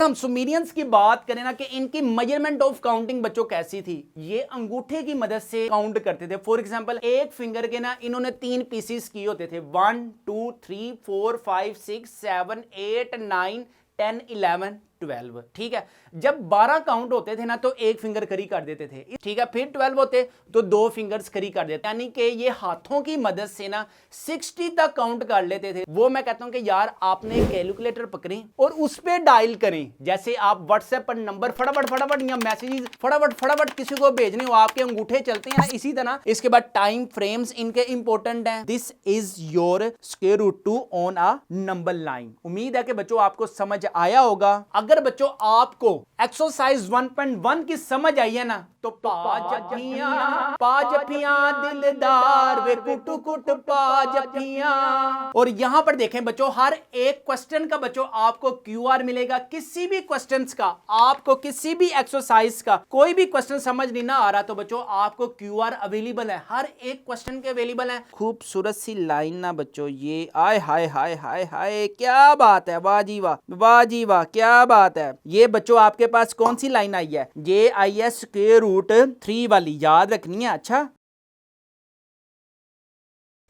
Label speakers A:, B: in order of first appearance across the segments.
A: हम सुमेरियंस की बात करें ना कि इनकी मेजरमेंट ऑफ काउंटिंग बच्चों कैसी थी, ये अंगूठे की मदद से काउंट करते थे। फॉर एग्जांपल एक फिंगर के ना इन्होंने 3 पीसेस किए होते थे, 1 2 3 4 5 6 7 8 9 10 11 12। ठीक है, जब 12 काउंट होते थे ना तो एक फिंगर खड़ी कर देते थे। ठीक है, फिर 12 होते तो 2 फिंगर्स खड़ी कर देते, यानी कि ये हाथों की मदद से ना 60 तक काउंट कर लेते थे। वो मैं कहता हूं कि यार आपने कैलकुलेटर पकड़ें और उस पे डायल करें, जैसे आप व्हाट्सएप पर नंबर फटाफट फटाफट या मैसेजेस फटाफट फटाफट किसी को भेजने हो, आपके अंगूठे चलते हैं ना, इसी तरह। इसके बाद टाइम फ्रेम्स इनके इंपॉर्टेंट हैं। This is your square root 2 on a number line. उम्मीद है कि बच्चों आपको समझ आया होगा। अगर बच्चों आपको एक्सरसाइज 1.1 की समझ आई है ना तो पाजपियां दिलदार वे कुट कुट पाजपियां। और यहां पर देखें बच्चों, हर एक क्वेश्चन का बच्चों आपको क्यूआर मिलेगा। किसी भी क्वेश्चंस का, आपको किसी भी एक्सरसाइज का कोई भी क्वेश्चन समझ नहीं ना आ रहा तो बच्चों आपको क्यूआर अवेलेबल है, हर एक क्वेश्चन के अवेलेबल है। खूबसूरत सी लाइन ना बच्चों, ये आय हाय हाय हाय हाय, क्या बात है, वाह जी वाह, वाह जी वाह, क्या बात है। ये बच्चों आपके पास कौन सी लाइन आई है? ये आई है स्क्वायर रूट 3 वाली, याद रखनी है। अच्छा,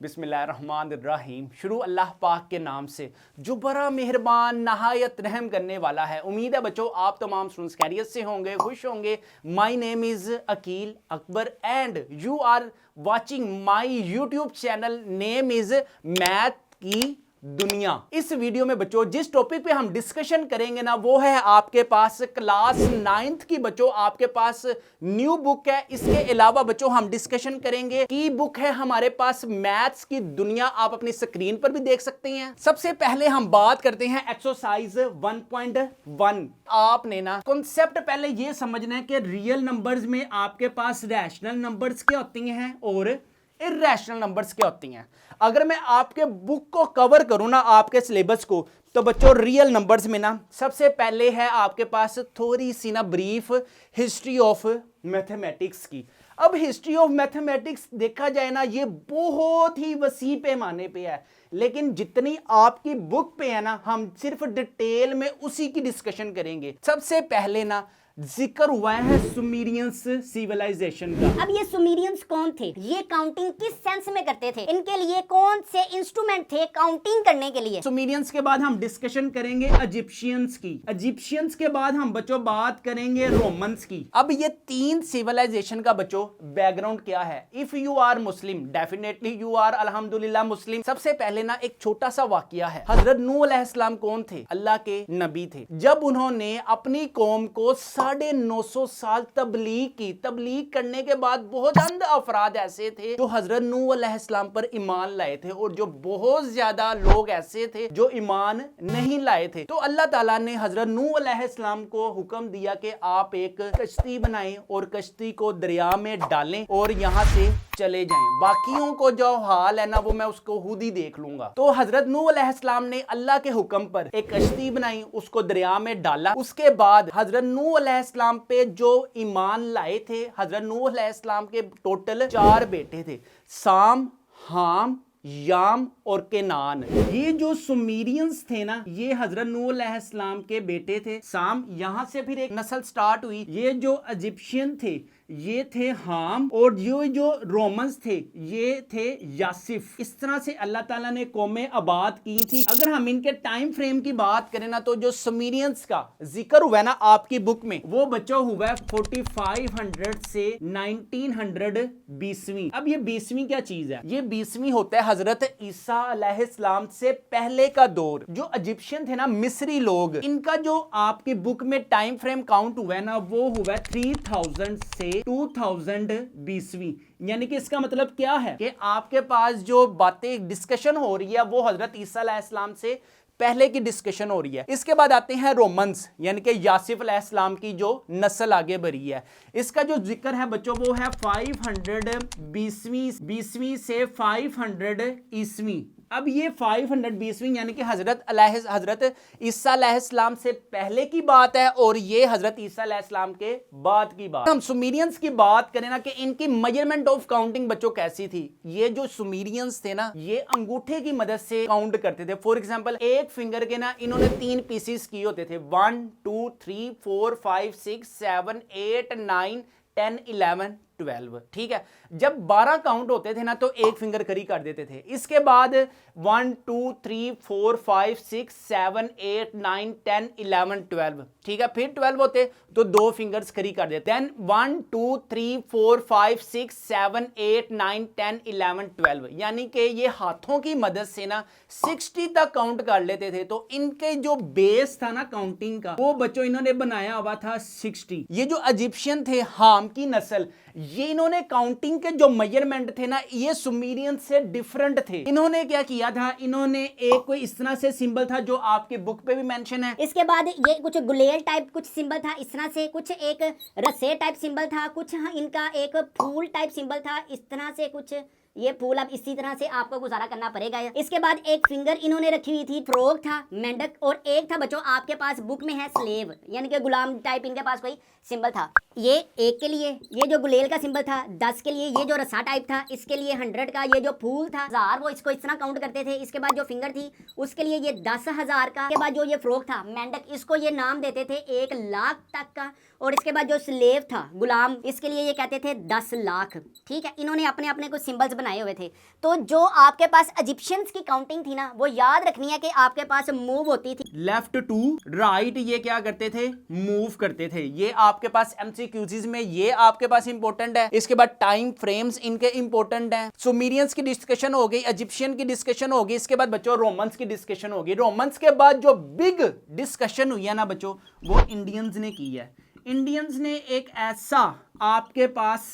A: बिस्मिल्लाहिर्रहमानिर्रहीम। शुरू अल्लाह पाक के नाम से जो बड़ा मेहरबान नहायत रहम करने वाला है। उम्मीद है बच्चों आप तमाम स्टूडेंट्स खैरियत से होंगे, खुश होंगे। My name is Akeel Akbar and you are watching my YouTube channel name is math की दुनिया। इस वीडियो में बच्चों जिस टॉपिक पे हम डिस्कशन करेंगे ना वो है आपके पास क्लास 9th की बच्चों आपके पास न्यू बुक है। इसके अलावा बच्चों हम डिस्कशन करेंगे की बुक है हमारे पास मैथ्स की दुनिया, आप अपनी स्क्रीन पर भी देख सकते हैं। सबसे पहले हम बात करते हैं एक्सरसाइज 1.1। आपने ना कॉन्सेप्ट पहले ये समझना है कि रियल नंबर्स में आपके पास रैशनल नंबर्स क्या होती हैं और इर्रेशनल नंबर्स क्या होती हैं। अगर मैं आपके बुक को कवर करूं ना, आपके सिलेबस को, तो बच्चों रियल नंबर्स में ना सबसे पहले है आपके पास थोड़ी सी ना ब्रीफ हिस्ट्री ऑफ मैथमेटिक्स की। अब हिस्ट्री ऑफ मैथमेटिक्स देखा जाए ना ये बहुत ही वसी पैमाने पे है, लेकिन जितनी आपकी बुक पे है ना हम सिर्फ डिटेल में उसी की डिस्कशन करेंगे। सबसे पहले ना जिक्र हुआ है सुमेरियंस सिविलाइजेशन का।
B: अब ये सुमेरियंस कौन थे, ये काउंटिंग किस सेंस में करते थे, इनके लिए कौन से इंस्ट्रूमेंट थे काउंटिंग करने के लिए।
A: सुमेरियंस के बाद हम डिस्कशन करेंगे इजिप्शियंस की। इजिप्शियंस के बाद हम बच्चों बात करेंगे रोमन्स की। अब ये 3 सिविलाइजेशन का बच्चों बैकग्राउंड क्या है। If you are Muslim definitely you are अल्हम्दुलिल्लाह मुस्लिम। सबसे पहले ना एक छोटा सा वाकया है। हजरत नूह अलैहिस्सलाम कौन थे? अल्लाह के नबी थे। जब उन्होंने अपनी कौम को 950 साल तबलीग की, तबलीग करने के बाद बहुत चंद अफराद ऐसे थे जो हजरत नूह अलैहिस्सलाम पर ईमान लाए थे और जो बहुत ज्यादा लोग ऐसे थे जो ईमान नहीं लाए थे। तो अल्लाह ताला ने हजरत नूह अलैहिस्सलाम को हुक्म दिया कि आप एक कश्ती बनाएं और कश्ती को दरिया में डालें और यहां से चले जाएं। बाकियों को जो हाल है ना वो मैं उसको खुद ही देख लूंगा। तो हजरत नूह अलैहिस्सलाम ने अल्लाह के हुक्म पर एक कश्ती बनाई, उसको दरिया में डाला। उसके बाद हजरत नूह अलैहिस्सलाम पे जो ईमान लाए थे, हजरत नूह अलैहिस्सलाम के टोटल 4 बेटे थे, साम, हाम, याम और केनान। ये जो सुमेरियंस थे ना ये हजरत नूह अलैहिस्सलाम के बेटे थे। साम, यहां से फिर एक नस्ल स्टार्ट हुई। ये जो इजिप्शियन थे ये थे हाम और जो रोमन्स थे ये थे यासिफ। इस तरह से अल्लाह ताला ने कौमें आबाद की थी। अगर हम इनके टाइम फ्रेम की बात करें ना तो जो सुमेरियंस का जिक्र हुआ है ना आपकी बुक में वो बच्चों हुआ है 4500 से 1900 बीसवीं। अब ये 20वीं क्या चीज है? ये 20वीं होता है हजरत ईसा अलैहिस्सलाम से पहले का दौर। जो इजिप्शियन थे ना मिस्री लोग, इनका जो आपकी बुक में टाइम फ्रेम काउंट हुआ है ना वो हुआ है 3000 से 2000 बीसवीं। यानी कि इसका मतलब क्या है कि आपके पास जो बातें डिस्कशन हो रही है वो हजरत ईसा अलैहिस्सलाम से पहले की डिस्कशन हो रही है। इसके बाद आते हैं रोमन्स यानी कि यासिफ अलैहिस्सलाम की जो नस्ल आगे बढ़ी है। इसका जो जिक्र है बच्चों वो है 500 बीसवीं से 500 ईस्वी। अब ये 520वीं यानी कि हजरत ईसा अलैहिस्सलाम से पहले की बात है और ये हजरत ईसा अलैहिस्सलाम के बाद की बात। हम सुमीरियंस की बात करें ना कि इनकी मेजरमेंट ऑफ काउंटिंग बच्चों कैसी थी। ये जो सुमीरियंस थे ना, ये अंगूठे की मदद से काउंट करते थे। फॉर एग्जांपल एक फिंगर के ना इन्होंने 3 पीसेस किए होते थे, 1 2 3 4 5 6 7 8 9 10 11 12। ठीक है, जब 12 काउंट होते थे ना तो एक फिंगर खड़ी कर देते थे। इसके बाद 1 2 3 4 5 6 7 8 9 10 11 12। ठीक है, फिर 12 होते तो 2 फिंगर्स खड़ी कर देते। देन 1 2 3 4 5 6 7 8 9 10 11 12, यानी कि ये हाथों की मदद से ना 60 तक काउंट कर लेते थे। तो इनके जो बेस था ना काउंटिंग का, वो बच्चों इन्होंने बनाया हुआ था 60। ये जो इजिप्शियन थे, हाम की नस्ल, ये इन्होंने काउंटिंग के जो मेजरमेंट थे ना, ये सुमीरियन से डिफरेंट थे। इन्होंने क्या किया था, इन्होंने एक कोई इस तरह से सिंबल था जो आपके बुक पे भी मेंशन है।
B: इसके बाद ये कुछ गुलेल टाइप कुछ सिंबल था इस तरह से, कुछ एक रस्से टाइप सिंबल था, कुछ इनका एक फूल टाइप सिंबल था इस तरह से, कुछ ये फूल अब इसी तरह से आपको गुजारा करना पड़ेगा। इसके बाद एक फिंगर इन्होंने रखी हुई थी, फ्रॉग था, मेंढक, और एक था बच्चों आपके पास बुक में है स्लेव, यानी कि गुलाम टाइप इनके पास कोई सिंबल था। ये 1 के लिए ये जो गुलेल का सिंबल था, 10 के लिए ये जो रस्सा टाइप था, इसके लिए 100 का ये जो फूल था, 1000, वो इसको इस तरह काउंट करते थे। इसके बाद जो फिंगर थी उसके लिए ये 10,000 का। इसके बाद जो ये फ्रॉग था, मेंढक, इसको ये नाम देते थे 1 लाख तक का। और इसके बाद जो स्लेव था, गुलाम, इसके लिए ये कहते थे 10 लाख। ठीक है, इन्होंने अपने अपने कुछ सिंबल्स बनाए हुए थे। तो जो आपके पास इजिप्शियंस की काउंटिंग थी ना, वो याद रखनी है कि आपके पास मूव होती थी
A: लेफ्ट टू राइट। ये क्या करते थे, मूव करते थे। ये आपके पास एमसीक्यूज में ये आपके पास इंपॉर्टेंट है। इसके बाद टाइम फ्रेम्स इनके इंपॉर्टेंट हैं। सुमीरियंस की डिस्कशन हो गई, इजिप्शियन की डिस्कशन हो गई। इसके बाद बच्चों रोमन्स की डिस्कशन होगी। रोमन्स के बाद जो बिग डिस्कशन हुई है ना बच्चों, वो इंडियंस ने की है। इंडियंस ने एक ऐसा आपके पास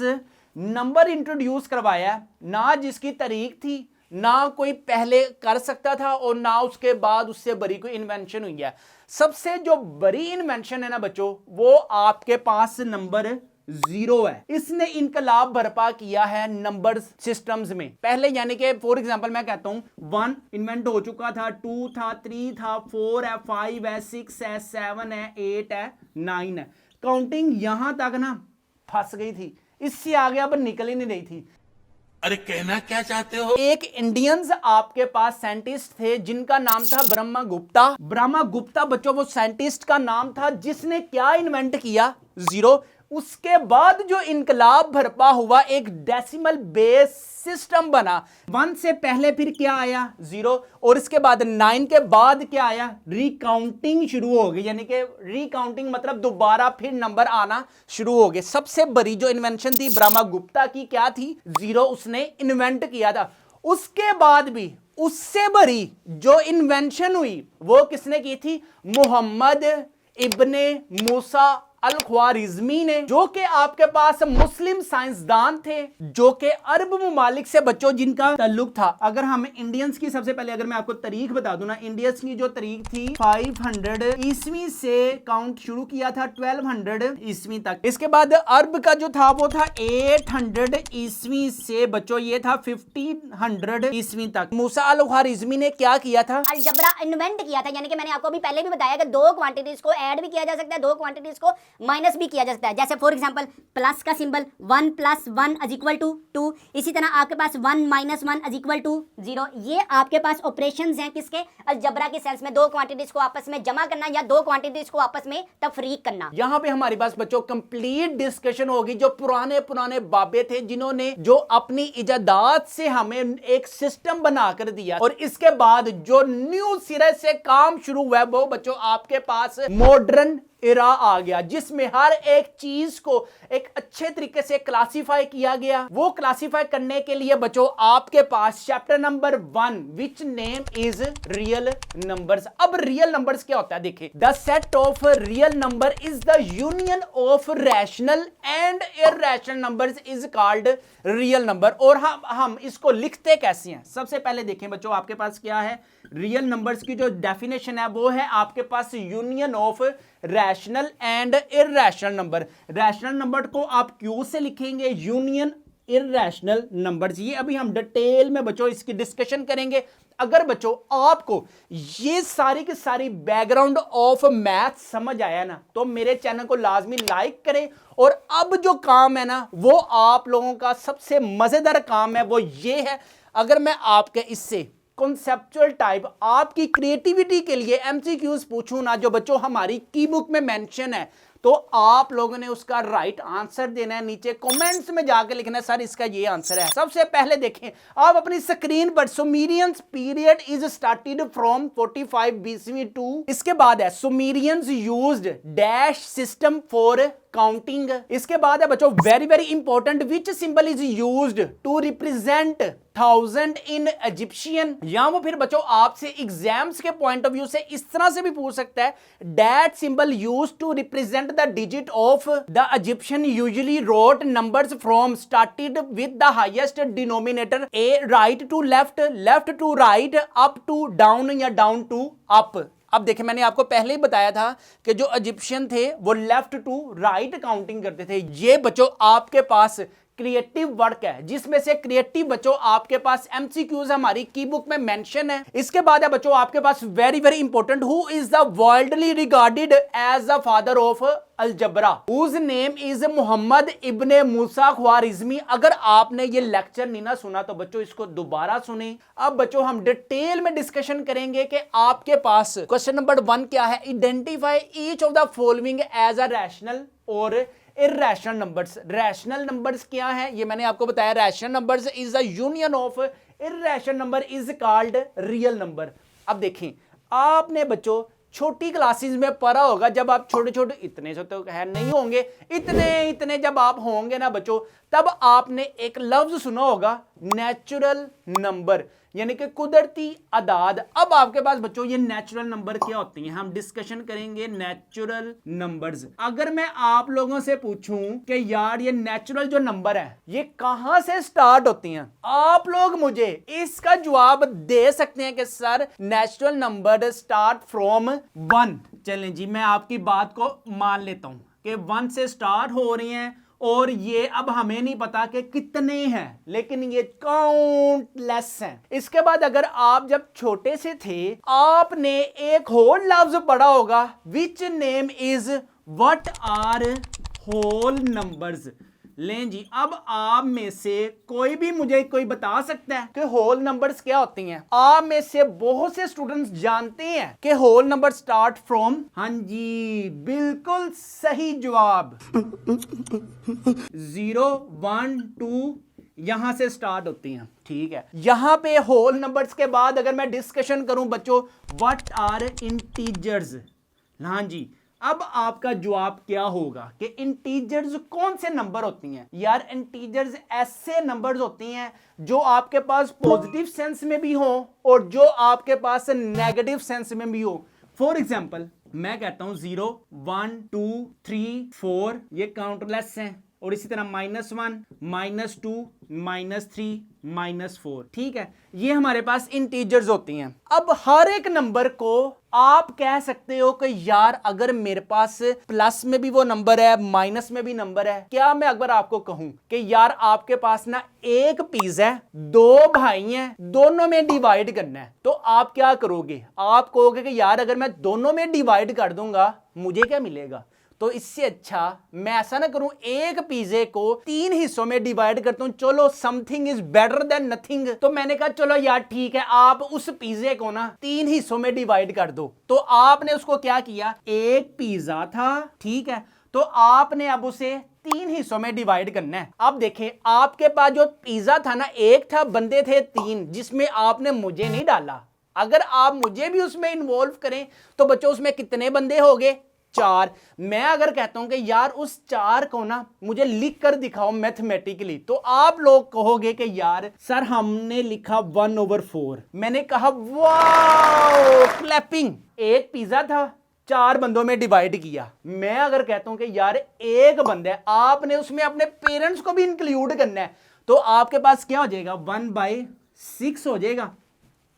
A: नंबर इंट्रोड्यूस करवाया ना जिसकी तारीख थी, ना कोई पहले कर सकता था और ना उसके बाद उससे बड़ी कोई इन्वेंशन हुई है। सबसे जो बड़ी इन्वेंशन है ना बच्चों, वो आपके पास नंबर 0 है। इसने इनकलाब बर्पा किया है नंबर सिस्टम्स में। पहले यानी कि फॉर एग्जांपल मैं कहता हूं 1 इन्वेंट हो चुका था, 2 था, 3 था, 4 है, 5 है, 6 है, 7 है, 8 है, 9 है। काउंटिंग यहां तक ना फंस गई थी, इससे आगे अब निकल ही नहीं रही थी।
C: अरे कहना क्या चाहते हो?
A: एक इंडियंस आपके पास साइंटिस्ट थे जिनका नाम था ब्रह्मगुप्ता। ब्रह्मगुप्ता बच्चों वो साइंटिस्ट का नाम था जिसने क्या इन्वेंट किया, 0। उसके बाद जो इनकलाब बर्पा हुआ, एक डेसिमल बेस सिस्टम बना। 1 से पहले फिर क्या आया, 0, और इसके बाद 9 के बाद क्या आया, रिकाउंटिंग शुरू हो गई। यानी कि रिकाउंटिंग मतलब दोबारा फिर नंबर आना शुरू हो गए। सबसे बड़ी जो इन्वेंशन थी ब्रह्मगुप्ता की क्या थी, 0 उसने इन्वेंट किया था। उसके बाद भी उससे बड़ी जो इन्वेंशन हुई वो किसने की थी, मोहम्मद इब्ने मूसा अल-ख्वारिज़मी ने, जो कि आपके पास मुस्लिम साइंसदान थे, जो कि अरब ममालिक से बच्चों जिनका ताल्लुक था। अगर हम इंडियंस की सबसे पहले अगर मैं आपको तारीख बता दूं ना, इंडियंस की जो तारीख थी 500 ईस्वी से काउंट शुरू किया था 1200 ईस्वी तक। इसके बाद अरब का जो था वो था 800 ईस्वी से बच्चों ये था 1500 ईस्वी तक। मूसा अल-ख्वारिज़मी ने क्या किया था,
B: अलजबरा इन्वेंट किया था। यानी कि मैंने आपको अभी पहले भी बताया कि 2 क्वांटिटीज को ऐड भी किया जा सकता है, 2 क्वांटिटीज को माइनस भी किया जा सकता है। जैसे फॉर एग्जांपल प्लस का सिंबल 1 + 1 = 2, इसी तरह आपके पास 1 - 1 = 0। ये आपके पास ऑपरेशंस हैं किसके, अलजबरा के सेंस में, 2 क्वांटिटीज को आपस में जमा करना या 2 क्वांटिटीज को आपस में तफरीक करना।
A: यहां पे हमारे पास बच्चों कंप्लीट डिस्कशन होगी। जो पुराने पुराने बाबे थे जिन्होंने जो अपनी इजादात से हमें एक सिस्टम बनाकर दिया, और इसके बाद जो न्यू सिरे से काम शुरू हुआ है वो बच्चों आपके पास मॉडर्न एरा आ गया, जिसमें हर एक चीज को एक अच्छे तरीके से क्लासिफाई किया गया। वो क्लासिफाई करने के लिए बच्चों आपके पास chapter number 1 which name is real numbers. अब रियल नंबर्स क्या होता है, देखिए, the set of real number is the union of rational and irrational numbers is called real number. और हम इसको लिखते कैसे हैं, सबसे पहले देखें बच्चों आपके पास क्या है, रियल नंबर्स की जो डेफिनेशन है वो है आपके पास union of rational and irrational number. Rational number को आप क्यू से लिखेंगे, यूनियन इरैशनल नंबर्स। ये अभी हम डिटेल में बच्चों इसकी डिस्कशन करेंगे। अगर बच्चों आपको ये सारी की सारी बैकग्राउंड ऑफ मैथ समझ आया ना, तो मेरे चैनल को लाजमी लाइक करें। और अब जो काम है ना, वो आप लोगों का सबसे मजेदार काम है, वो ये है, अगर मैं आपके इससे कॉन्सेप्चुअल टाइप आपकी क्रिएटिविटी के लिए एमसीक्यूज पूछूं ना, जो बच्चों हमारी की बुक में मेंशन है, तो आप लोगों ने उसका राइट आंसर देना है। नीचे कमेंट्स में जाकर लिखना है सर इसका ये आंसर है। सबसे पहले देखें आप अपनी स्क्रीन पर, Sumerians period is started from 45 BC to, इसके बाद है Sumerians used dash system for counting. इसके बाद है बच्चों very very important, which symbol is used to represent 1000 in Egyptian. या वो फिर बच्चों आपसे एग्जाम्स के पॉइंट ऑफ व्यू से इस तरह से भी पूछ सकता है, that symbol used to represent the digit of the Egyptian usually wrote numbers from started with the highest denominator, a right to left, left to right, up to down या down to up. अब देखें मैंने आपको पहले ही बताया था कि जो इजिप्शियन थे वो लेफ्ट टू राइट काउंटिंग करते थे। ये बच्चों आपके पास क्रिएटिव वर्क है, जिसमें से क्रिएटिव बच्चों आपके पास एमसीक्यूज हमारी की बुक में मेंशन है। इसके बाद है बच्चों आपके पास very very important, who is the worldly regarded as the father of algebra, whose name is Mohammed ibn Musa Khwarizmi. अगर आपने ये लेक्चर नहीं ना सुना तो बच्चों इसको दोबारा सुने। अब बच्चों हम डिटेल में डिस्कशन करेंगे कि आपके पास क्वेश्चन नंबर 1 क्या है, identify each of the following as a rational और इर्रेशनल नंबर्स। रैशनल नंबर्स क्या है ये मैंने आपको बताया, rational numbers is the union of irrational number is called real number. अब देखें आपने बच्चों छोटी क्लासेस में पढ़ा होगा, जब आप छोटे छोटे, इतने से तो है नहीं होंगे, इतने इतने जब आप होंगे ना बच्चों, तब आपने एक लफ्ज सुना होगा नेचुरल नंबर, यानी कि कुदरती अदाद। अब आपके पास बच्चों ये नेचुरल नंबर क्या होती हैं, हम डिस्कशन करेंगे नेचुरल नंबर्स। अगर मैं आप लोगों से पूछूं कि यार ये नेचुरल जो नंबर है ये कहां से स्टार्ट होती हैं, आप लोग मुझे इसका जवाब दे सकते हैं कि sir natural number start from 1। चलें जी, मैं आपकी बात को मान लेता हूं कि 1 से स्टार्ट हो रही हैं, और ये अब हमें नहीं पता कि कितने हैं, लेकिन ये काउंटलेस हैं। इसके बाद अगर आप जब छोटे से थे आपने एक और लफ्ज पढ़ा होगा, which name is what are whole numbers. लें जी, अब आप में से कोई भी मुझे कोई बता सकता है कि होल नंबर्स क्या होती हैं। आप में से बहुत से स्टूडेंट्स जानते हैं कि होल नंबर स्टार्ट फ्रॉम, हाँ जी बिल्कुल सही जवाब 0 1 2 यहां से स्टार्ट होती हैं। ठीक है, यहां पे होल नंबर्स के बाद अगर मैं डिस्कशन करूं बच्चों, व्हाट आर इंटीजर्स। हाँ जी, अब आपका जवाब क्या होगा कि इंटीजर्स कौन से नंबर होती हैं। यार इंटीजर्स ऐसे नंबर्स होती हैं जो आपके पास पॉजिटिव सेंस में भी हो और जो आपके पास नेगेटिव सेंस में भी हो। फॉर एग्जांपल मैं कहता हूं 0 1 2 3 4 ये काउंटलेस हैं, और इसी तरह -1 -2 -3 -4। ठीक है, ये हमारे पास इंटीजर्स होती हैं। अब हर एक नंबर को आप कह सकते हो कि यार अगर मेरे पास प्लस में भी वो नंबर है, माइनस में भी नंबर है, क्या मैं अगर आपको कहूं कि यार आपके पास ना एक पिज़्ज़ा है, 2 भाई हैं, दोनों में डिवाइड करना है, तो आप क्या करोगे? आप कहोगे कि यार अगर मैं दोनों में डिवाइड कर दूंगा मुझे क्या मिलेगा? तो इससे अच्छा मैं ऐसा ना करूं, एक पिज़्ज़े को 3 हिस्सों में डिवाइड करता हूं, चलो something is better than nothing. तो मैंने कहा चलो यार ठीक है, आप उस पिज़्ज़े को ना 3 हिस्सों में डिवाइड कर दो। तो आपने उसको क्या किया, एक पिज़्ज़ा था, ठीक है, तो आपने अब उसे 3 हिस्सों में डिवाइड करना है। अब देखें आपके पास जो पिज़्ज़ा था ना, एक था, बंदे थे 3, जिसमें आपने मुझे नहीं डाला। अगर आप मुझे भी उसमें इन्वॉल्व करें तो बच्चों उसमें कितने बंदे हो गए, 4। मैं अगर कहता हूं कि यार उस 4 को ना मुझे लिख कर दिखाओ मैथमेटिकली, तो आप लोग कहोगे कि यार सर हमने लिखा 1/4। मैंने कहा वाओ क्लैपिंग। एक पिज़्ज़ा था, 4 बंदों में डिवाइड किया। मैं अगर कहता हूं कि यार एक बंदा है, आपने उसमें अपने पेरेंट्स को भी इंक्लूड करना है, तो आपके पास क्या हो जाएगा, 1/6 हो जाएगा।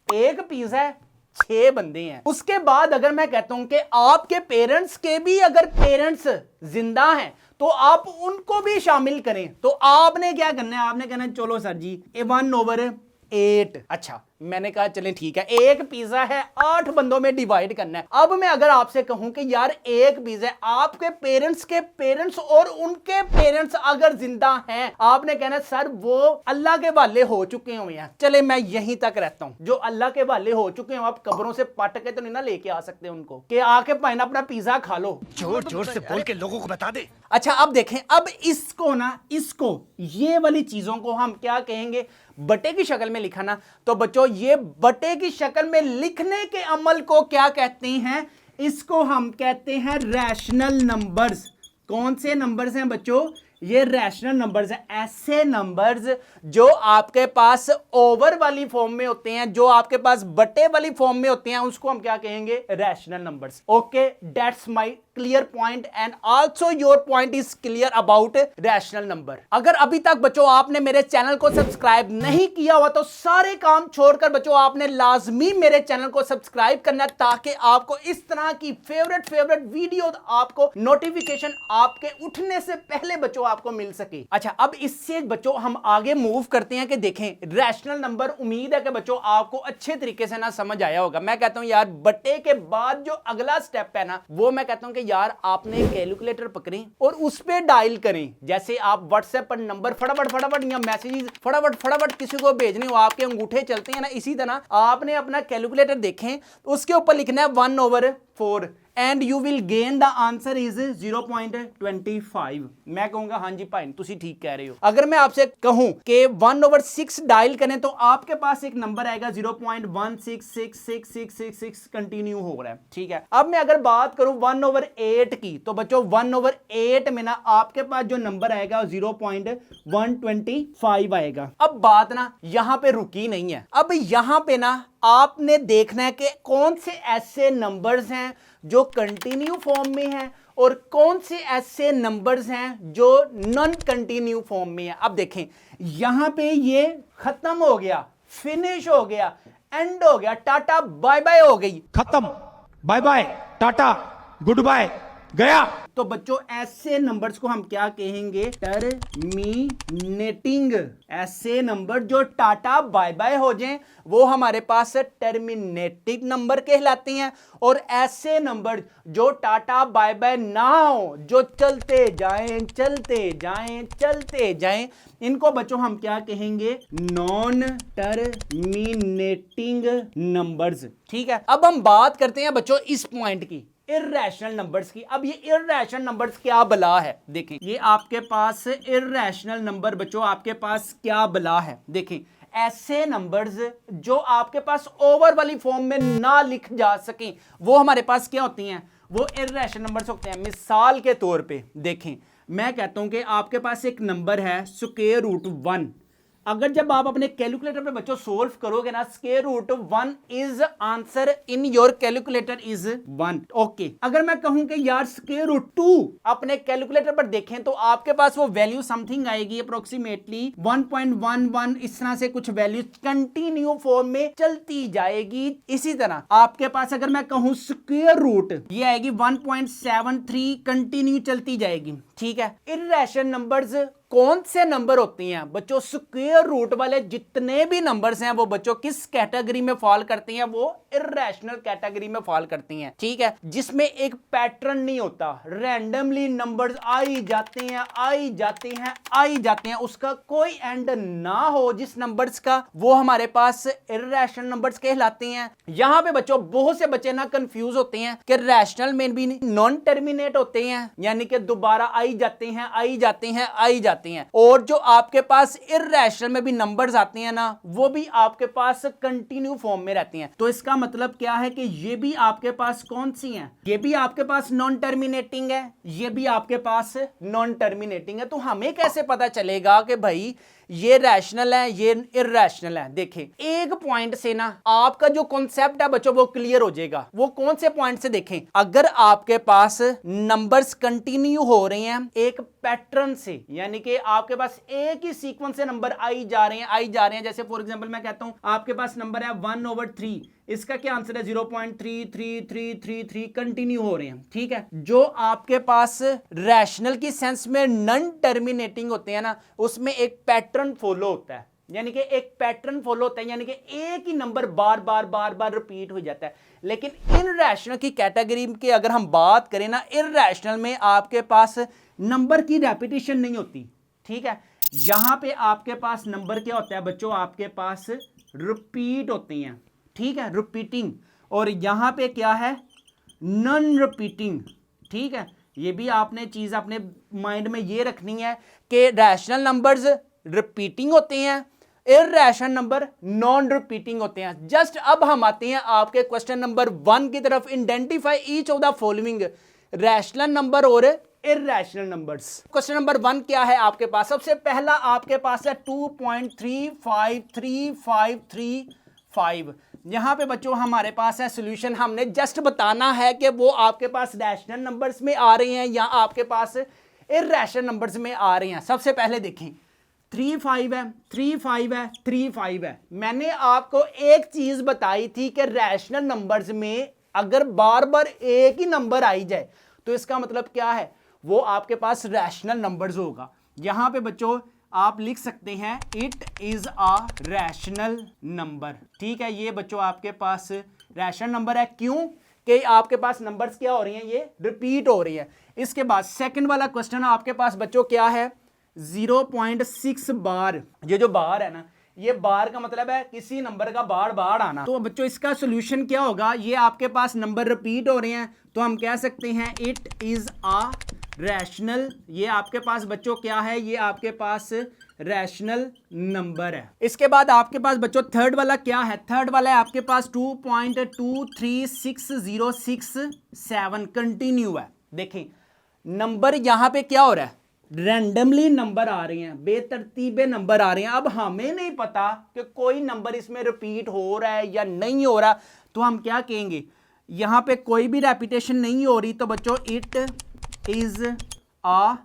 A: एक पिज़्ज़ा है, 6 बंदे हैं। उसके बाद अगर मैं कहता हूं कि आपके पेरेंट्स के भी अगर पेरेंट्स जिंदा हैं तो आप उनको भी शामिल करें, तो आपने क्या करना है, आपने कहना है चलो सर जी 1/6 8। अच्छा, मैंने कहा चलें ठीक है, एक पिज्जा है 8 बंदों में डिवाइड करना है। अब मैं अगर आपसे कहूं कि यार एक पिज्जा है, आपके पेरेंट्स के पेरेंट्स और उनके पेरेंट्स अगर जिंदा हैं, आपने कहना सर वो अल्लाह के वाले हो चुके हुए हैं। चले मैं यहीं तक रहता हूं, जो अल्लाह के वाले हो चुके हैं आप कब्रों से पट के तो नहीं ना लेके आ सकते उनको कि आके पाइन अपना पिज्जा खा लो।
D: जोर जोर से बोल के लोगों को बता दे।
A: अच्छा अब देखें, अब इसको ना, इसको ये वाली चीजों को हम क्या कहेंगे, बटे की शक्ल में लिखा ना, तो बच्चों ये बटे की शक्ल में लिखने के अमल को क्या कहते हैं, इसको हम कहते हैं रैशनल नंबर्स। कौन से नंबर्स हैं बच्चों, ये रैशनल नंबर्स हैं, ऐसे नंबर्स जो आपके पास ओवर वाली फॉर्म में होते हैं, जो आपके पास बटे वाली फॉर्म में होते हैं, उसको हम क्या कहेंगे, rational numbers. Okay, that's my clear point and also your point is clear about rational number. अगर अभी तक बच्चों आपने मेरे चैनल को सब्सक्राइब नहीं किया हुआ तो सारे काम छोड़कर बच्चों आपने लाजमी मेरे चैनल को सब्सक्राइब करना है, ताकि आपको इस तरह की फेवरेट वीडियो आपको नोटिफिकेशन आपके उठने से पहले बच्चों आपको मिल सके। अच्छा, अब इससे बच्चों हम आगे मूव करते हैं कि देखें रैशनल नंबर, उम्मीद है कि बच्चों आपको अच्छे तरीके से ना समझ आया होगा। मैं कहता हूं यार बटे के बाद जो अगला स्टेप है ना, वो मैं कहता हूं कि यार आपने कैलकुलेटर पकड़ें और उस पे डायल करें। जैसे आप व्हाट्सएप पर नंबर फटाफट या मैसेजेस फटाफट किसी को भेजने हो, आपके अंगूठे चलते हैं ना, इसी तरह आपने अपना कैलकुलेटर देखें, उसके ऊपर लिखना है 1/4 and you will gain the answer is 0.25। मैं कहूंगा हाँ जी भाई तुसी ठीक कह रहे हो। अगर मैं आपसे कहूं कि 1/6 डायल करें तो आपके पास एक नंबर आएगा 0.1666666 कंटिन्यू हो रहा है, ठीक है। अब मैं अगर बात करूं 1/8 की, तो बच्चों 1/8 में ना आपके पास जो नंबर आएगा 0.125 आएगा। अब बात ना यहां पे रुकी नहीं है, अब यहां पे ना आपने देखना है कि कौन से ऐसे नंबर्स हैं जो कंटिन्यू फॉर्म में हैं और कौन से ऐसे नंबर्स हैं जो नॉन कंटिन्यू फॉर्म में हैं। अब देखें यहां पे ये खत्म हो गया, फिनिश हो गया, एंड हो गया, टाटा बाय बाय हो गई,
D: खत्म, bye bye, tata, goodbye, गया।
A: तो बच्चों ऐसे नंबर्स को हम क्या कहेंगे, टर्मिनेटिंग। ऐसे नंबर जो टाटा बाय बाय हो जाएं वो हमारे पास टर्मिनेटिंग नंबर कहलाते हैं, और ऐसे नंबर जो टाटा बाय बाय ना हो, जो चलते जाएं, इनको बच्चों हम क्या कहेंगे, नॉन टर्मिनेटिंग नंबर्स। ठीक है, अब हम बात करते हैं बच्चों इस पॉइंट की, इर्रेशनल नंबर्स की। अब ये इर्रेशनल नंबर्स क्या बला है, देखें ये आपके पास इर्रेशनल नंबर बच्चों आपके पास क्या बला है। देखें ऐसे नंबर्स जो आपके पास ओवर वाली फॉर्म में ना लिख जा सकें, वो हमारे पास क्या होती हैं, वो इर्रेशनल नंबर्स होते हैं। मिसाल के तौर पे देखें, मैं कहता हूं कि आपके पास एक नंबर है √1। अगर जब आप अपने कैलकुलेटर पे बच्चों सोल्व करोगे ना, √1 is answer in your calculator is 1। Okay, अगर मैं कहूं कि यार √2 अपने कैलकुलेटर पर देखें तो आपके पास वो वैल्यू समथिंग आएगी अप्रोक्सीमेटली 1.11, इस तरह से कुछ वैल्यू कंटिन्यू फॉर्म में चलती जाएगी। इसी तरह आपके पास अगर मैं कहूं √, ये आएगी 1.73 कंटिन्यू चलती जाएगी। ठीक है, इर्रेशनल नंबर्स कौन से नंबर होते हैं बच्चों, स्क्वायर रूट वाले जितने भी नंबर्स हैं वो बच्चों किस कैटेगरी में फॉल करते हैं, वो इर्रेशनल कैटेगरी में फॉल करती हैं। ठीक है, जिसमें एक पैटर्न नहीं होता, रैंडमली नंबर्स आई जाते हैं, उसका कोई एंड ना हो, जिस नंबर्स का, वो हमारे पास इर्रेशनल नंबर्स कहलाते हैं। यहां पे बच्चों बहुत से बच्चे ना कंफ्यूज होते हैं कि रैशनल में भी नॉन टर्मिनेट होते हैं, यानी कि दोबारा आई जाते हैं, और जो आपके पास इर्रेशनल में भी नंबर्स आते हैं ना, वो भी आपके पास कंटिन्यू फॉर्म में रहती हैं। तो इसका मतलब क्या है कि ये भी आपके पास कौन सी हैं, ये भी आपके पास नॉन टर्मिनेटिंग है, ये भी आपके पास नॉन टर्मिनेटिंग है। तो हमें कैसे पता चलेगा कि भाई ये रैशनल है, ये इर्रेशनल है। देखें एक पॉइंट से ना आपका जो कॉन्सेप्ट है बच्चों वो क्लियर हो जाएगा। वो कौन से पॉइंट से, देखें अगर आपके पास नंबर्स कंटिन्यू हो रहे हैं एक पैटर्न से, यानी कि आपके पास एक ही सीक्वेंस से नंबर आई जा रहे हैं, जैसे फॉर एग्जांपल मैं कहता हूं आपके पास नंबर है 1/3, इसका क्या आंसर है 0.3333 कंटिन्यू हो रहे हैं। ठीक है, जो आपके पास रैशनल की सेंस में नॉन टर्मिनेटिंग होते हैं ना, उसमें एक पैटर्न फॉलो होता है। यानी कि एक पैटर्न फॉलो होता है, यानी कि एक ही नंबर बार बार रिपीट हो जाता है। लेकिन इनरैशनल की कैटेगरी की अगर हम बात करें ना, इनरैशनल में आपके पास नंबर की रेपिटेशन नहीं होती, ठीक है। यहां पे आपके पास नंबर क्या होता है बच्चों, आपके पास रिपीट होती हैं, ठीक है, रिपीटिंग। और यहां पे क्या है, नॉन रिपीटिंग, ठीक है। ये भी आपने चीज अपने माइंड में ये रखनी है कि रैशनल नंबर्स रिपीटिंग होते हैं, इररेशनल नंबर नॉन रिपीटिंग होते हैं। जस्ट अब हम आते हैं आपके क्वेश्चन नंबर 1 की तरफ। Identify each of the following rational number और इररेशनल नंबर्स। क्वेश्चन नंबर 1 क्या है आपके पास, सबसे पहला आपके पास है 2.35335। यहां पे बच्चों हमारे पास है सॉल्यूशन। हमने जस्ट बताना है कि वो आपके पास रैशनल नंबर्स में आ रहे हैं या आपके पास इररेशनल नंबर्स में आ रहे हैं। सबसे पहले देखें 3 5 है, 3 5 है, 3 5 है। मैंने आपको एक चीज बताई थी कि रैशनल नंबर्स में अगर बार बार एक ही नंबर आई जाए तो इसका मतलब क्या है, वो आपके पास रैशनल नंबर्स होगा। यहां पे बच्चों आप लिख सकते हैं it is a rational number, ठीक है। ये बच्चों आपके पास रैशनल नंबर है, क्यों कि आपके पास नंबर्स क्या हो रही हैं, ये रिपीट हो रही है। इसके बाद सेकंड वाला क्वेश्चन आपके पास बच्चों क्या है, 0.6 बार। ये जो बार है ना, ये बार का मतलब है किसी नंबर का बार बार आना। तो बच्चों इसका सॉल्यूशन क्या होगा, ये आपके पास नंबर रिपीट हो रहे हैं तो हम कह सकते हैं इट इज अ रैशनल। ये आपके पास बच्चों क्या है, ये आपके पास रैशनल नंबर है। इसके बाद आपके पास बच्चों थर्ड वाला क्या है, थर्ड वाला है आपके पास 2.2360667 कंटिन्यू है। देखें नंबर यहां पे क्या हो रहा है, रैंडमली नंबर आ रहे हैं, बेतरतीबे नंबर आ रहे हैं। अब हमें नहीं पता कि कोई नंबर इसमें रिपीट हो रहा है या नहीं हो रहा, तो हम क्या कहेंगे, यहां पे कोई भी रेपिटेशन नहीं हो रही तो बच्चों इट इज अ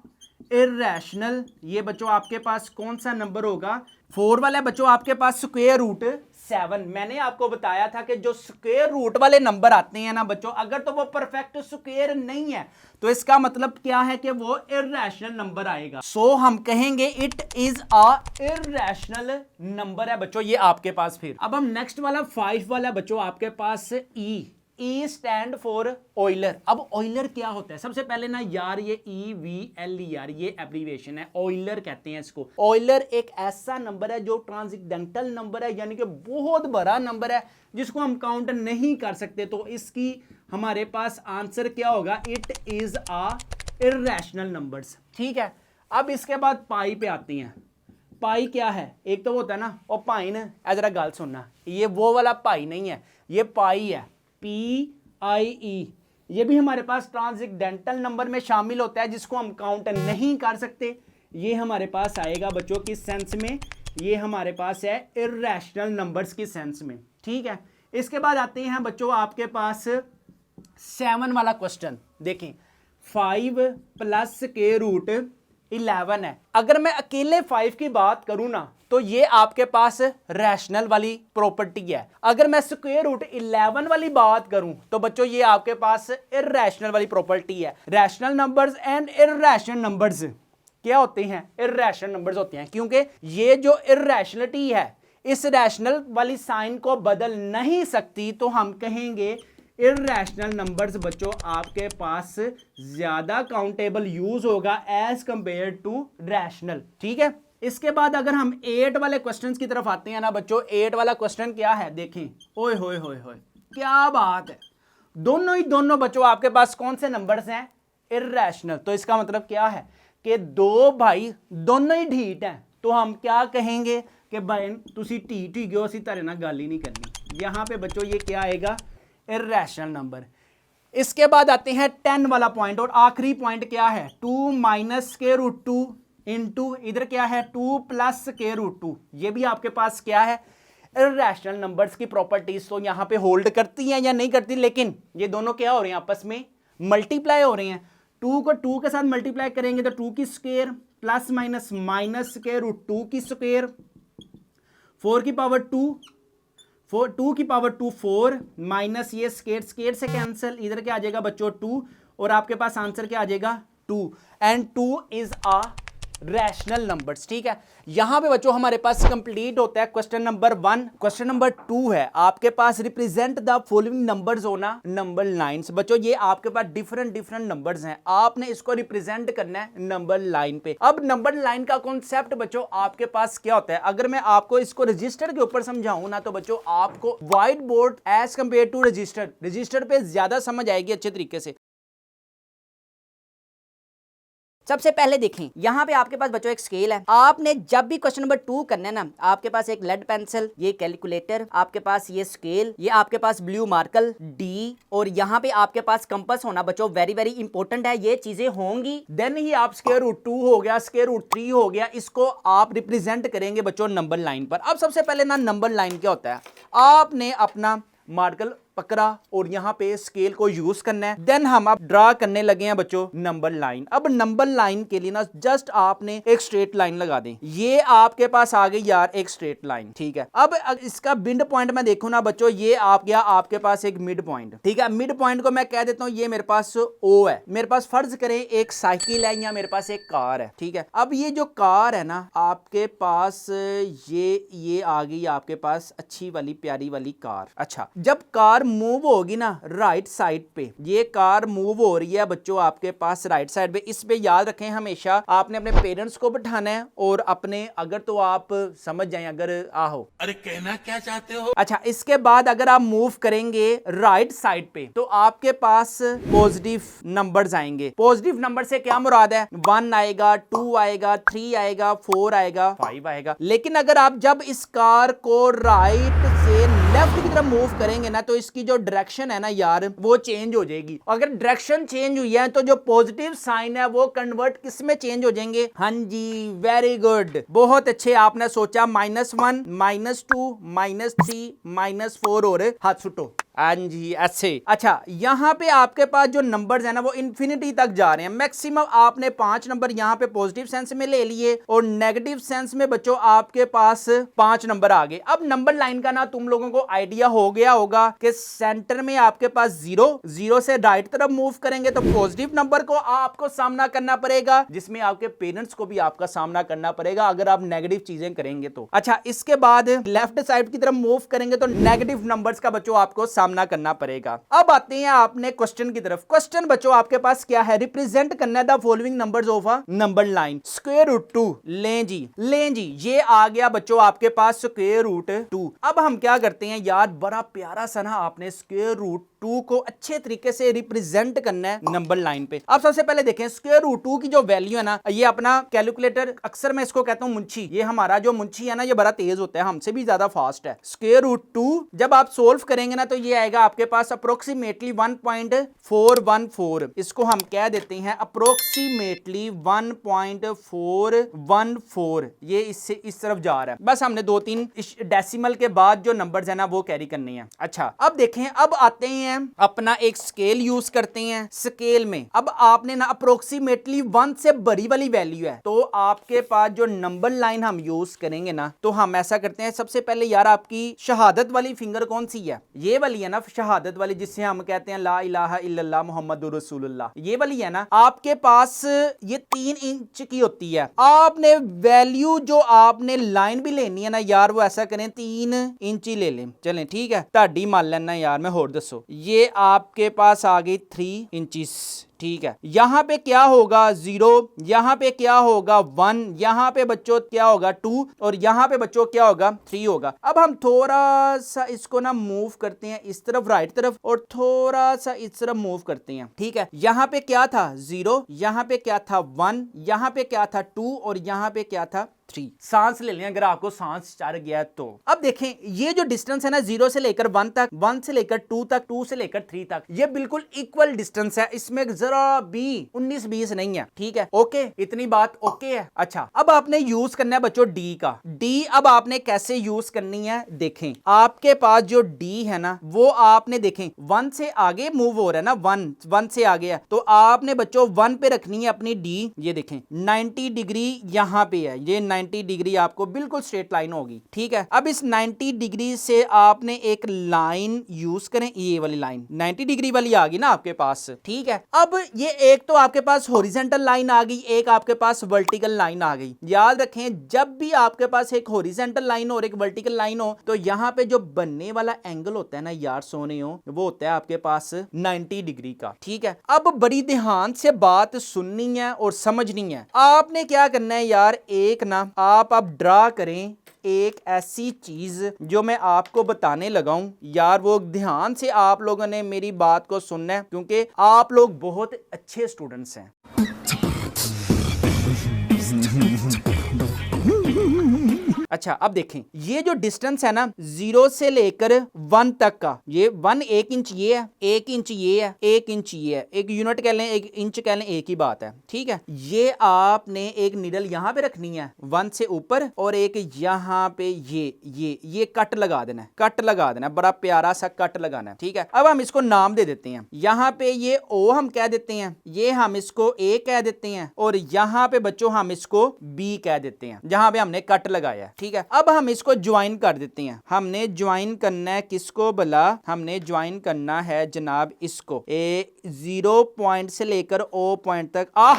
A: इररेशनल। ये बच्चों आपके पास कौन सा नंबर होगा, 4 वाला है बच्चों आपके पास स्क्वायर रूट 7। मैंने आपको बताया था कि जो स्क्वायर रूट वाले नंबर आते हैं ना बच्चों, अगर तो वो परफेक्ट स्क्वायर नहीं है तो इसका मतलब क्या है कि वो इररेशनल नंबर आएगा। सो हम कहेंगे it is a irrational number है बच्चों ये आपके पास। फिर अब हम नेक्स्ट वाला 5 वाला बच्चों आपके पास ई स्टैंड फॉर ऑयलर। अब ऑयलर क्या होता है, सबसे पहले ना यार ये EVLER ये एब्रीविएशन है, ऑयलर कहते हैं इसको। ऑयलर एक ऐसा नंबर है जो ट्रांसेंडेंटल नंबर है, यानी कि बहुत बड़ा नंबर है जिसको हम काउंट नहीं कर सकते। तो इसकी हमारे पास आंसर क्या होगा, it is a irrational numbers, ठीक है। अब इसके बाद पाई पे आती हैं। पाई क्या है, एक तो वो होता है ना और पाई ना, जरा गल सुनना, ये वो वाला पाई नहीं है, ये पाई है, PIE। ये भी हमारे पास ट्रांसेंडेंटल नंबर में शामिल होता है जिसको हम काउंट नहीं कर सकते। ये हमारे पास आएगा बच्चों किस सेंस में, ये हमारे पास है इररेशनल नंबर्स की सेंस में, ठीक है। इसके बाद आते हैं बच्चों आपके पास 7 वाला क्वेश्चन। देखें 5 + के रूट 11 है। अगर मैं अकेले 5 की बात करूं ना तो ये आपके पास रैशनल वाली प्रॉपर्टी है। अगर मैं स्क्वायर रूट 11 वाली बात करूं तो बच्चों ये आपके पास इररेशनल वाली प्रॉपर्टी है। Rational numbers and irrational numbers क्या होते हैं, इररेशनल नंबर्स होते हैं, क्योंकि ये जो इररेशनलिटी है इस रैशनल वाली साइन को बदल नहीं सकती, तो हम कहेंगे इररेशनल नंबर्स बच्चों आपके पास ज्यादा काउंटेबल यूज होगा एज कंपेयर टू रैशनल, ठीक है। इसके बाद अगर हम 8 वाले क्वेश्चंस की तरफ आते हैं ना बच्चों, 8 वाला क्वेश्चन क्या है, देखें ओए होए होए होए क्या बात है, दोनों बच्चों आपके पास कौन से नंबर्स हैं, इररेशनल। तो इसका मतलब क्या है कि दो भाई दोनों ही ढीठ हैं, तो हम क्या कहेंगे कि भाई तुसी ढीठ ही गयो, असी तारे नाल गल ही नहीं करनी। यहां पे बच्चों ये क्या आएगा, इररेशनल नंबर। इसके बाद आते हैं 10 वाला पॉइंट, और आखिरी पॉइंट क्या है, 2 - के रूट 2 इंटू इधर क्या है 2 + के रूट 2। ये भी आपके पास क्या है, इररेशनल नंबर्स की प्रॉपर्टीज तो यहां पे होल्ड करती हैं या नहीं करती, लेकिन ये दोनों क्या हो रहे हैं, आपस में मल्टीप्लाई हो रहे हैं। 2 को 2 के साथ मल्टीप्लाई करेंगे तो 2 की स्क्वायर + के रूट 2 की स्क्वायर, 4 की पावर 2 2 की पावर 2 4 माइनस ये स्केयर से कैंसिल, इधर क्या आ जाएगा बच्चों 2, और आपके पास आंसर क्या आ जाएगा 2, and 2 is a rational numbers. ठीक है, यहां पे बच्चों हमारे पास कंप्लीट होता है क्वेश्चन नंबर 1। क्वेश्चन नंबर 2 है आपके पास रिप्रेजेंट द फॉलोइंग नंबर्स होना नंबर लाइंस। बच्चों ये आपके पास डिफरेंट डिफरेंट नंबर्स हैं, आपने इसको रिप्रेजेंट करना है नंबर लाइन पे। अब नंबर लाइन का कॉन्सेप्ट बच्चों आपके पास क्या होता है, अगर मैं आपको इसको रजिस्टर के ऊपर समझाऊं ना, तो बच्चों आपको whiteboard as compare to register पे ज्यादा समझ आएगी अच्छे तरीके से।
B: सबसे पहले देखें यहां पे आपके पास बच्चों एक स्केल है। आपने जब भी क्वेश्चन नंबर 2 करना है ना, आपके पास एक लेड पेंसिल, ये कैलकुलेटर, आपके पास ये स्केल, ये आपके पास ब्लू मार्कर डी, और यहां पे आपके पास कंपास होना बच्चों वेरी वेरी इंपॉर्टेंट है। ये चीजें होंगी
A: देन ही आप स्क्वायर रूट 2 हो गया, स्क्वायर रूट 3 हो गया, इसको आप रिप्रेजेंट करेंगे बच्चों नंबर लाइन पर। अब सबसे पहले ना नंबर लाइन क्या होता है, आपने अपना मार्कर पकड़ा और यहां पे स्केल को यूज करना है। देन हम अब ड्रा करने लगे हैं बच्चों नंबर लाइन। अब नंबर लाइन के लिए ना जस्ट आपने एक स्ट्रेट लाइन लगा दें। ये आपके पास आ गई यार एक स्ट्रेट लाइन। ठीक है, अब इसका मिड पॉइंट मैं देखूं ना बच्चों, ये आप गया आपके पास एक मिड पॉइंट। ठीक है, मिड पॉइंट को मैं कह देता हूं ये मेरे पास ओ है। मेरे पास फर्ज करें एक साइकिल है या मेरे पास एक कार है। ठीक है, अब ये जो कार है ना आपके पास ये आ गई आपके पास अच्छी वाली प्यारी वाली कार। अच्छा, जब कार मूव होगी ना राइट साइड पे, ये कार मूव हो रही है बच्चों आपके पास राइट साइड पे। इस पे याद रखें हमेशा आपने अपने पेरेंट्स को बिठाना है और अपने, अगर तो आप समझ जाएं, अगर आहो
C: अरे कहना क्या चाहते हो?
A: अच्छा, इसके बाद अगर आप मूव करेंगे राइट साइड पे तो आपके पास पॉजिटिव नंबर्स आएंगे। पॉजिटिव नंबर से क्या मुराद है, 1 आएगा, 2 आएगा, 3 आएगा, 4 आएगा, 5 आएगा। लेकिन अगर आप जब इस कार को राइट से लेफ्ट की तरफ मूव करेंगे ना, तो इसकी जो डायरेक्शन है ना यार वो चेंज हो जाएगी। अगर डायरेक्शन चेंज हुई है तो जो पॉजिटिव साइन है वो कन्वर्ट किस में चेंज हो जाएंगे। हाँ जी, वेरी गुड, बहुत अच्छे आपने सोचा। -1, -2, -3, -4 और हाथ छुटो। हाँ जी, ऐसे। अच्छा, यहां पे आपके पास जो नंबर्स है ना वो इंफिनिटी तक जा रहे हैं। मैक्सिमम आपने 5 नंबर यहां पे पॉजिटिव सेंस में ले लिए और नेगेटिव सेंस में बच्चों आपके पास 5 नंबर आ गए। अब नंबर लाइन का ना तुम लोगों को आइडिया हो गया होगा कि सेंटर में आपके पास 0 से राइट तरफ मूव करेंगे तो पॉजिटिव नंबर को आपको सामना करना पड़ेगा, जिसमें आपके पेरेंट्स को भी आपका सामना करना पड़ेगा अगर आप नेगेटिव चीजें करेंगे तो। अच्छा, इसके बाद लेफ्ट साइड की तरफ मूव करेंगे तो नेगेटिव नंबर्स का बच्चों आपको सामना करना पड़ेगा। अब आते हैं आपने क्वेश्चन की तरफ। क्वेश्चन बच्चों आपके पास क्या है, रिप्रेजेंट करना है the following numbers of a number line. Square root 2 लें जी, ये आ गया बच्चों आपके पास स्क्वायर रूट 2। अब हम क्या करते हैं यार, बड़ा प्यारा सा ना आपने स्क्वायर रूट 2 को अच्छे तरीके से रिप्रेजेंट करना है नंबर लाइन पे। अब सबसे पहले देखें स्क्वायर रूट 2 की जो वैल्यू है ना, ये अपना कैलकुलेटर, अक्सर मैं इसको कहता हूं मुंशी, ये हमारा जो मुंशी है ना ये बड़ा तेज होता है, हमसे भी ज्यादा फास्ट है। स्क्वायर रूट 2 जब आप सोल्व करेंगे ना तो ये आएगा आपके पास अप्रोक्सीमेटली 1.414। इसको हम कह देते हैं अप्रोक्सीमेटली 1.414। ये इससे इस तरफ जा रहा है। बस हमने 2-3 डेसिमल के बाद जो नंबर्स है ना वो कैरी करनी है। अच्छा, अब देखें, अब आते हैं अपना एक स्केल यूज करते हैं। स्केल में अब आपने ना अप्रोक्सीमेटली 1 से बड़ी वाली वैल्यू है तो आपके पास जो नंबर लाइन हम यूज करेंगे ना, तो हम ऐसा करते हैं, सबसे पहले यार आपकी शहादत वाली फिंगर कौन सी है, ये वाली है ना शहादत वाली, जिससे हम कहते हैं ला इलाहा इल्लल्लाह मुहम्मदुर रसूलुल्लाह, ये वाली है ना। आपके पास ये 3 इंच की होती है। आपने वैल्यू जो आपने लाइन भी लेनी है ना यार, वो ऐसा करें 3 इंच ही ले लें। चलें ठीक है, ताड़ी मान लेना यार, मैं होर दसो। ये आपके पास आ गई 3 इंचिस। ठीक है, यहां पे क्या होगा 0, यहां पे क्या होगा 1, यहां पे बच्चों क्या होगा 2 और यहां पे बच्चों क्या होगा 3 होगा। अब हम थोड़ा सा इसको ना मूव करते हैं इस तरफ राइट तरफ और थोड़ा सा इस तरफ मूव करते हैं। ठीक है, यहां पे क्या था 0, यहां पे क्या था 1, यहां पे क्या था 2 और यहां पे क्या था 3। सांस ले लें अगर आपको सांस चढ़ गया तो। अब देखें ये जो डिस्टेंस है ना 0 से लेकर 1 तक, 1 से लेकर 2 तक, 2 से लेकर 3 तक, ये बिल्कुल इक्वल डिस्टेंस है, इसमें जरा भी 19-20 नहीं है। ठीक है, ओके, इतनी बात ओके है। अच्छा, अब आपने यूज करना है बच्चों डी का। डी अब आपने कैसे यूज करनी है देखें, आपके पास जो डी है ना वो आपने देखें 1 से आगे मूव हो रहा है ना, 1 से आगे है तो आपने बच्चों 1 पे रखनी है अपनी डी। ये देखें 90 डिग्री यहां पे है, ये 90 डिग्री आपको बिल्कुल स्ट्रेट लाइन होगी। ठीक है, अब इस 90 डिग्री से आपने एक लाइन यूज करें, ये वाली लाइन 90 डिग्री वाली आ गई ना आपके पास। ठीक है, अब अब ये एक तो आपके पास हॉरिजॉन्टल लाइन आ गई, एक आपके पास वर्टिकल लाइन आ गई। याद रखें जब भी आपके पास एक हॉरिजॉन्टल लाइन और एक वर्टिकल लाइन हो तो यहां पे जो बनने वाला एंगल होता है ना यार सोने हो, वो होता है आपके पास 90 डिग्री का। ठीक है, अब बड़ी ध्यान से बात सुननी है और समझनी है। आपने क्या करना है यार, एक ना आप अब ड्रा करें एक ऐसी चीज जो मैं आपको बताने लगा हूं यार, वो ध्यान से आप लोगों ने मेरी बात को सुनना है क्योंकि आप लोग बहुत अच्छे स्टूडेंट्स हैं। अच्छा अब देखें ये जो डिस्टेंस है ना 0 से लेकर 1 तक का, ये 1 1 इंच ये है, 1 इंच ये है, 1 इंच ये है, एक यूनिट कह लें 1 इंच कह लें, एक ही बात है। ठीक है, ये आपने एक निडल यहां पे रखनी है 1 से ऊपर और एक यहां पे ये कट लगा देना है, कट लगा देना है, बड़ा प्यारा सा कट लगाना है। ठीक है, अब हम इसको नाम दे देते हैं। यहां पे ये O हम कह देते हैं, ये हम इसको A कह देते हैं और यहां पे बच्चों हम इसको B कह देते हैं जहां पे हमने कट लगाया है। ठीक है, अब हम इसको ज्वाइन कर देते हैं। हमने ज्वाइन करना है किसको भला, हमने ज्वाइन करना है जनाब इसको, ए 0 पॉइंट से लेकर O पॉइंट तक। वाह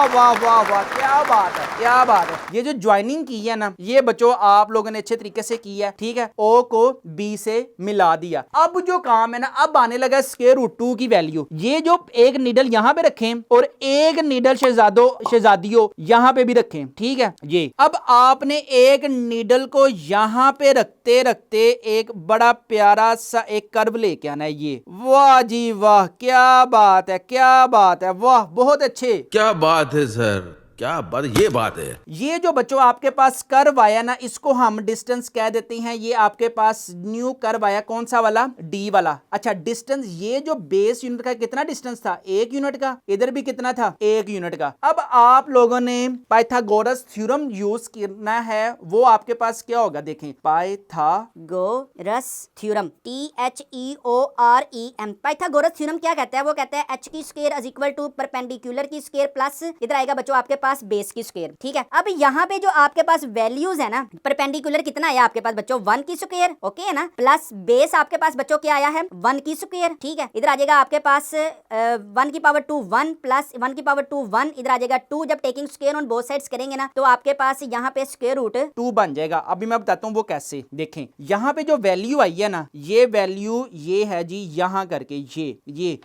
A: वाह वाह वाह, क्या बात है, क्या बात है। ये जो ज्वाइनिंग की है ना ये बच्चों आप लोगों ने अच्छे तरीके से की है। ठीक है, O को B से मिला दिया। अब जो काम है ना, अब आने लगा स्क्वायर रूट 2 की वैल्यू। ये जो एक निडल यहां पे रखें और एक निडल शहजादियों यहां पे भी रखें। ठीक है, ये अब आपने एक नीडल को यहां पे रखते रखते एक बड़ा प्यारा सा एक कर्व लेके आना है। ये वाह जी वाह, क्या बात है, क्या बात है, वाह बहुत अच्छे,
C: क्या बात है सर, क्या बात, ये बात है।
A: ये जो बच्चों आपके पास कर्व आया ना इसको हम डिस्टेंस कह देते हैं। ये आपके पास न्यू कर्व आया, कौन सा वाला, डी वाला। अच्छा डिस्टेंस, ये जो बेस यूनिट का कितना डिस्टेंस था, 1 यूनिट का, इधर भी कितना था, 1 यूनिट का। अब आप लोगों ने पाइथागोरस थ्योरम यूज करना है, वो आपके पास क्या होगा देखें,
B: Pythagoras theorem, THEOREM। Pythagoras theorem क्या कहता है, वो कहता है h की square is equal to perpendicular की स्क्वायर प्लस इधर आएगा बच्चों आपके पास बेस की स्क्वायर। ठीक है, अब यहाँ पे जो आपके पास वैल्यूज है ना, परपेंडिकुलर कितना आया आपके पास बच्चों 1 की स्क्वायर, ओके है ना, प्लस बेस आपके पास बच्चों क्या आया है 1 की स्क्वायर। ठीक है, इधर आ जाएगा आपके पास 1 की पावर 2 1 प्लस 1 की पावर 2 1, इधर आ जाएगा 2। जब taking square on both sides करेंगे ना तो आपके पास यहाँ पे स्क्वायर रूट
A: 2 बन जाएगा। अभी मैं बताता हूँ वो कैसे। देखें यहाँ पे जो वैल्यू आई है ना, ये वैल्यू ये है जी, यहाँ करके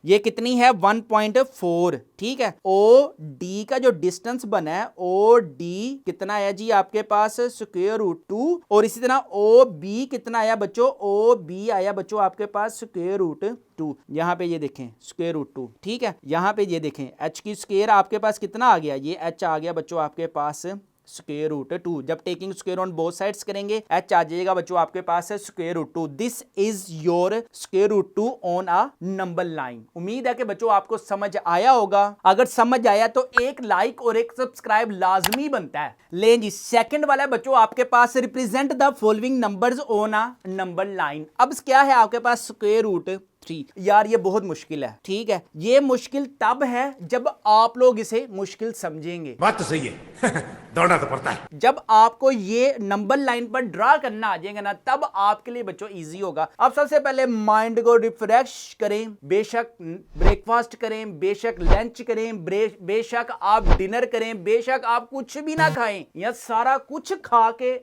A: ये कितनी है 1.4। ठीक है, OD का जो डिस्टेंस बना है OD कितना आया जी आपके पास स्क्वायर रूट 2 और इसी तरह OB कितना आया बच्चों, OB आया बच्चों आपके पास स्क्वायर रूट 2। यहाँ पे ये देखें स्क्वायर रूट 2। ठीक है, यहाँ पे ये देखें h की स्क्वायर आपके पास कितना आ गया, ये h आ गया बच्चों आपके पास स्क्वायर रूट 2। जब taking square on both sides करेंगे h आ जाएगा बच्चों आपके पास square root 2। This is your square root 2 on a number line. उम्मीद है कि बच्चों आपको समझ आया होगा। अगर समझ आया तो एक लाइक और एक सब्सक्राइब लाजमी बनता है। ले जी सेकंड वाला है बच्चों आपके पास, represent the following numbers on a number line. अब क्या है आपके पास स्क्वायर रूट 3। यार ये बहुत मुश्किल है। ठीक है, ये मुश्किल तब है जब आप लोग इसे मुश्किल समझेंगे।
D: बात तो सही है दौड़ना तो पड़ता है।
A: जब आपको ये नंबर लाइन पर ड्रा करना आ जाएगा ना तब आपके लिए बच्चों इजी होगा। अब सबसे पहले माइंड को रिफ्रेश करें, बेशक ब्रेकफास्ट करें, बेशक लंच करें, बेशक आप डिनर करें, बेशक आप कुछ भी ना खाएं या सारा कुछ खा के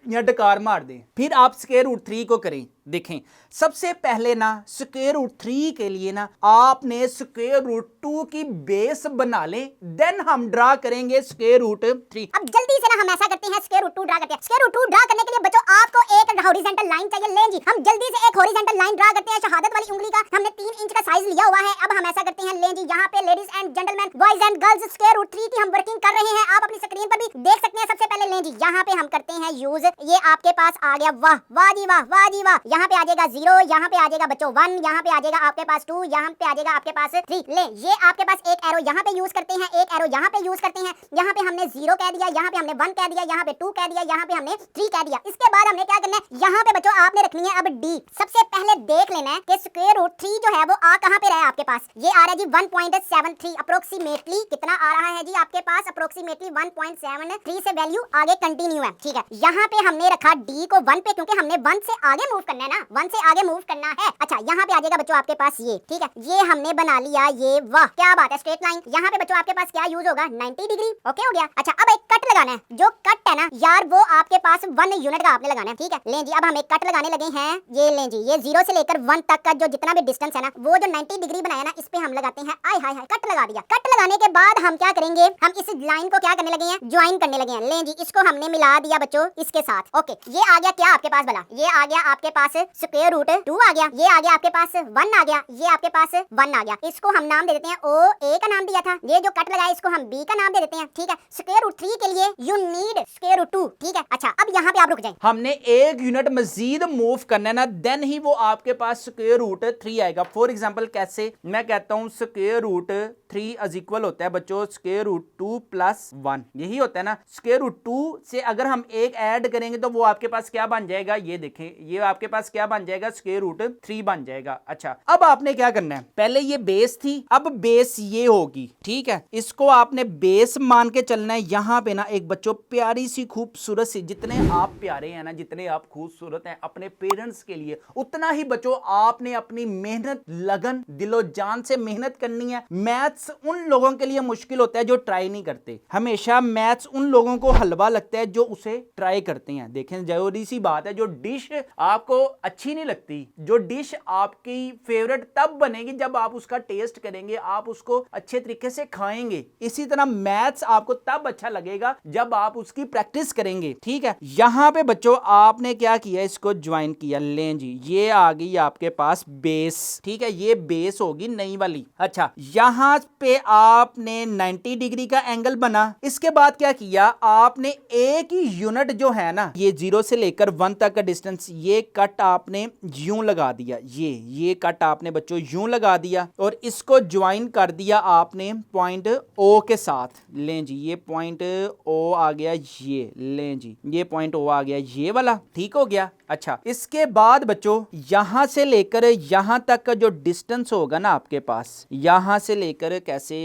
A: या डकार मार दें, फिर आप स्क्वायर रूट 3 को करें। देखें सबसे पहले ना स्क्वायर रूट 3 के लिए ना आपने स्क्वायर रूट 2 की बेस बना लें, देन हम ड्रा करेंगे स्क्वायर रूट 3।
B: अब जल्दी से ना हम ऐसा करते हैं स्क्वायर रूट 2 ड्रा करते हैं। स्क्वायर रूट 2 ड्रा करने के लिए बच्चों आपको एक हॉरिजॉन्टल लाइन चाहिए। लें जी हम जल्दी से एक हॉरिजॉन्टल लाइन ड्रा करते हैं शहादत वाली उंगली का। हमने 3 इंच का साइज लिया हुआ है। अब हम ऐसा करते हैं, लें जी यहाँ पे ladies and gentleman, boys and girls, square root 3 की हम वर्किंग कर रहे हैं। आप अपनी स्क्रीन पर भी देख सकते हैं। सबसे पहले लें जी यहाँ पे हम करते हैं यूज, ये आपके पास आ गया, वाह वाह जी वाह, वाह जी वाह। यहाँ पे आ जाएगा 0, यहाँ पे आ जाएगा बच्चों 1, यहाँ पे आ जाएगा आपके पास 2, यहाँ पे आ जाएगा आपके पास 3। ले ये आपके पास एक एरो यहाँ पे यूज करते हैं, एक एरो यहाँ पे यूज करते हैं। यहाँ पे हमने 0 कह दिया, यहाँ पे हमने 1 कह दिया, यहाँ पे 2 कह दिया, यहाँ पे हमने 3 कह दिया। इसके बाद हमने क्या करना है, यहाँ पे बच्चों आपने रखनी है अब D। सबसे पहले देख लेना है कि स्क्वायर रूट 3 जो है वो आ कहाँ पे रहा है आपके पास, ये आ रहा है जी 1.73 अप्रोक्सीमेटली। कितना आ रहा है जी आपके पास, अप्रोक्सीमेटली 1.73 से वैल्यू आगे कंटिन्यू है। ठीक है, यहाँ पे हमने रखा D को 1 पे क्योंकि हमने 1 से आगे मूव करना है है ना, 1 से आगे मूव करना है। अच्छा यहाँ पे आ जाएगा बच्चों आपके पास ये, ठीक है, ये हमने बना लिया ये, वाह क्या बात है, स्ट्रेट लाइन। यहाँ पे बच्चों आपके पास क्या यूज होगा, 90 डिग्री। ओके हो गया। अच्छा अब एक कट लगाना है, जो कट है ना यार वो आपके पास 1 यूनिट का आपने लगाना है, ठीक है। लें जी अब हम एक कट लगाने लगे हैं, ये लें जी, ये 0 से लेकर 1 तक का जो जितना भी डिस्टेंस है ना, वो जो 90 डिग्री बनाया ना, इस पे हम लगाते हैं, आय हाय हाय, कट लगा दिया। कट लगाने के बाद हम क्या करेंगे, हम इस लाइन को क्या करने लगे हैं, ज्वाइन करने लगे हैं। लें जी इसको हमने मिला दिया बच्चों इसके साथ। ओके ये आ गया क्या आपके पास भला, ये आ गया आपके पास स्क्वायर रूट 2 आ गया, ये आ गया आपके पास 1 आ गया, ये आपके पास 1 आ गया। इसको हम नाम दे देते हैं ओ ए का नाम दिया था, ये जो कट लगाया इसको हम बी का नाम दे देते हैं, ठीक है। स्क्वायर रूट 3 के लिए यू नीड स्क्वायर रूट 2, ठीक है। अच्छा अब यहाँ पे आप रुक जाए,
A: हमने 1 यूनिट मजीद मूव करना है ना, देन ही वो आपके पास स्क्वायर रूट 3 आएगा। फॉर एग्जांपल कैसे, मैं कहता हूं स्क्वायर रूट 3 इज इक्वल होता है बच्चों स्क्वायर रूट 2 प्लस 1, यही होता है ना। स्क्वायर रूट 2 से अगर हम एक ऐड करेंगे तो वो आपके पास क्या बन जाएगा, ये देखें, ये आपके पास क्या बन जाएगा, स्क्वायर रूट 3 बन जाएगा। अच्छा अब आपने क्या करना है, पहले ये बेस थी, अब बेस ये होगी, ठीक है। इसको आपने बेस मान के चलना है। यहां पे ना एक बच्चों प्यारी सी खूबसूरत सी, जितने आप प्यारे हैं ना, जितने आप खूबसूरत हैं अपने पेरेंट्स के लिए, उतना ही बच्चों आपने अपनी मेहनत, लगन, दिलो जान से मेहनत करनी है। मैथ्स उन लोगों के लिए मुश्किल होता है जो ट्राई नहीं करते, हमेशा मैथ्स उन लोगों को हलवा लगता है जो उसे ट्राई करते हैं। देखें जरूरी सी बात है, जो डिश आपको अच्छी नहीं लगती, जो डिश आपकी फेवरेट तब बनेगी जब आप उसका टेस्ट करेंगे, आप उसको अच्छे तरीके से खाएंगे। इसी तरह मैथ्स आपको तब अच्छा लगेगा जब आप उसकी प्रैक्टिस करेंगे, ठीक है। यहां पे बच्चों आपने क्या किया, इसको ज्वाइन किया। लें जी ये आ गई आपके पास बेस, ठीक है, ये बेस होगी नई वाली। अच्छा यहां पे आपने 90 डिग्री का एंगल बना। इसके बाद क्या किया आपने, एक ही यूनिट जो है ना, ये 0 से लेकर 1 तक का डिस्टेंस, ये कट आपने यूं लगा दिया, ये कट आपने बच्चों यूं लगा दिया और इसको ज्वाइन कर दिया आपने पॉइंट ओ के साथ। लें जी ये पॉइंट ओ आ गया, ये लें जी ये पॉइंट ओ आ गया, ये वाला, ठीक हो गया। अच्छा इसके बाद बच्चों यहां से लेकर यहां तक का जो डिस्टेंस होगा ना आपके पास, यहां से लेकर कैसे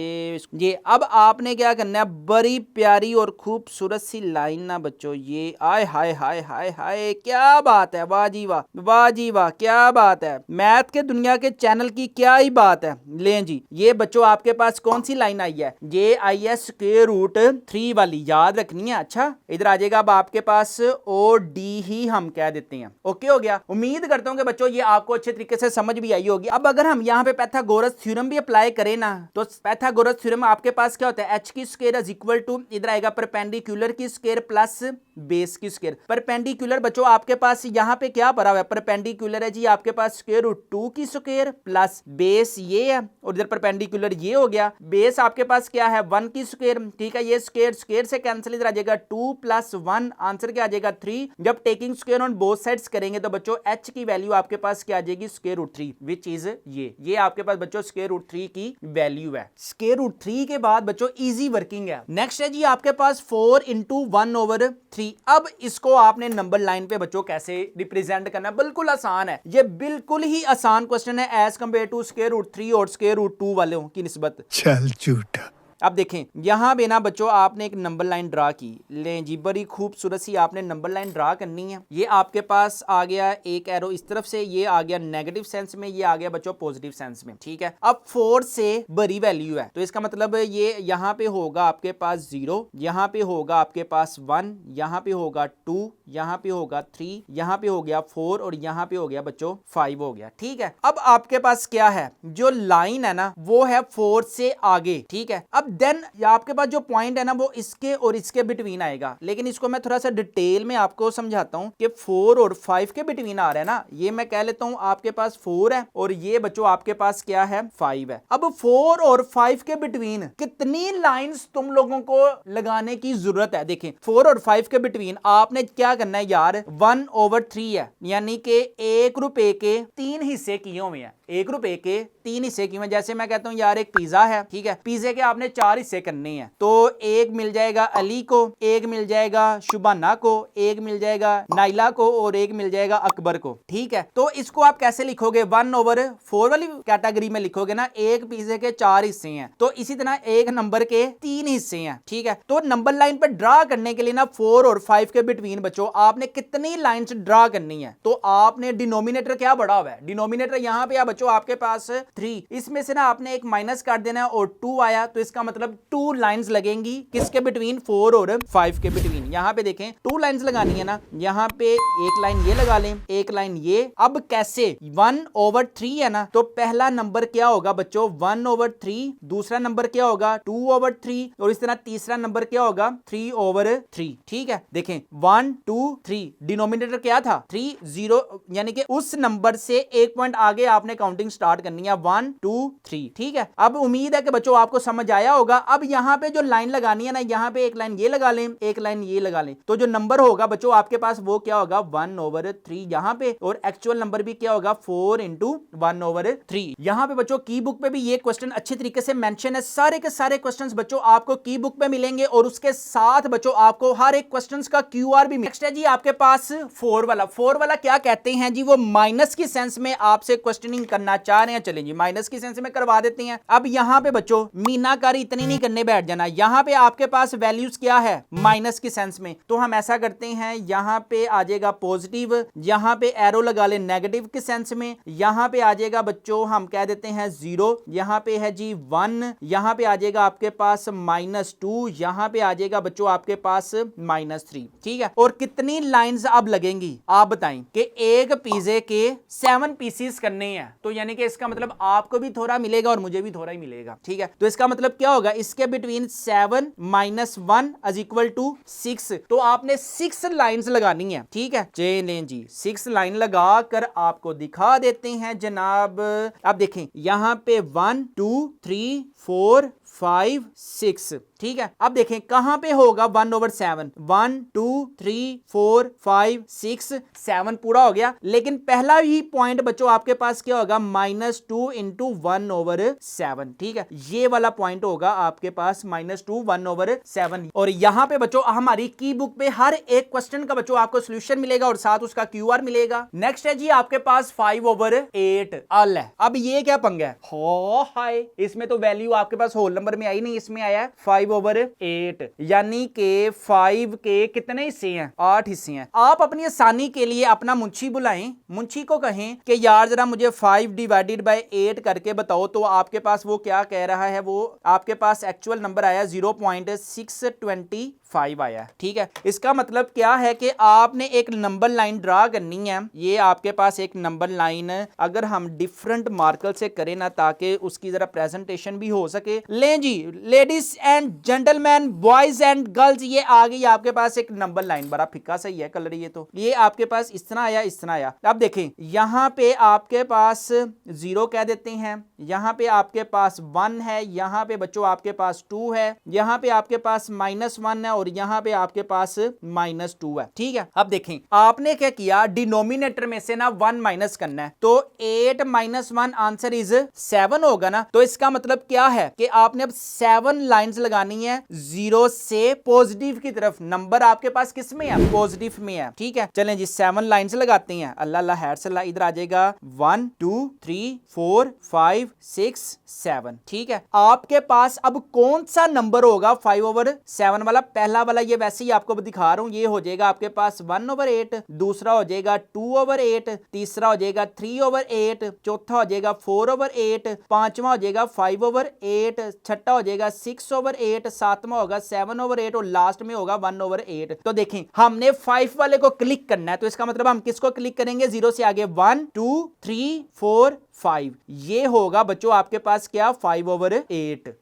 A: ये, अब आपने क्या करना है, बड़ी प्यारी और खूबसूरत सी लाइन ना बच्चों, ये आय हाय हाय हाय हाय क्या बात है, वाह जी वाह, वाह जी वाह, क्या बात है, मैथ के दुनिया के चैनल की क्या ही बात है। लें जी ये बच्चों आपके पास कौन सी लाइन आई है, ये आई है स्क्वायर रूट 3 वाली, याद रखनी है। अच्छा इधर आ जाएगा, अब आपके पास ओ डी ही हम कह देते हैं। ओके हो गया। उम्मीद करता हूं कि बच्चों ये आपको अच्छे तरीके से समझ भी आई होगी। अब अगर हम यहाँ पे पाइथागोरस थ्योरम भी अप्लाई करें ना, तो पाइथागोरस थ्योरम आपके पास क्या होता है, एच की स्क्वायर इज इक्वल टू, इधर आएगा परपेंडिकुलर की स्क्वायर प्लस बेस की स्क्वायर। परपेंडिकुलर बच्चों आपके पास यहाँ पे क्या पड़ा हुआ है, परपेंडिकुलर है जी आपके पास स्क्वायर रूट 2 की स्क्वायर प्लस बेस ये है, और इधर परपेंडिकुलर ये हो गया, बेस आपके पास क्या है 1 की स्क्वायर, ठीक है। ये स्क्वायर स्क्वायर से कैंसिल, इधर आ जाएगा 2 प्लस 1, आंसर क्या आ जाएगा 3। जब taking square on both sides करेंगे तो बच्चों एच की वैल्यू आपके पास क्या आ जाएगी, स्क्वायर रूट 3, विच इज ये आपके पास बच्चों स्क्वायर रूट 3 की वैल्यू है। स्क्वायर रूट 3 के बाद बच्चों इजी वर्किंग है। नेक्स्ट है जी आपके पास 4 इंटू 1/3। अब इसको आपने नंबर लाइन पे बच्चों कैसे रिप्रेजेंट करना, बिल्कुल आसान है, ये बिल्कुल ही आसान क्वेश्चन है as compare to square root 3 और स्क्वायर रूट 2 वालों की निस्बत।
D: चल झूठा।
A: अब देखें यहां पे ना बच्चों आपने एक नंबर लाइन ड्रा की। लें जी बड़ी खूबसूरत सी आपने नंबर लाइन ड्रा करनी है। ये आपके पास आ गया एक एरो इस तरफ से, ये आ गया नेगेटिव सेंस में, ये आ गया बच्चों पॉजिटिव सेंस में, ठीक है। अब 4 से बड़ी वैल्यू है तो इसका मतलब ये यहाँ पे होगा आपके पास 0, यहाँ पे होगा आपके पास 1, यहाँ पे होगा 2, यहाँ पे होगा 3, यहाँ पे हो गया 4 और यहाँ पे हो गया बच्चों 5 हो गया, ठीक है। अब आपके पास क्या है, जो लाइन है ना वो है 4 से आगे, ठीक है। अब देन आपके पास जो पॉइंट है ना वो इसके और इसके बिटवीन आएगा, लेकिन इसको मैं थोड़ा सा डिटेल में आपको समझाता हूं कि 4 और 5 के बिटवीन आ रहा है ना, ये मैं कह लेता हूं आपके पास 4 है और ये बच्चों आपके पास क्या है 5 है। अब 4 और 5 के बिटवीन कितनी लाइंस तुम लोगों को लगाने की जरूरत है, देखें 4 और 5 के बिटवीन आपने क्या करना है यार, 1/3 है, यानी कि 1 रुपए के 3 हिस्से किए हुए हैं। 1 रुपए के 3 हिस्से क्यों है? जैसे मैं कहता हूं यार एक पिज्जा है, ठीक है, पिज्जे के आपने 4 हिस्से करने हैं, तो एक मिल जाएगा अली को, एक मिल जाएगा शुबाना को, एक मिल जाएगा नाइला को और एक मिल जाएगा अकबर को, ठीक है। तो इसको आप कैसे लिखोगे? 1/4 वाली कैटेगरी में लिखोगे ना, एक पिज्जे के 4 हिस्से हैं, तो इसी तरह एक नंबर के 3 हिस्से हैं, ठीक है। तो नंबर लाइन पर ड्रा करने के लिए ना 4 और 5 के बिटवीन बच्चों आपने कितनी लाइंस ड्रा करनी है? तो आपने डिनोमिनेटर क्या बढ़ा हुआ है? डिनोमिनेटर यहां पे बच्चों आपके पास 3, इसमें से ना आपने एक माइनस काट देना है और 2 आया, तो इसका मतलब 2 लाइंस लगेंगी किसके बिटवीन? 4 और 5 के बिटवीन। यहां पे देखें 2 लाइंस लगानी है ना, यहां पे एक लाइन ये लगा लें, एक लाइन ये। अब कैसे? 1/3 है ना, तो पहला नंबर क्या होगा बच्चों? 1/3, दूसरा नंबर क्या होगा? 2/3, और इस तरह तीसरा नंबर क्या होगा? 3/3, ठीक है। देखें 1 2 3, डिनोमिनेटर क्या था? 3 0, यानी कि उस नंबर से एक पॉइंट आगे आपने काउंटिंग स्टार्ट करनी है, 1 2 3, ठीक है। अब उम्मीद है कि बच्चों आपको समझ आया होगा। अब यहां पे जो लाइन लगानी है ना, यहां पे एक लाइन ये लगा लें, एक लाइन ये लगा लें, तो जो नंबर होगा बच्चों आपके पास वो क्या होगा? 1/3 यहां पे, और एक्चुअल नंबर भी क्या होगा? 4 × 1/3। यहां पे बच्चों की बुक पे भी ये क्वेश्चन अच्छे तरीके से मेंशन है। सारे के सारे क्वेश्चंस बच्चों आपको की बुक पे मिलेंगे, और उसके साथ बच्चों आपको हर एक क्वेश्चंस का QR भी। नेक्स्ट है जी आपके पास 4 वाला क्या कहते हैं जी? वो माइनस की सेंस में आपसे क्वेश्चनिंग करना चाह रहे हैं। चलें जी माइनस की सेंस में करवा देते हैं। अब यहां पे बच्चों मीनाकारी इतनी नहीं करने बैठ जाना, यहां पे आपके पास वैल्यूज क्या है? माइनस की सेंस में। तो हम ऐसा करते हैं, यहां पे आ जाएगा पॉजिटिव, यहां पे एरो लगा ले नेगेटिव के सेंस में, यहां पे आ जाएगा बच्चों हम कह देते हैं 0, यहां पे है जी 1, यहां पे आ जाएगा आपके पास -2, यहां पे आ जाएगा बच्चों आपके पास -3, ठीक है। और कितनी लाइंस अब लगेंगी आप बताएं? कि एक पिज्जे के 7 पीसेस करने हैं, तो यानी कि इसका मतलब आपको भी थोड़ा मिलेगा और मुझे भी थोड़ा ही मिलेगा, ठीक है। तो इसका मतलब क्या होगा? इसके बिटवीन 7 - 1 = 6, तो आपने 6 लाइंस लगानी है, ठीक है। चलें जी 6 लाइन लगा कर आपको दिखा देते हैं जनाब। अब देखें यहां पे 1 2 3 4 5 6, ठीक है। अब देखें कहां पे होगा 1/7? 1 2 3 4 5 6 7 पूरा हो गया, लेकिन पहला ही पॉइंट बच्चों आपके पास क्या होगा? -2 × 1/7, ठीक है। ये वाला पॉइंट होगा आपके पास -2 1/7। और यहां पे बच्चों हमारी की बुक पे हर एक क्वेश्चन का बच्चों आपको सॉल्यूशन मिलेगा और साथ उसका QR मिलेगा। नेक्स्ट है जी आपके पास 5/8 अल है। अब ये क्या पंगा है? हो हाय, इसमें तो वैल्यू आपके पास होल नंबर में आई नहीं, इसमें आया 5/8, यानी कि 5 के कितने हिस्से हैं? 8 हिस्से हैं। आप अपनी आसानी के लिए अपना मुंशी बुलाएं, मुंशी को कहें कि यार जरा मुझे 5/8 करके बताओ, तो आपके पास वो क्या कह रहा है? वो आपके पास एक्चुअल नंबर आया 0.625 आया, ठीक है। इसका मतलब क्या है कि आपने एक नंबर लाइन ड्रा करनी है। ये आपके पास एक नंबर लाइन अगर हम डिफरेंट मार्कर से करें ना, ताकि उसकी जरा प्रेजेंटेशन भी हो सके। ले जी ladies and gentleman, boys and girls, ये आ गई आपके पास एक नंबर लाइन। बड़ा फिक्का सही है कलर, ये आपके पास इस तरह आया, इस तरह आया। अब देखें यहां पे आपके पास 0 कह देते हैं, यहां पे आपके पास 1 है, यहां पे बच्चों आपके पास 2 है, यहां पे आपके पास -1 है, और यहां पे आपके पास -2 है, ठीक है। अब देखें आपने क्या किया? डिनोमिनेटर में से ना 1 माइनस करना है, तो 8 - 1 आंसर इज 7 होगा ना। तो इसका मतलब क्या है कि आपने अब 7 लाइंस लगानी है 0 से पॉजिटिव की तरफ। नंबर आपके पास किस में है? पॉजिटिव में है, ठीक है। चलें जी 7 लाइंस लगाते हैं। अल्लाह अल्लाह हैर से अल्लाह, इधर आ जाएगा 1 2 3 4 5 6 7, ठीक है। आपके पास अब कौन सा नंबर होगा 5/7 वाला? पहला वाला ये वैसे ही आपको दिखा रहा हूं, ये हो जाएगा आपके पास 1/8, दूसरा हो जाएगा 2/8, तीसरा हो जाएगा 3/8, चौथा हो जाएगा 4/8, पांचवा हो जाएगा 5/8, छठा हो जाएगा 6/8, सातवां होगा 7/8 और लास्ट में होगा 1/8। तो देखें हमने 5 वाले को क्लिक करना है, तो इसका मतलब हम किसको क्लिक करेंगे? 0 से आगे 1 2 3 4 5, ये होगा बच्चों आपके पास क्या? 5/8।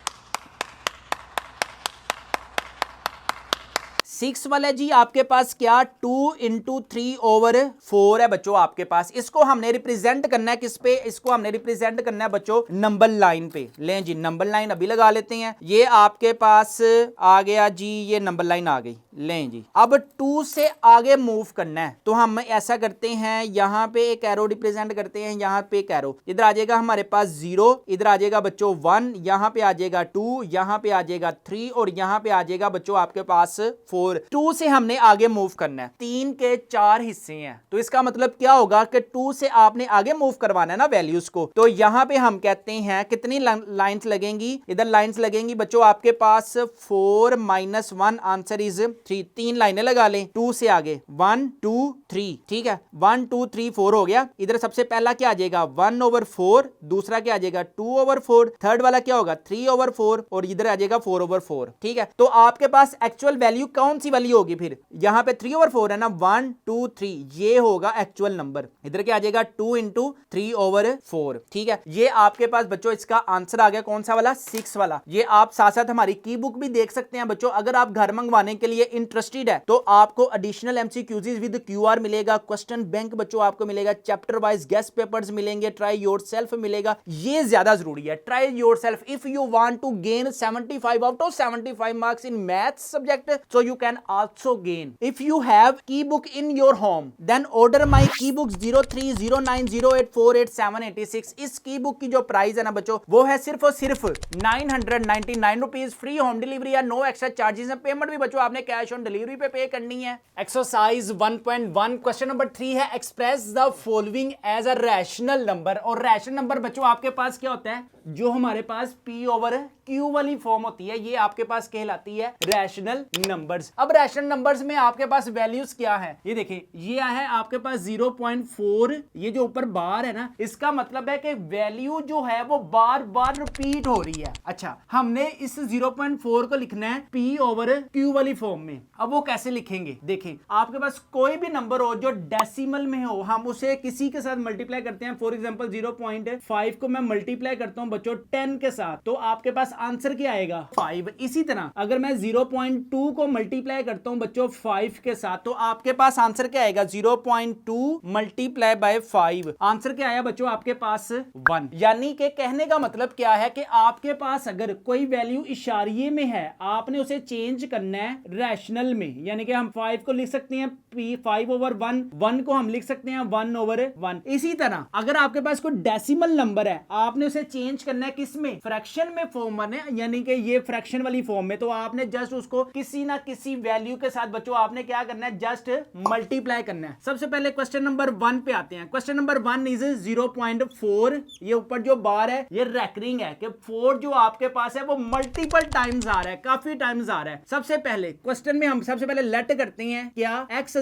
A: 6 वाला जी आपके पास क्या? 2 × 3/4 है बच्चों आपके पास। इसको हमने रिप्रेजेंट करना है किस पे? इसको हमने रिप्रेजेंट करना है बच्चों नंबर लाइन पे। लें जी नंबर लाइन अभी लगा लेते हैं। ये आपके पास आ गया जी, ये नंबर लाइन आ गई, लें जी। अब 2 से आगे मूव करना है तो हम ऐसा करते हैं, यहाँ पे एक एरो रिप्रेजेंट करते हैं, यहाँ पे एक एरो, इधर आ जाएगा हमारे पास 0, इधर आ जाएगा बच्चों 1, यहाँ पे आ जाएगा 2, यहाँ पे आ जाएगा 3 और यहाँ पे आ जाएगा बच्चों आपके पास 4। 2 से हमने आगे मूव करना है, 3 के 4 हिस्से हैं तो इसका मतलब क्या होगा कि 2 से आपने आगे मूव करवाना है ना वैल्यूज को। तो यहाँ पे हम कहते हैं कितनी लाइंस लगेंगी, इधर लाइंस लगेंगी बच्चों आपके पास 4 - 1 आंसर इज 3। 3 लाइनें लगा लें 2 से आगे, 1 2 3, ठीक है, 1 2 3 4 हो गया। इधर सबसे पहला क्या आ जाएगा 1/4, दूसरा क्या आ जाएगा 2/4, थर्ड वाला क्या होगा 3/4 और इधर आ जाएगा 4/4, ठीक है। तो आपके पास एक्चुअल वैल्यू कौन सी वाली होगी फिर, यहाँ पे 3/4 है ना, 1 2 3 ये होगा एक्चुअल नंबर। इधर क्या आ जाएगा 2 × 3/4, ठीक है। ये आपके पास बच्चों इसका आंसर आ गया कौन सा वाला, 6 वाला। ये आप साथ साथ हमारी की बुक भी देख सकते हैं बच्चों। अगर आप घर मंगवाने के लिए इंटरेस्टेड है तो आपको एडिशनल एमसीक्यूज विद क्यूआर मिलेगा, क्वेश्चन बैंक बच्चों आपको मिलेगा, चैप्टर वाइज गेस्ट पेपर्स मिलेंगे, ट्राई योरसेल्फ मिलेगा। ये ज्यादा जरूरी है, try yourself if you want to gain 75 out of 75 marks in maths subject, so you can also gain. If you have key book in your home then order my key book 030908488786। इस की book की जो price है ना बच्चों वो है सिर्फ और सिर्फ 999 रुपीज, फ्री होम डिलीवरी या नो एक्स्ट्रा चार्जेस है। पेमेंट भी बच्चों आपने कैश ऑन डिलीवरी पे करनी है। एक्सरसाइज 1.1 क्वेश्चन नंबर 3 है, express the following as a rational number. और रैशनल नंबर बच्चों आपके पास क्या होता है, जो हमारे पास P/Q वाली फॉर्म होती है ये आपके पास कहलाती है रैशनल नंबर्स। अब रैशनल नंबर्स में आपके पास वैल्यूज क्या है, ये देखिए ये है आपके पास 0.4, ये जो ऊपर बार है ना इसका मतलब है कि वैल्यू जो है वो बार बार रिपीट हो रही है। अच्छा, हमने इस 0.4 को लिखना है P/Q वाली फॉर्म में। अब वो कैसे लिखेंगे, देखें आपके पास कोई भी नंबर हो जो डेसिमल में हो, हम उसे किसी के साथ मल्टीप्लाई करते हैं। फॉर एग्जांपल 0.5 को मैं मल्टीप्लाई करता हूं बच्चों 10 के साथ, तो आपके पास आंसर क्या आएगा 5। इसी तरह अगर मैं 0.2 को मल्टीप्लाई करता हूं बच्चों 5 के साथ, तो आपके पास आंसर क्या आएगा 0.2 मल्टीप्लाई बाय 5, आंसर क्या आया बच्चों आपके पास 1। यानी कि कहने का मतलब क्या है कि आपके पास अगर कोई वैल्यू इशारिये में है आपने उसे चेंज करना है रैशनल में, यानी कि हम 5 को लिख सकते हैं P5/1, 1 को हम लिख सकते हैं 1/1। इसी तरह अगर आपके पास कोई डेसिमल नंबर है आपने उसे चेंज करना है किसमें, फ्रैक्शन में फॉर्म में, यानी कि ये फ्रैक्शन वाली फॉर्म में, तो आपने जस्ट उसको किसी ना किसी वैल्यू के साथ बच्चों आपने क्या करना है जस्ट मल्टीप्लाई करना है। सबसे पहले क्वेश्चन नंबर 1 पे आते हैं। क्वेश्चन नंबर 1 इज 0.4, ये ऊपर जो बार है ये रेकरिंग है कि 4 जो आपके पास है वो मल्टीपल टाइम्स आ रहा है, काफी टाइम्स आ रहा है। सबसे पहले क्वेश्चन में हम सबसे पहले लेट करते हैं क्या, x =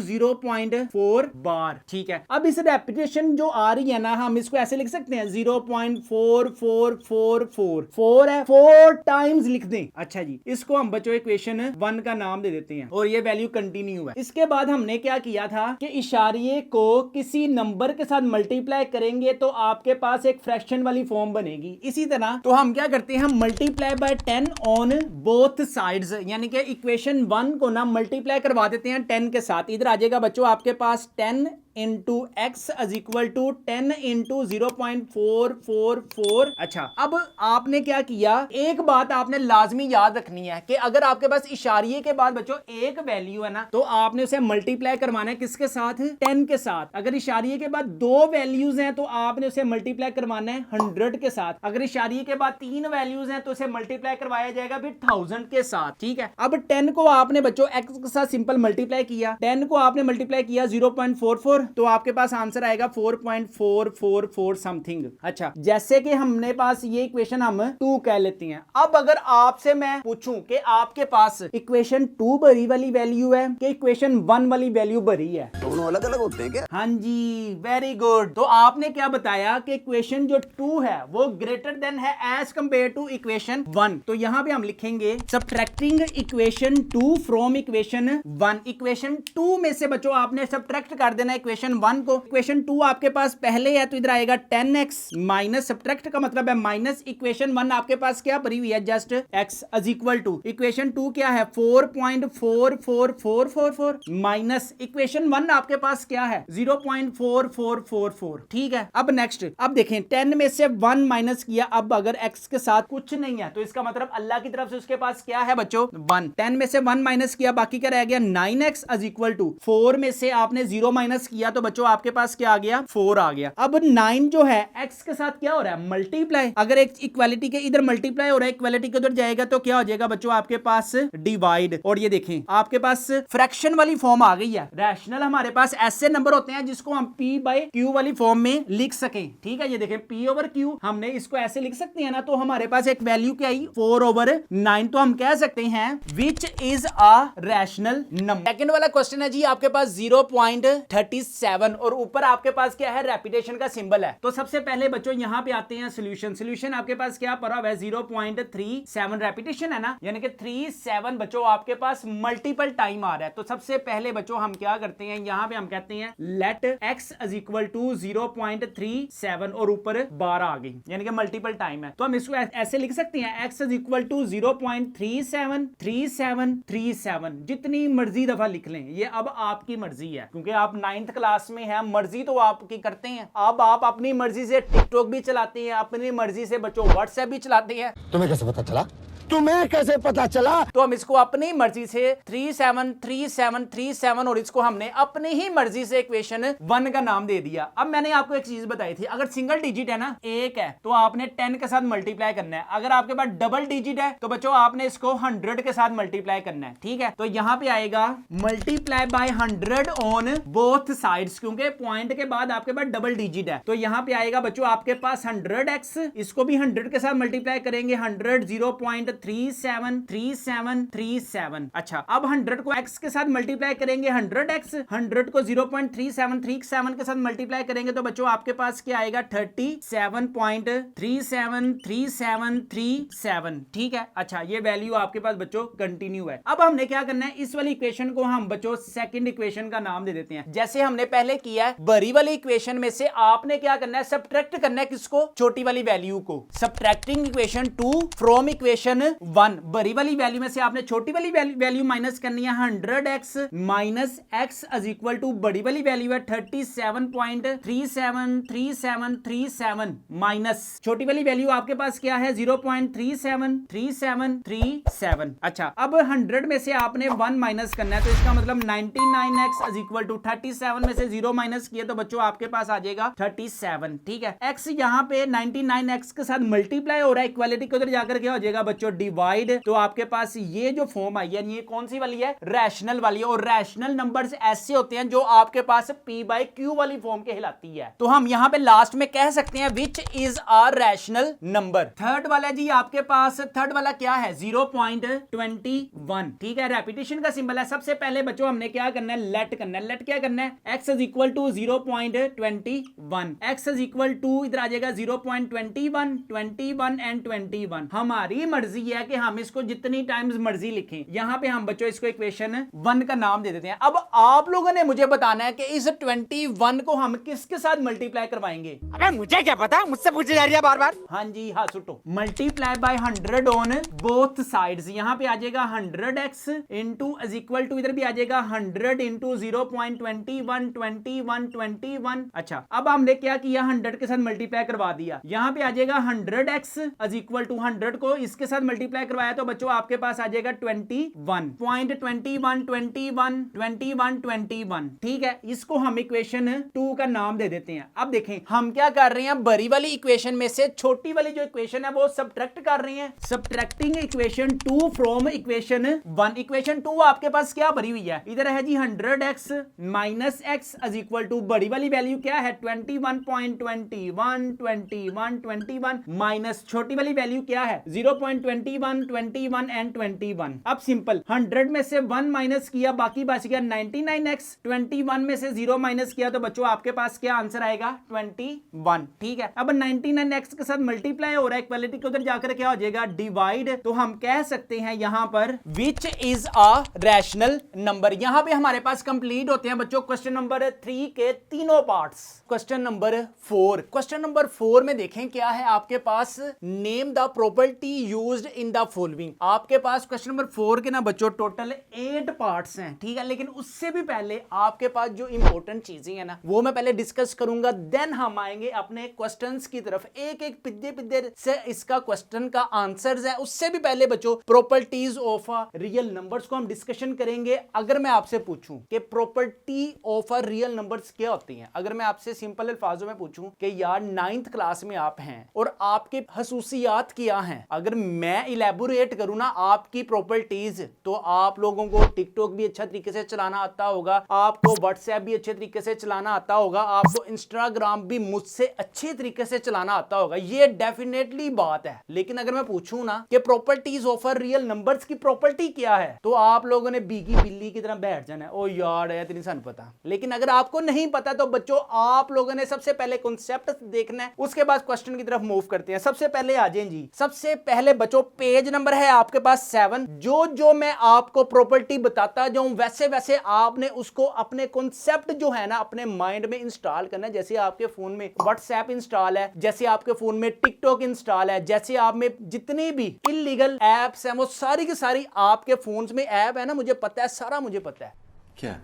A: 0.4 बार, ठीक है। अब इस रेपिटेशन जो आ रही है ना हम इसको ऐसे लिख सकते हैं 0.4444, 4 है 4 टाइम्स लिख दें। अच्छा जी, इसको हम बच्चों इक्वेशन 1 का नाम दे देते हैं और ये वैल्यू कंटिन्यू है। इसके बाद हमने क्या किया था कि इशारिये को किसी नंबर के साथ मल्टीप्लाई करेंगे तो आपके पास एक फ्रैक्शन वाली फॉर्म बनेगी। इसी तरह तो हम क्या करते हैं, हम multiply by 10 on both sides, यानी कि इक्वेशन 1 को ना मल्टीप्लाई करवा देते हैं 10 के साथ। इधर आ जाएगा बच्चों आपके पास 10 into x = 10 into 0.444। अच्छा, अब आपने क्या किया, एक बात आपने लाजमी याद रखनी है कि अगर आपके पास इशारिये के बाद बच्चों एक वैल्यू है ना तो आपने उसे मल्टीप्लाई करवाना है किसके साथ, 10 के साथ। अगर इशारिये के बाद 2 वैल्यूज हैं तो आपने उसे मल्टीप्लाई करवाना है 100 के साथ। अगर इशारिये के बाद 3 वैल्यूज हैं तो उसे मल्टीप्लाई करवाया जाएगा फिर 1000 के साथ, ठीक है। अब 10 को आपने बच्चों x के साथ सिंपल मल्टीप्लाई किया, 10 को आपने मल्टीप्लाई किया 0.44, तो आपके पास आंसर आएगा 4.444 समथिंग। अच्छा, जैसे कि हमने पास ये इक्वेशन हम 2 कह लेते हैं। अब अगर आपसे मैं पूछूं कि आपके पास इक्वेशन 2 भरी वाली वैल्यू है कि इक्वेशन 1 वाली वैल्यू भरी है,
E: दोनों अलग अलग होते हैं क्या?
A: हाँ जी, वेरी गुड। तो आपने क्या बताया कि इक्वेशन जो 2 है वो ग्रेटर देन है एज कंपेयर टू इक्वेशन 1। तो यहां पे हम लिखेंगे subtracting equation 2 from equation 1। Equation 2 में से बच्चों आपने सब्ट्रैक्ट कर देना इक्वेशन इक्वेशन 1 को, इक्वेशन 2 आपके पास पहले है तो इधर आएगा 10x माइनस सब्ट्रैक्ट का मतलब है माइनस इक्वेशन 1 आपके पास क्या भरी हुई है just x is equal to equation 2 क्या है 4.44444 माइनस इक्वेशन 1 आपके पास क्या है 0.4444। ठीक है, अब नेक्स्ट, अब देखें 10 में से 1 माइनस किया, अब अगर x के साथ कुछ नहीं है तो इसका मतलब अल्लाह की तरफ से उसके पास क्या है बच्चों 1। 10 में से 1 माइनस किया, बाकी क्या रह गया 9x इज इक्वल टू 4 में से आपने 0 माइनस किया तो बच्चों आपके पास क्या आ गया 4 आ गया। अब 9 जो है x के साथ क्या हो रहा है मल्टीप्लाई, अगर एक इक्वालिटी के इधर मल्टीप्लाई हो रहा है इक्वालिटी के उधर जाएगा तो क्या हो जाएगा बच्चों आपके पास डिवाइड, और ये देखें आपके पास फ्रैक्शन वाली फॉर्म आ गई है। रैशनल हमारे पास ऐसे नंबर होते हैं जिसको हम p बाय q वाली फॉर्म में लिख सकें। ठीक है, ये देखें p ओवर q हमने इसको ऐसे लिख सकते हैं ना, तो हमारे पास एक वैल्यू क्या आई 4/9, तो हम कह सकते हैं which is a rational number. Second वाला क्वेश्चन है जी आपके पास 0.37 और ऊपर आपके पास क्या है रेपिटेशन का सिंबल है। तो सबसे पहले बच्चों यहां पे आते हैं सॉल्यूशन। सॉल्यूशन आपके पास क्या पड़ा हुआ है 0.37 रेपिटेशन है ना, यानी कि 37 बच्चों आपके पास मल्टीपल टाइम आ रहा है। तो सबसे पहले बच्चों हम क्या करते हैं, यहां पे हम कहते हैं let x is equal to 0.37 और ऊपर 12 आ गई, यानी कि मल्टीपल टाइम है। तो हम इसको ऐसे लिख सकते हैं x इज इक्वल टू 0.373737, जितनी मर्जी दफा लिख लें, ये अब आपकी मर्जी है, क्योंकि आप 9th क्लास में हैं, मर्जी तो आपकी करते हैं। अब आप अपनी मर्जी से टिकटॉक भी चलाते हैं, अपनी मर्जी से बच्चों व्हाट्सएप भी चलाते हैं।
E: तुम्हें कैसे पता चला? तुम्हें कैसे पता चला?
A: तो हम इसको अपनी मर्जी से 373737 और इसको हमने अपनी ही मर्जी से इक्वेशन 1 का नाम दे दिया। अब मैंने आपको एक चीज बताई थी, अगर सिंगल डिजिट है ना 1 है तो आपने 10 के साथ मल्टीप्लाई करना है, अगर आपके पास डबल डिजिट है तो बच्चों आपने इसको 100 के साथ मल्टीप्लाई करना है। ठीक है, तो यहां पे आएगा multiply by 100 on both sides, क्योंकि पॉइंट के बाद आपके पास डबल डिजिट है। तो यहां पे आएगा बच्चों आपके पास 100x, इसको भी 100 के साथ मल्टीप्लाई करेंगे 100 0.373737। अच्छा, अब 100 को x के साथ मल्टीप्लाई करेंगे 100x, 100 को 0.3737 के साथ मल्टीप्लाई करेंगे तो बच्चों आपके पास क्या आएगा 37.373737। ठीक है, अच्छा ये वैल्यू आपके पास बच्चों कंटिन्यू है। अब हमने क्या करना है, इस वाली इक्वेशन को हम बच्चों सेकंड इक्वेशन का नाम दे देते हैं, जैसे हमने पहले किया है। बड़ी वाली इक्वेशन में से आपने क्या करना है, सब्ट्रैक्ट करना है किसको, छोटी वाली वैल्यू को। सब्ट्रैक्टिंग इक्वेशन 2 फ्रॉम इक्वेशन 1, बड़ी वाली वैल्यू में से आपने छोटी वाली वैल्यू माइनस करनी है 100x minus x is equal to बड़ी वाली वैल्यू है 37.373737 माइनस छोटी वाली वैल्यू आपके पास क्या है 0.373737। अच्छा, अब 100 में से आपने 1 माइनस करना है, तो इसका मतलब 99x इज इक्वल टू 37 में से 0 माइनस किया तो बच्चों आपके पास आ जाएगा 37। ठीक है, x यहां पे 99x के साथ मल्टीप्लाई हो रहा है, इक्वालिटी के उधर जाकर क्या हो जाएगा बच्चों डिवाइड। तो आपके पास ये जो फॉर्म आई है ये कौन सी वाली है, रैशनल वाली है। और रैशनल नंबर्स ऐसे होते हैं जो आपके पास p बाय q वाली फॉर्म कहलाती है। तो हम यहां पे लास्ट में कह सकते हैं which is a rational number. Third वाला जी आपके पास, थर्ड वाला क्या है 0.21। ठीक है, रेपिटेशन का सिंबल है। सबसे पहले बच्चों हमने क्या करना है, लेट करना है। लेट क्या करना है, x is equal to 0.21, x is equal to इधर आ जाएगा 0.21, 21 एंड 21। हमारी मर्जी है कि हम इसको जितनी टाइम्स मर्जी लिखें। यहां पे हम बच्चों इसको इक्वेशन 1 का नाम दे देते हैं। अब आप लोगों ने मुझे बताना है कि इस 21 को हम किसके साथ मल्टीप्लाई करवाएंगे।
E: अबे मुझे क्या पता, मुझसे पूछी जा रही है बार बार।
A: हाँ जी, हाँ सुटो, multiply by 100 on both sides. यहां पे आ जाएगा 100x into is equal to, इधर भी आ जाएगा 100 इंटू 0.212121। अच्छा, अब हमने क्या किया, 100 के साथ मल्टीप्लाई करवा दिया। यहां पे आ जाएगा 100x इज इक्वल टू 100 को इसके साथ मल्टीप्लाई करवाया तो बच्चों आपके पास आ जाएगा 21.21212121। ठीक है, इसको हम इक्वेशन 2 का नाम दे देते हैं। अब देखें हम क्या कर रहे हैं, बड़ी वाली इक्वेशन में से छोटी वाली जो इक्वेशन है वो सब्ट्रैक्ट कर रहे हैं। Subtracting equation 2 from equation 1। Equation 2 आपके पास क्या भरी हुई है, इधर है जी 100x minus x is equal to बड़ी वाली वैल्यू क्या है 21.212121 माइनस छोटी वाली वैल्यू क्या है 0.21 21, 21 एंड 21। अब सिंपल 100 में से 1 माइनस किया, बाकी बच गया 99x। 21 में से 0 माइनस किया तो बच्चों आपके पास क्या आंसर आएगा 21। ठीक है, अब 99x के साथ मल्टीप्लाई हो रहा है, इक्वालिटी के उधर जाकर क्या हो जाएगा डिवाइड। तो हम कह सकते हैं यहां पर which is a rational number. यहां पे हमारे पास कंप्लीट होते हैं बच्चों क्वेश्चन नंबर 3 के तीनों parts. Question number 4, question number 4 में देखें क्या है आपके पास, name the property used in the following. आपके पास क्वेश्चन नंबर 4 के ना बच्चों टोटल 8 पार्ट्स हैं, ठीक है, लेकिन उससे भी पहले आपके पास जो इंपॉर्टेंट चीजें हैं ना वो मैं पहले डिस्कस करूंगा, देन हम आएंगे अपने क्वेश्चंस की तरफ। एक एक पिद्दे पिद्दे से इसका क्वेश्चन का आंसर्स है। उससे भी पहले बच्चों प्रॉपर्टीज ऑफ रियल नंबर्स को हम डिस्कशन करेंगे। अगर मैं आपसे पूछूं कि प्रॉपर्टी ऑफ रियल नंबर्स क्या होती हैं, अगर मैं आपसे सिंपल अल्फाजों में पूछूं कि यार 9th क्लास में आप हैं और आपके खसूसियात क्या हैं, अगर मैं इलेबोरेट करूं ना आपकी प्रॉपर्टीज, तो आप लोगों को टिकटॉक भी अच्छा तरीके से चलाना आता होगा, आपको व्हाट्सएप भी अच्छे तरीके से चलाना आता होगा, आपको इंस्टाग्राम भी मुझसे अच्छे तरीके से चलाना आता होगा, ये डेफिनेटली बात है। लेकिन अगर मैं पूछूं ना कि प्रॉपर्टीज ऑफ रियल नंबर्स की प्रॉपर्टी क्या है, तो आप लोगों ने बीगी बिल्ली की तरह बैठ जाना है, ओ यार है इतनी सन पता। लेकिन अगर आपको नहीं पता तो बच्चों आप लोगों ने सबसे पहले कॉन्सेप्ट देखना है, उसके बाद क्वेश्चन की तरफ मूव करते हैं। सबसे पहले आ जाएं जी, सबसे पहले बच्चों पेज नंबर है आपके पास 7। जो मैं आपको प्रॉपर्टी बताता जाऊं वैसे वैसे आपने उसको अपने कॉन्सेप्ट जो है ना अपने माइंड में इंस्टॉल करना है। जैसे आपके फोन में व्हाट्सएप इंस्टॉल है, जैसे आपके फोन में टिकटॉक इंस्टॉल है, जैसे आप में जितनी भी इलीगल एप्स हैं वो सारी की सारी आपके फोन्स में ऐप है ना, मुझे पता है, सारा मुझे पता है।
F: क्या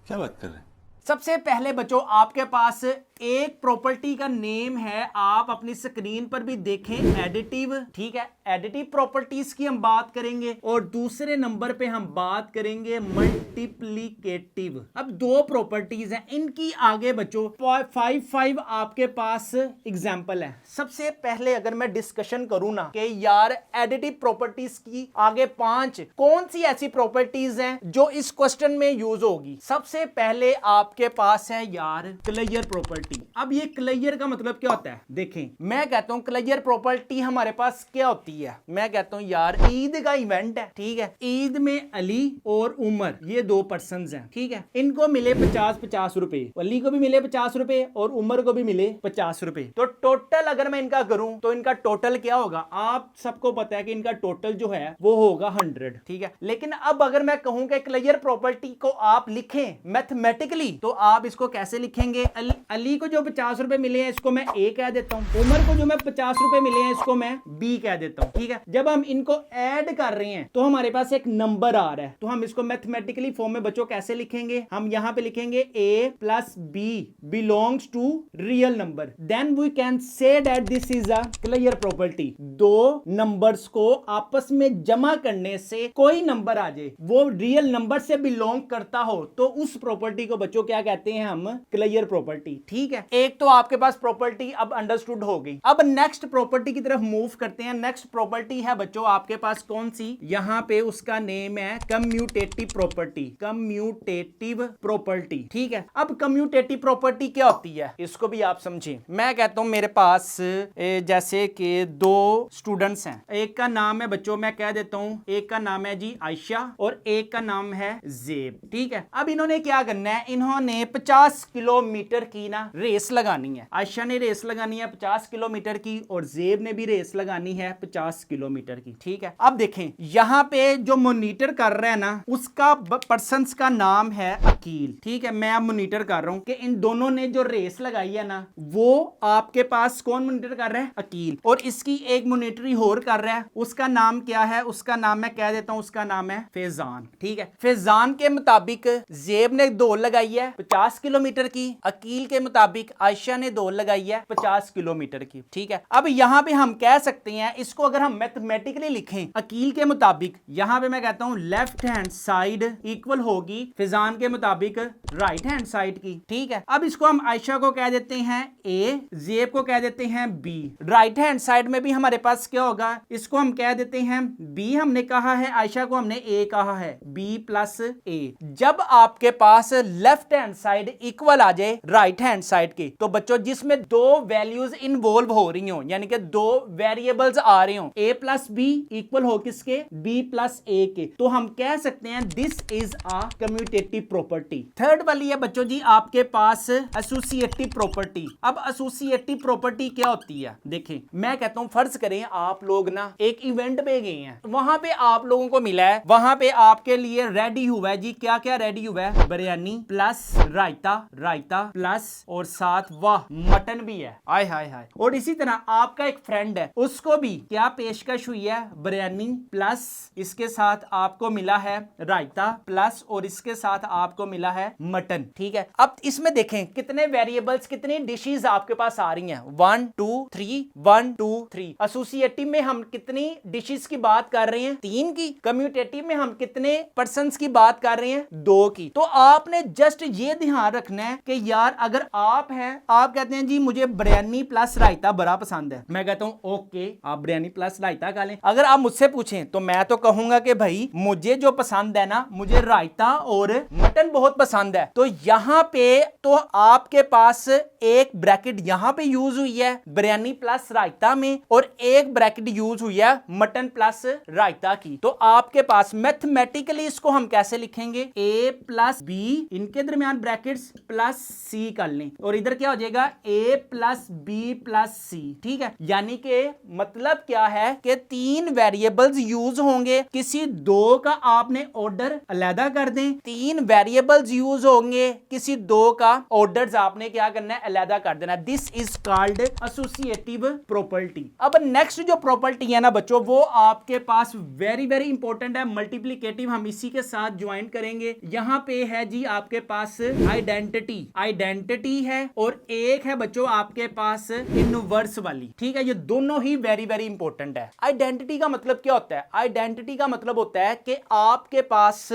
F: क्या बात कर रहे हैं?
A: सबसे पहले बच्चों आपके पास एक प्रॉपर्टी का नेम है, आप अपनी स्क्रीन पर भी देखें, एडिटिव। ठीक है, एडिटिव प्रॉपर्टीज की हम बात करेंगे और दूसरे नंबर पे हम बात करेंगे मल्टीप्लिकेटिव। अब दो प्रॉपर्टीज हैं, इनकी आगे बच्चों 5 आपके पास एग्जांपल है। सबसे पहले अगर मैं डिस्कशन करूं ना कि यार एडिटिव प्रॉपर्टीज की आगे 5 कौन सी ऐसी प्रॉपर्टीज हैं जो इस क्वेश्चन में यूज होगी। सबसे पहले आपके पास है यार क्लियर प्रॉपर्टी। अब ये क्लियर का मतलब क्या होता है, देखें मैं कहता हूं क्लियर प्रॉपर्टी हमारे पास क्या होती है, मैं कहता हूं यार ईद का इवेंट है, ठीक है, ईद में अली और उमर ये 2 पर्संस हैं, ठीक है, इनको मिले 50-50 रुपए, अली को भी मिले 50 रुपए और उमर को भी मिले 50 रुपए। तो टोटल अगर मैं इनका करूं तो इनका टोटल क्या होगा, आप सबको पता है कि इनका टोटल जो है वो होगा 100, ठीक है। लेकिन अब अगर मैं कहूं कि क्लियर प्रॉपर्टी को आप लिखें मैथमेटिकली तो आप इसको कैसे लिखेंगे, अली को जो 50 रुपए मिले हैं इसको मैं ए कह देता हूं, उमर को जो मैं 50 रुपए मिले हैं इसको मैं बी कह देता हूं, ठीक है। जब हम इनको ऐड कर रहे हैं तो हमारे पास एक नंबर आ रहा है, तो हम इसको मैथमेटिकली फॉर्म में बच्चों कैसे लिखेंगे, हम यहां पे लिखेंगे a plus B belongs to real number, then we can say that this is a clear property. दो नंबर्स को आपस में जमा करने से कोई नंबर आ जाए वो रियल नंबर से बिलोंग करता हो तो उस प्रॉपर्टी को बच्चों क्या कहते हैं हम, क्लियर प्रॉपर्टी, ठीक है। एक तो आपके पास प्रॉपर्टी अब अंडरस्टूड हो गई। अब नेक्स्ट प्रॉपर्टी की तरफ मूव करते हैं। नेक्स्ट प्रॉपर्टी है बच्चों आपके पास कौन सी, यहां पे उसका नेम है कम्यूटेटिव प्रॉपर्टी, कम्यूटेटिव प्रॉपर्टी, ठीक है। अब कम्यूटेटिव प्रॉपर्टी क्या होती है इसको भी आप समझें। मैं कहता हूं मेरे पास जैसे कि 2 स्टूडेंट्स हैं, एक का नाम है बच्चों मैं कह देता हूं, एक का नाम है जी आयशा और एक का नाम है जेब, ठीक है। अब इन्होंने क्या करना है, इन्होंने 50 किलोमीटर की ना रेस लगानी है। आयशा ने रेस लगानी है 50 किलोमीटर की और जेब ने भी रेस लगानी है 50 किलोमीटर की, ठीक है। अब देखें यहां पे जो मॉनिटर कर रहा है ना उसका पर्सन्स का नाम है अकील, ठीक है। मैं अब मॉनिटर कर रहा हूं कि इन दोनों ने जो रेस लगाई है ना वो आपके पास कौन मॉनिटर कर रहा है, अकील, और इसकी एक मॉनिटरी और कर रहा है, उसका नाम क्या है, उसका नाम मैं कह देता हूं, उसका नाम है फैजान, ठीक है। फैजान के मुताबिक जेब ने दौड़ लगाई है 50 किलोमीटर की, अकील के मुताबिक आयशा ने दौड़ लगाई है 50 किलोमीटर की, ठीक है। अब यहां पे हम कह सकते हैं इसको अगर हम मैथमेटिकली लिखें, अकील के मुताबिक यहां पे मैं कहता हूं लेफ्ट हैंड साइड इक्वल होगी फैजान के मुताबिक राइट हैंड साइड की, ठीक है। अब इसको हम आयशा को कह देते हैं ए, जेब को कह देते हैं बी, राइट हैंड साइड में भी हमारे पास क्या होगा, इसको हम कह देते हैं बी हमने कहा है, आयशा को हमने ए कहा है, बी प्लस ए। जब आपके पास लेफ्ट हैंड साइड इक्वल आ जाए राइट हैंड साइड के, तो बच्चों जिसमें दो वैल्यूज इन्वॉल्व हो रही हो, यानी कि दो वेरिएबल्स आ रहे हो, a प्लस बी इक्वल हो किसके, b प्लस a के, तो हम कह सकते हैं this is a commutative property. Third वाली है बच्चों जी आपके पास एसोसिएटिव प्रॉपर्टी। अब एसोसिएटिव प्रॉपर्टी क्या होती है, देखें मैं कहता हूं फर्ज करें आप लोग ना एक इवेंट पे गए हैं, वहां पे आप लोगों को मिला है, वहां पे आपके लिए रेडी हुआ है जी, क्या क्या रेडी हुआ है, बिरयानी प्लस रायता, रायता प्लस और साथ वाह मटन भी है, आय हाय हाय। और इसी तरह आपका एक फ्रेंड है, उसको भी क्या पेशकश हुई है, बिरयानी प्लस इसके साथ आपको मिला है रायता प्लस और इसके साथ आपको मिला है मटन, ठीक है। अब इसमें देखें कितने वेरिएबल्स, कितनी डिशेस आपके पास आ रही हैं, 1 2 3 1 2 3। एसोसिएटिव में हम कितनी डिशेस की बात कर रहे हैं, 3 की। कम्यूटेटिव में हम कितने पर्संस की बात कर रहे हैं, 2 की। तो आपने जस्ट ये ध्यान रखना है कि यार अगर आप हैं, आप कहते हैं जी मुझे बिरयानी प्लस रायता बड़ा पसंद है, मैं कहता हूं ओके आप बिरयानी प्लस रायता खा लें। अगर आप मुझसे पूछें तो मैं तो कहूंगा कि भाई मुझे जो पसंद है ना, मुझे रायता और मटन बहुत पसंद है। तो यहां पे तो आपके पास एक ब्रैकेट यहां पे यूज हुई है बिरयानी प्लस रायता में, और एक ब्रैकेट यूज हुई है मटन प्लस रायता की। तो आपके पास मैथमेटिकली इसको हम कैसे लिखेंगे, a प्लस बी इनके दरमियान ब्रैकेट्स प्लस c कर लें, और इधर क्या हो जाएगा a plus B plus c, ठीक है। यानी कि मतलब क्या है कि 3 वेरिएबल्स यूज होंगे, किसी 2 का आपने ऑर्डर अलहदा कर दें, 3 वेरिएबल्स यूज होंगे, किसी 2 का ऑर्डर्स आपने क्या करना है, अलहदा कर देना। This is called associative property. अब नेक्स्ट जो प्रॉपर्टी है ना बच्चों, वो आपके पास वेरी वेरी इंपॉर्टेंट है, मल्टीप्लिकेटिव, हम इसी के साथ ज्वाइन करेंगे। यहां पे है जी आपके पास आइडेंटिटी, आइडेंटिटी है, और एक है बच्चों आपके पास इनवर्स वाली, ठीक है। ये दोनों ही वेरी वेरी इंपॉर्टेंट है। आइडेंटिटी का मतलब क्या होता है, आइडेंटिटी का मतलब होता है कि आपके पास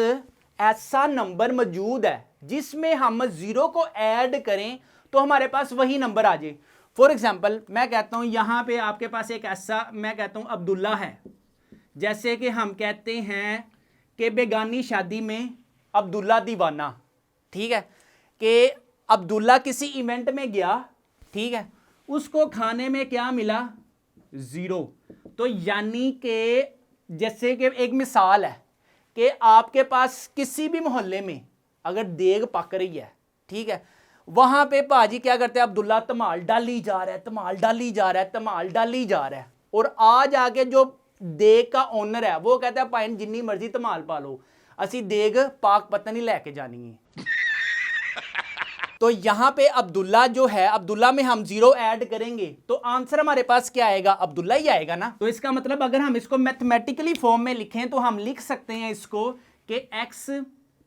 A: ऐसा नंबर मौजूद है जिसमें हम 0 को ऐड करें तो हमारे पास वही नंबर आ जाए। फॉर एग्जाम्पल मैं कहता हूं यहां पे आपके पास एक ऐसा, मैं कहता हूं अब्दुल्ला है, जैसे कि हम कहते हैं कि बेगानी शादी में अब्दुल्ला दीवाना, ठीक है, कि अब्दुल्ला किसी इवेंट में गया, ठीक है, उसको खाने में क्या मिला, 0। तो यानी कि जैसे कि एक मिसाल है कि आपके पास किसी भी मोहल्ले में अगर देग पक रही है, ठीक है, वहां पे पाजी क्या करते हैं, अब्दुल्ला धमाल डाली जा रहा है, धमाल डाली जा रहा है, धमाल डाली जा रहा है, और आज आके जो देग का ओनर है वो कहता है भाई जिन्नी मर्जी धमाल पा लो, असी देग पाक पत्तन ही लेके जानी है। तो यहां पे अब्दुल्ला जो है, अब्दुल्ला में हम 0 ऐड करेंगे तो आंसर हमारे पास क्या आएगा, अब्दुल्ला ही आएगा ना। तो इसका मतलब अगर हम इसको मैथमेटिकली फॉर्म में लिखें तो हम लिख सकते हैं इसको कि x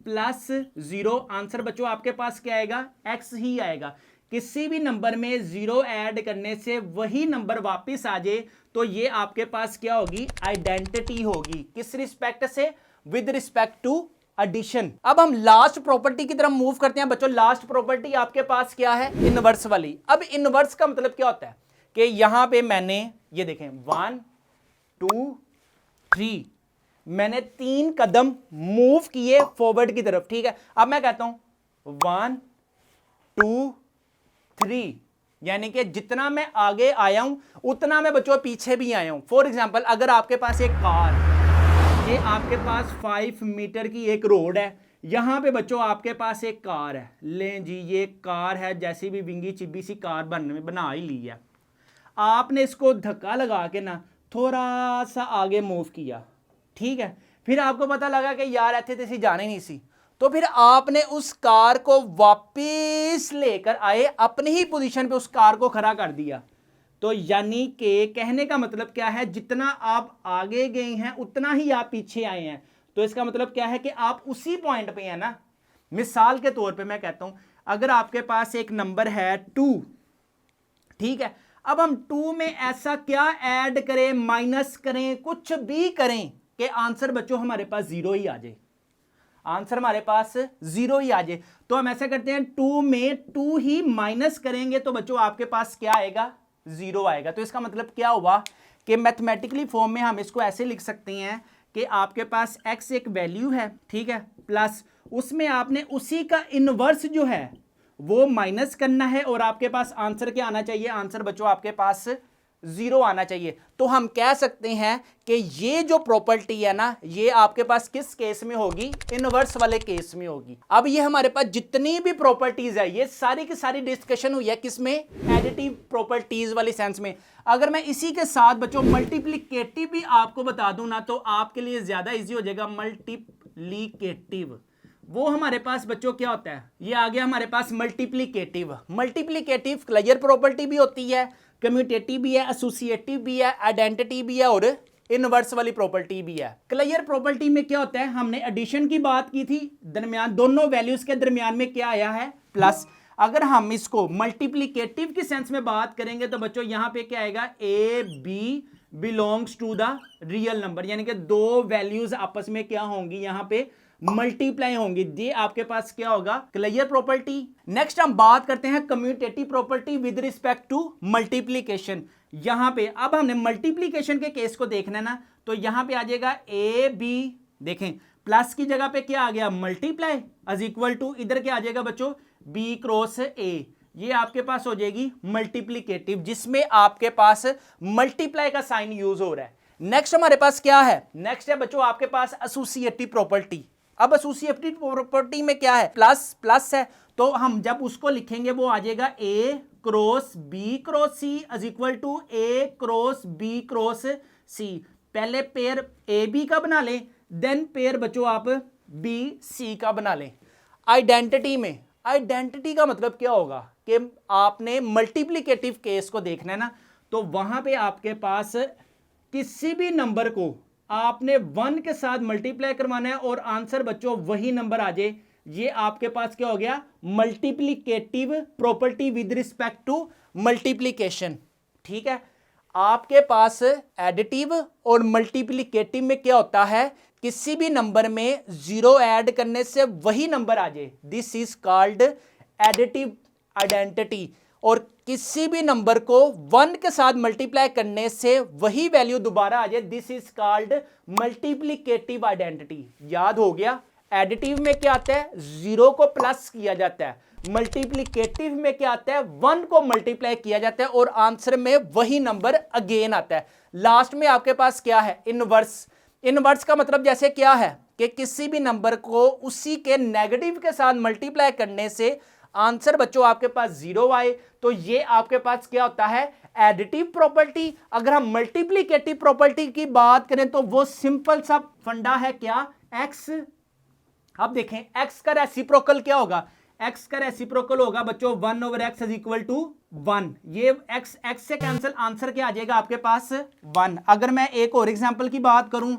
A: प्लस 0, आंसर बच्चों आपके पास क्या आएगा, x ही आएगा। किसी भी नंबर में 0 ऐड करने से वही नंबर वापस आ जाए तो ये आपके पास क्या होगी, आइडेंटिटी होगी। किस रिस्पेक्ट से, विद रिस्पेक्ट टू एडिशन। अब हम लास्ट प्रॉपर्टी की तरफ मूव करते हैं बच्चों। लास्ट प्रॉपर्टी आपके पास क्या है, इनवर्स वाली। अब इनवर्स का मतलब क्या होता है कि यहां पे मैंने ये देखें 1 2 3, मैंने 3 कदम मूव किए फॉरवर्ड की तरफ, ठीक है। अब मैं कहता हूं 1 2 3, यानी कि जितना मैं आगे आया हूं उतना मैं बच्चों पीछे भी आया हूं। फॉर एग्जाम्पल अगर आपके पास एक कार, ये आपके पास 5 मीटर की एक रोड है, यहां पे बच्चों आपके पास एक कार है, लें जी ये कार है, जैसी भी विंगी चिब्बी सी कार बना ही ली है, आपने इसको धक्का लगा के ना थोड़ा सा आगे मूव किया, ठीक है, फिर आपको पता लगा कि यार ऐसे तैसी जाने नहीं सी, तो फिर आपने उस कार को वापस लेकर आए, अपनी ही पोजीशन पे उस कार को खड़ा कर दिया। तो यानी कि कहने का मतलब क्या है, जितना आप आगे गए हैं उतना ही आप पीछे आए हैं। तो इसका मतलब क्या है कि आप उसी पॉइंट पे हैं ना। मिसाल के तौर पे मैं कहता हूं अगर आपके पास एक नंबर है 2, ठीक है, अब हम 2 में ऐसा क्या ऐड करें, माइनस करें, कुछ भी करें कि आंसर बच्चों हमारे पास 0 ही आ जाए, आंसर हमारे पास 0 ही आ जाए। तो हम ऐसा करते हैं 2 में 2 ही माइनस करेंगे तो बच्चों आपके पास क्या आएगा, 0 आएगा। तो इसका मतलब क्या हुआ कि मैथमेटिकली फॉर्म में हम इसको ऐसे लिख सकते हैं कि आपके पास x एक वैल्यू है, ठीक है, प्लस उसमें आपने उसी का इनवर्स जो है वो माइनस करना है और आपके पास आंसर क्या आना चाहिए, आंसर बच्चों आपके पास 0 आना चाहिए। तो हम कह सकते हैं कि ये जो प्रॉपर्टी है ना, ये आपके पास किस केस में होगी, इनवर्स वाले केस में होगी। अब ये हमारे पास जितनी भी प्रॉपर्टीज है, ये सारी की सारी डिस्कशन हुई है किसमें, एडिटिव प्रॉपर्टीज वाली सेंस में। अगर मैं इसी के साथ बच्चों मल्टीप्लिकेटिव भी आपको बता दूं ना, तो आपके लिए ज्यादा इजी हो जाएगा। मल्टीप्लिकेटिव वो हमारे पास बच्चों क्या होता है, ये आ गया हमारे पास मल्टीप्लिकेटिव। मल्टीप्लिकेटिव क्लियर प्रॉपर्टी भी होती है, कम्यूटेटिव भी है, एसोसिएटिव भी है, आइडेंटिटी भी है और इनवर्स वाली प्रॉपर्टी भी है। क्लियर प्रॉपर्टी में क्या होता है, हमने एडिशन की बात की थी, दरमियान दोनों वैल्यूज के दरमियान में क्या आया है, प्लस। अगर हम इसको मल्टीप्लिकेटिव की सेंस में बात करेंगे तो बच्चों यहां पे क्या आएगा, a b belongs to the real number, यानी कि दो वैल्यूज आपस में क्या होंगी, यहां पे मल्टीप्लाई होंगी। ये आपके पास क्या होगा, क्लियर प्रॉपर्टी। नेक्स्ट हम बात करते हैं commutative property with respect to multiplication. यहां पे अब हमने मल्टीप्लिकेशन के केस को देखना है ना, तो यहां पे आ जाएगा ए बी, देखें प्लस की जगह पे क्या आ गया, मल्टीप्लाई इज इक्वल टू, इधर क्या आ जाएगा बच्चों, बी क्रॉस ए। ये आपके पास हो जाएगी मल्टीप्लिकेटिव, जिसमें आपके पास मल्टीप्लाई का साइन यूज हो रहा है। नेक्स्ट हमारे पास क्या है, नेक्स्ट है बच्चों आपके पास एसोसिएटिव प्रॉपर्टी। अब एसोसिएटिव प्रॉपर्टी में क्या है, प्लस प्लस है, तो हम जब उसको लिखेंगे वो आ जाएगा A cross B cross C is equal to A cross B cross C. पहले पेयर ए बी का बना लें, देन पेयर बच्चों आप बी सी का बना लें। आइडेंटिटी में, आइडेंटिटी का मतलब क्या होगा कि आपने मल्टीप्लिकेटिव केस को देखना है ना, तो वहां पे आपके पास किसी भी नंबर को आपने 1 के साथ मल्टीप्लाई करवाना है और आंसर बच्चों वही नंबर आ जाए। ये आपके पास क्या हो गया, multiplicative property with respect to multiplication. ठीक है, आपके पास एडिटिव और मल्टीप्लिकेटिव में क्या होता है, किसी भी नंबर में 0 ऐड करने से वही नंबर आ जाए, this is called additive identity. और किसी भी नंबर को 1 के साथ मल्टीप्लाई करने से वही वैल्यू दोबारा आ जाए, this is called multiplicative identity. याद हो गया, एडिटिव में क्या आता है, 0 को प्लस किया जाता है, मल्टीप्लिकेटिव में क्या आता है, 1 को मल्टीप्लाई किया जाता है और आंसर में वही नंबर अगेन आता है। लास्ट में आपके पास क्या है, इनवर्स। इनवर्स का मतलब जैसे क्या है कि किसी भी नंबर को उसी के नेगेटिव के साथ मल्टीप्लाई करने से आंसर बच्चों आपके पास 0 आए, तो ये आपके पास क्या होता है, एडिटिव प्रॉपर्टी। अगर हम मल्टीप्लिकेटिव प्रॉपर्टी की बात करें तो वो सिंपल सा फंडा है, क्या, x। अब देखें x का रेसिप्रोकल क्या होगा, x का रेसिप्रोकल होगा बच्चों 1/x इज इक्वल टू 1। ये x से कैंसिल, आंसर क्या आ जाएगा आपके पास 1। अगर मैं एक और एग्जांपल की बात करूं,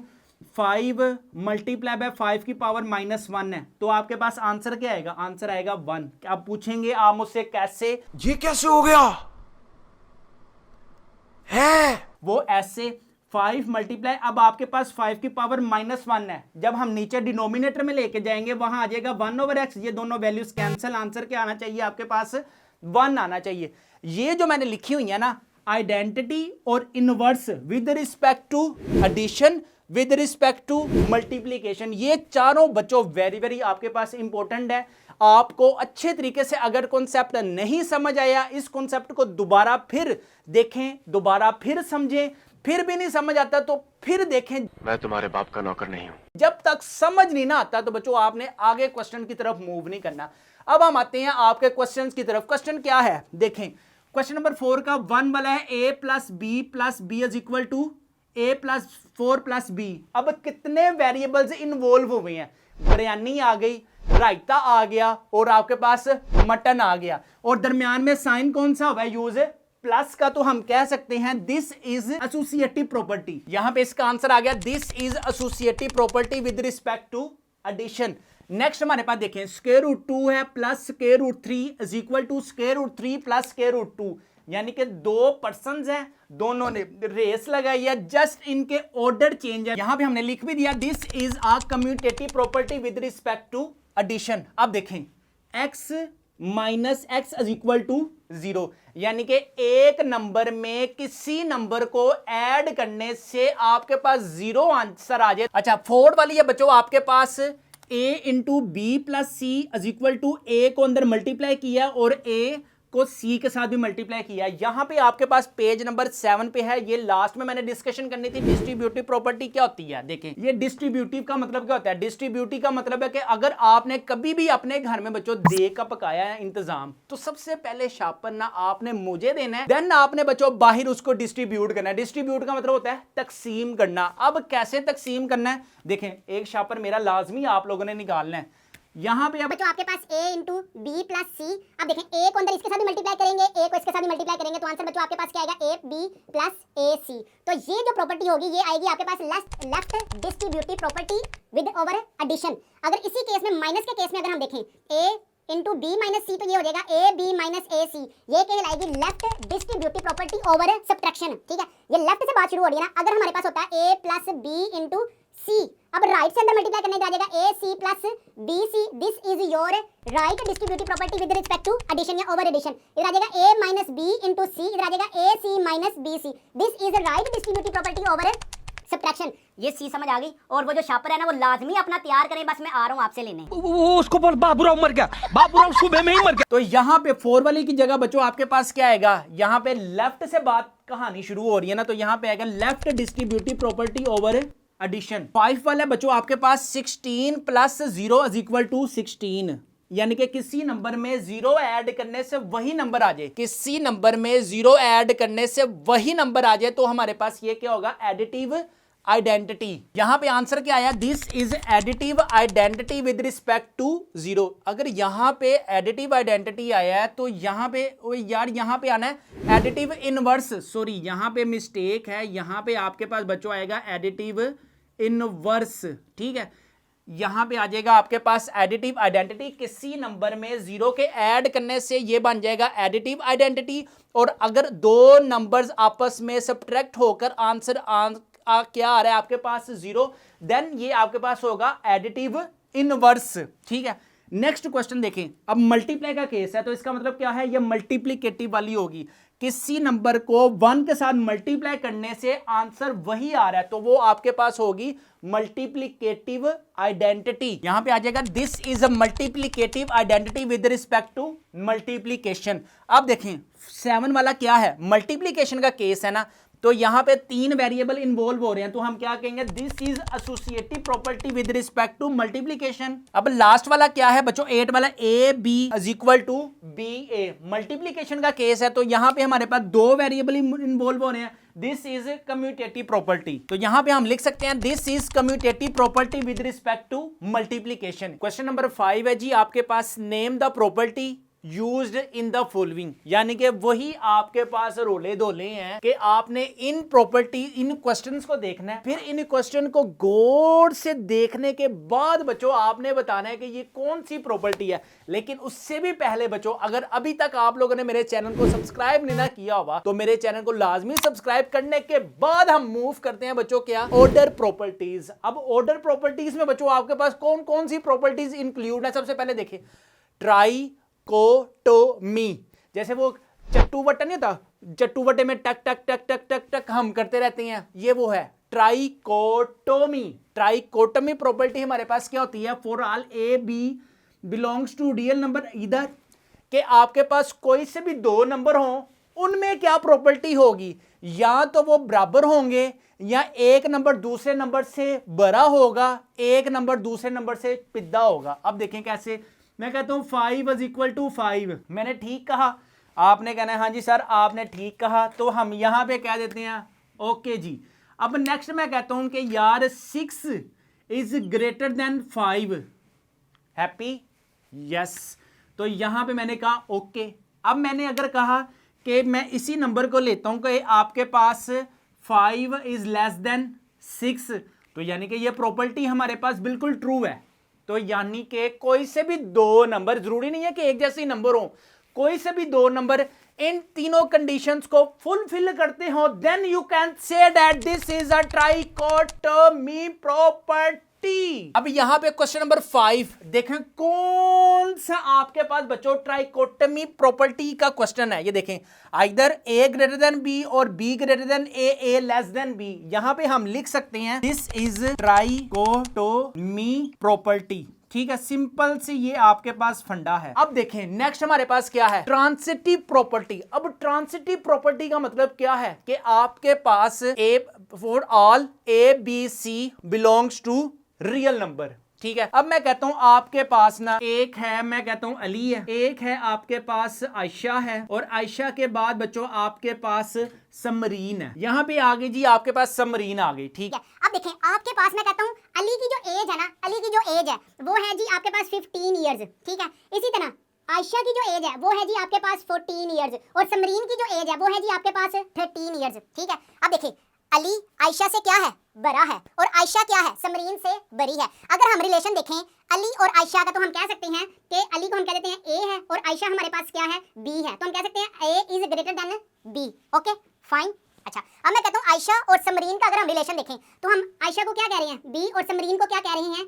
A: 5 मल्टीप्लाई बाय 5 की पावर -1 है, तो आपके पास आंसर क्या आएगा, आंसर आएगा 1। आप पूछेंगे आप मुझसे कैसे,
C: ये कैसे हो गया है,
A: वो ऐसे 5 मल्टीप्लाई, अब आपके पास 5 की पावर -1 है, जब हम नीचे डिनोमिनेटर में लेके जाएंगे वहां आ जाएगा 1/x। ये दोनों वैल्यूज कैंसिल, आंसर क्या आना चाहिए आपके पास 1 आना चाहिए। ये जो मैंने लिखी हुई है ना, आइडेंटिटी और inverse with respect to addition, with respect to multiplication, ये चारों बच्चों वेरी वेरी आपके पास इंपॉर्टेंट है। आपको अच्छे तरीके से अगर कॉन्सेप्ट नहीं समझ आया, इस कॉन्सेप्ट को दोबारा फिर देखें, दोबारा फिर समझें, फिर भी नहीं समझ आता तो फिर देखें।
G: मैं तुम्हारे बाप का नौकर नहीं हूं।
A: जब तक समझ नहीं ना आता तो बच्चों आपने आगे क्वेश्चन की तरफ मूव नहीं करना। अब हम आते हैं आपके क्वेश्चन की तरफ। क्वेश्चन क्या है देखें, क्वेश्चन नंबर 4 का 1 वाला है, a plus b is equal to a plus 4 plus b. अब कितने वेरिएबल्स इन्वॉल्व हुए हैं, बिरयानी आ गई, रायता आ गया और आपके पास मटन आ गया, और दरमियान में साइन कौन सा हुआ है यूज, प्लस का, तो हम कह सकते हैं दिस इज एसोसिएटिव प्रॉपर्टी। यहां पे इसका आंसर आ गया, this is associative property with respect to addition. Next हमारे पास देखें, स्क्वायर रूट 2 है plus square root 3 is equal to square root 3 plus square root 2, यानी कि दो पर्संस हैं, दोनों ने रेस लगाई है, जस्ट इनके ऑर्डर चेंज है। यहां पे हमने लिख भी दिया this is a commutative property with respect to addition. अब देखें x minus x is equal to 0, यानी कि एक नंबर में किसी नंबर को ऐड करने से आपके पास 0 आंसर आ जाए। अच्छा 4 वाली है बच्चों आपके पास a into b plus c is equal to a को अंदर मल्टीप्लाई किया और a को C के साथ भी मल्टीप्लाई किया। यहां पे आपके पास पेज नंबर 7 पे है, ये लास्ट में मैंने डिस्कशन करनी थी डिस्ट्रीब्यूटिव प्रॉपर्टी क्या होती है। देखें ये डिस्ट्रीब्यूटिव का मतलब क्या होता है। डिस्ट्रीब्यूटिव का मतलब है कि अगर आपने कभी भी अपने घर में बच्चों दे का पकाया है इंतजाम, तो सबसे पहले शापर ना आपने मुझे देना है, देन आपने बच्चों बाहर उसको डिस्ट्रीब्यूट करना है। डिस्ट्रीब्यूट का मतलब होता है तकसीम करना। अब कैसे तकसीम करना है, देखें एक शापर मेरा लाजमी आप लोगों ने निकालना है। यहाँ पे
B: बच्चों आपके पास a इंटू बी प्लस सी, अब देखें a को अंदर इसके साथ भी मल्टीप्लाई करेंगे, a को इसके साथ भी मल्टीप्लाई करेंगे, तो आंसर बच्चों आपके पास क्या आएगा, a b plus a c। तो ये जो प्रॉपर्टी होगी ये आएगी आपके पास left distributive property with over addition. अगर इसी केस में माइनस के केस में अगर हम देखें a into B minus C, तो ये हो जाएगा a b minus a c, ये कहलाएगी left distributive property over subtraction. ठीक है, ये लेफ्ट से बात शुरू हो रही है ना। अगर हमारे पास होता है a प्लस b इंटू सी, अब राइट से अंदर मल्टीप्लाई करने आ जाएगा a c plus b c, this is your right distributive property with respect to addition या ओवर एडिशन। इधर आ जाएगा a minus b into c, इधर आ जाएगा a c minus b c, this is right distributive property over subtraction. ये सी समझ आ गई। और वो जो शापर है ना वो लाजमी अपना तैयार करें, बस मैं आ रहा हूं आपसे लेने।
D: उसको बोल बाबूराव मर गया, बाबूराव सुबह में ही मर गया।
A: तो यहाँ पे 4 वाले की जगह बच्चों आपके पास क्या आएगा, यहाँ पे लेफ्ट से बात कहानी शुरू हो रही है ना, तो यहाँ पे आएगा left distributive property over addition. 5 वाला बच्चों आपके पास 16 प्लस 0 इज इक्वल टू 16, यानी कि किसी नंबर में 0 ऐड करने से वही नंबर आ जाए, किसी नंबर में 0 ऐड करने से वही नंबर आ जाए, तो हमारे पास ये क्या होगा, एडिटिव आइडेंटिटी। यहां पे आंसर क्या आया, this is additive identity with respect to 0। अगर यहां पे एडिटिव आइडेंटिटी आया है तो यहां पे यार यहां पे आना है एडिटिव इनवर्स, सॉरी यहां पे मिस्टेक है, यहां पे आपके पास बच्चों आएगा एडिटिव इनवर्स। ठीक है, यहां पे आ जाएगा आपके पास एडिटिव आइडेंटिटी, किसी नंबर में 0 के ऐड करने से ये बन जाएगा एडिटिव आइडेंटिटी। और अगर दो नंबर्स आपस में सब्ट्रैक्ट होकर आंसर क्या आ रहा है आपके पास 0, देन ये आपके पास होगा एडिटिव इनवर्स। ठीक है, नेक्स्ट क्वेश्चन देखें। अब मल्टीप्लाई का केस है, तो इसका मतलब क्या है, ये मल्टीप्लिकेटिव वाली होगी। किसी नंबर को 1 के साथ मल्टीप्लाई करने से आंसर वही आ रहा है, तो वो आपके पास होगी मल्टीप्लिकेटिव आइडेंटिटी। यहां पे आ जाएगा this is a multiplicative identity with respect to multiplication. अब देखें 7 वाला क्या है, मल्टीप्लिकेशन का केस है ना, तो यहां पे 3 वेरिएबल इन्वॉल्व हो रहे हैं, तो हम क्या कहेंगे, this is associative property with respect to multiplication. अब लास्ट वाला क्या है बच्चों, 8 वाला a b is equal to b a, multiplication का केस है, तो यहां पे हमारे पास 2 वेरिएबल इन्वॉल्व हो रहे हैं, दिस इज कम्यूटेटिव प्रॉपर्टी। तो यहां पे हम लिख सकते हैं this is commutative property with respect to multiplication. Question number 5 है जी आपके पास, name the property used in the following, यानी कि वही आपके पास रोले धोले हैं कि आपने इन प्रॉपर्टी इन क्वेश्चंस को देखना है, फिर इन क्वेश्चन को गौर से देखने के बाद बच्चों आपने बताना है कि ये कौन सी प्रॉपर्टी है। लेकिन उससे भी पहले बच्चों, अगर अभी तक आप लोगों ने मेरे चैनल को सब्सक्राइब नहीं ना किया हुआ, तो मेरे चैनल को लाजमी सब्सक्राइब करने के बाद हम मूव करते हैं बच्चों क्या, ऑर्डर प्रॉपर्टीज। अब ऑर्डर प्रॉपर्टीज में बच्चों आपके पास कौन कौन सी प्रॉपर्टीज इंक्लूड है, सबसे पहले देखिए ट्राई कोटोमी, जैसे वो चट्टू बट्टा नहीं होता, चट्टू बट्टे में टक टक टक टक टक टक हम करते रहते हैं, ये वो है ट्राइकोटोमी। ट्राइकोटोमी प्रॉपर्टी हमारे पास क्या होती है, for all A b belongs to real number इधर, के आपके पास कोई से भी 2 नंबर हो, उनमें क्या प्रॉपर्टी होगी, या तो वो बराबर होंगे, या एक नंबर दूसरे नंबर से बड़ा होगा, एक नंबर दूसरे नंबर से पिद्दा होगा। अब देखें कैसे, मैं कहता हूं 5 इज इक्वल टू 5, मैंने ठीक कहा, आपने कहना है हाँ जी सर आपने ठीक कहा, तो हम यहां पे कह देते हैं ओके जी। अब नेक्स्ट मैं कहता हूं कि यार 6 is greater then 5, happy yes, तो यहां पे मैंने कहा ओके। अब मैंने अगर कहा कि मैं इसी नंबर को लेता हूं कि आपके पास 5 इज लेस देन 6, तो यानी कि ये प्रॉपर्टी हमारे पास बिल्कुल ट्रू है। तो यानी कि कोई से भी 2 नंबर, जरूरी नहीं है कि एक जैसे ही नंबर हो, कोई से भी 2 नंबर इन तीनों कंडीशंस को फुलफिल करते हो, then you can say that this is a trichotomy property. अब यहां पे क्वेश्चन नंबर 5 देखें, कौन सा आपके पास बच्चों ट्राइकोटोमी प्रॉपर्टी का क्वेश्चन है, ये देखें either a greater than b और b greater than a less than b. यहां पे हम लिख सकते हैं दिस इज ट्राइकोटोमी प्रॉपर्टी। ठीक है, सिंपल से ये आपके पास फंडा है। अब देखें नेक्स्ट हमारे पास क्या है, ट्रांसिटिव प्रॉपर्टी। अब ट्रांसिटिव प्रॉपर्टी का मतलब क्या है कि आपके पास A for all A B C belongs to real number. ठीक है, अब मैं कहता हूं आपके पास ना एक है, मैं कहता हूं अली है, एक है आपके पास आयशा है, और आयशा के बाद बच्चों आपके पास समरीन है। यहां पे आ गई जी आपके पास समरीन आ गई। ठीक है,
B: अब देखें आपके पास मैं कहता हूँ अली की जो एज है ना, अली की जो एज है वो है जी आपके पास 15 इयर्स। ठीक है, इसी तरह आयशा की जो एज है वो है जी आपके पास 14 इयर्स, और समरीन की जो एज है वो है जी आपके पास 13 इयर्स। ठीक है, अब देखिए अली आयशा से क्या है, बड़ा है, और आयशा क्या है, समरीन से बड़ी है। अगर हम रिलेशन देखें अली और आयशा का, तो हम कह सकते हैं कि अली को हम कह देते हैं ए है और आयशा हमारे पास क्या है, बी है, तो हम कह सकते हैं A is greater than B. Okay fine. अच्छा, अब मैं कहता हूँ आयशा और समरीन का अगर हम रिलेशन देखें तो हम आयशा को क्या कह रहे हैं, बी, और समरीन को क्या कह रहे हैं,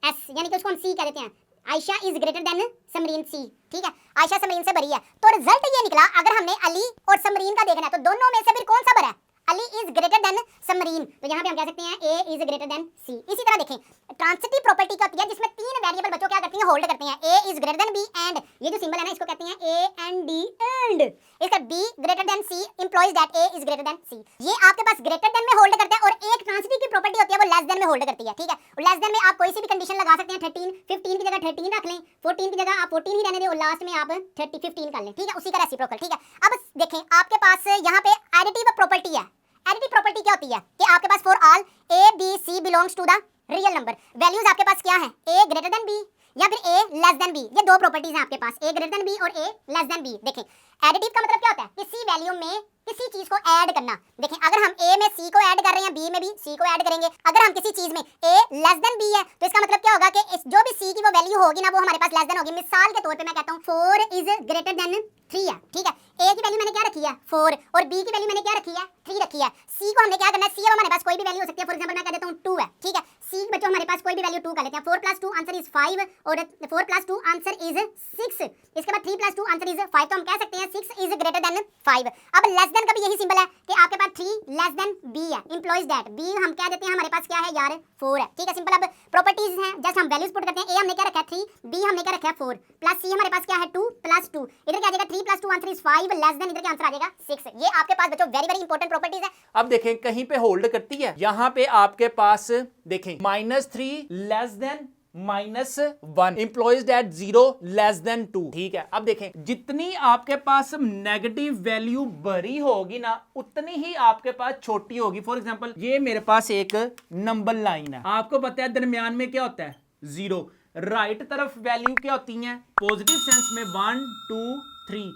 B: एस, यानी कि उसको हम सी कह देते हैं। Ayesha is greater than Samreen, C. ठीक है, आयशा समरीन से बड़ी है, तो रिजल्ट ये निकला अगर हमने अली और समरीन का देखना है तो दोनों में से फिर कौन सा बड़ा है, Ali is greater than Samreen, तो यहाँ पे हम कह सकते हैं ए इज ग्रेटर देन सी। इसी तरह देखें ट्रांसिटिव प्रॉपर्टी क्या होती है, जिसमें तीन वेरिएबल बच्चों क्या करती हैं, होल्ड करते हैं। A is greater than B and, ये जो सिंबल है ना इसको कहते हैं ए एंड डी एंड, इसका B greater than C implies that A is greater than C. ये आपके पास ग्रेटर देन में होल्ड करता है, और एक ट्रांसिटिव की प्रॉपर्टी होती है वो लेस देन में होल्ड करती है। ठीक है, और लेस देन में आप कोई सी भी कंडीशन लगा सकते हैं, 13, 15 की जगह 13 रख लें, 14 की जगह आप 14 ही रहने दें, और लास्ट में आप 15 कर लें। ठीक है, उसी का रेसिप्रोकल। ठीक है, अब देखें आपके पास यहाँ पे एडिटिव प्रॉपर्टी है। एडिटिव प्रॉपर्टी क्या होती है कि आपके पास for all A B C belongs to the real number, values आपके पास क्या है, ए ग्रेटर देन बी या फिर ए लेस देन बी। ये दो प्रॉपर्टीज हैं आपके पास, ए ग्रेटर देन बी और ए लेस देन बी। देखें एडिटिव का मतलब क्या होता है, किसी वैल्यू में किसी चीज को ऐड करना। देखें अगर हम ए में सी को ऐड कर रहे हैं, बी में भी सी को ऐड करेंगे। अगर हम किसी चीज में ए लेस देन बी है तो इसका मतलब क्या होगा कि इस जो भी सी की वो वैल्यू होगी ना वो हमारे पास लेस देन होगी। मिसाल के तौर पे मैं कहता हूं 4 इज ग्रेटर देन 3 है। ठीक है, ए की वैल्यू मैंने क्या रखी है 4, और बी की वैल्यू मैंने क्या रखी है 3 रखी है। सी को हमने क्या करना है, सी अब हमारे पास कोई भी वैल्यू हो सकती है, फॉर एग्जांपल मैं कह देता हूं 2 है। ठीक है, सी बच्चों हमारे पास कोई भी वैल्यू 2 कर लेते हैं। 4 + 2 आंसर इज 5, और 4 + 2 आंसर इज 6। इसके बाद 3 + 2 आंसर इज 5, तो हम कह सकते हैं 6 इज ग्रेटर देन 5। अब लेस देन का भी यही सिंबल है कि आपके पास 3 लेस देन बी है, इंप्लॉइज दैट बी हम कह देते हैं हमारे पास क्या है यार 4 है। ठीक है, सिंपल। अब प्रॉपर्टीज हैं, जस्ट हम वैल्यूज पुट करते हैं। ए हमने क्या रखा है 3, बी हमने क्या रखा है 4, प्लस सी हमारे पास क्या है 2 + 2, इधर क्या आ जाएगा 3 + 2 आंसर इज 5, लेस देन इधर क्या आंसर आ जाएगा 6। ये आपके पास बच्चों वेरी वेरी इंपॉर्टेंट प्रॉपर्टीज है।
A: अब देखें कहीं पे होल्ड करती है, यहां पे आपके पास देखें -3 less than -1 employees that 0 less than 2। ठीक है, अब देखें जितनी आपके पास नेगेटिव वैल्यू बड़ी होगी ना उतनी ही आपके पास छोटी होगी। फॉर एग्जांपल ये मेरे पास एक नंबर लाइन है, आपको पता है दरमियान में क्या होता है 0, राइट तरफ वैल्यू क्या होती हैं पॉजिटिव सेंस में 1 2 3,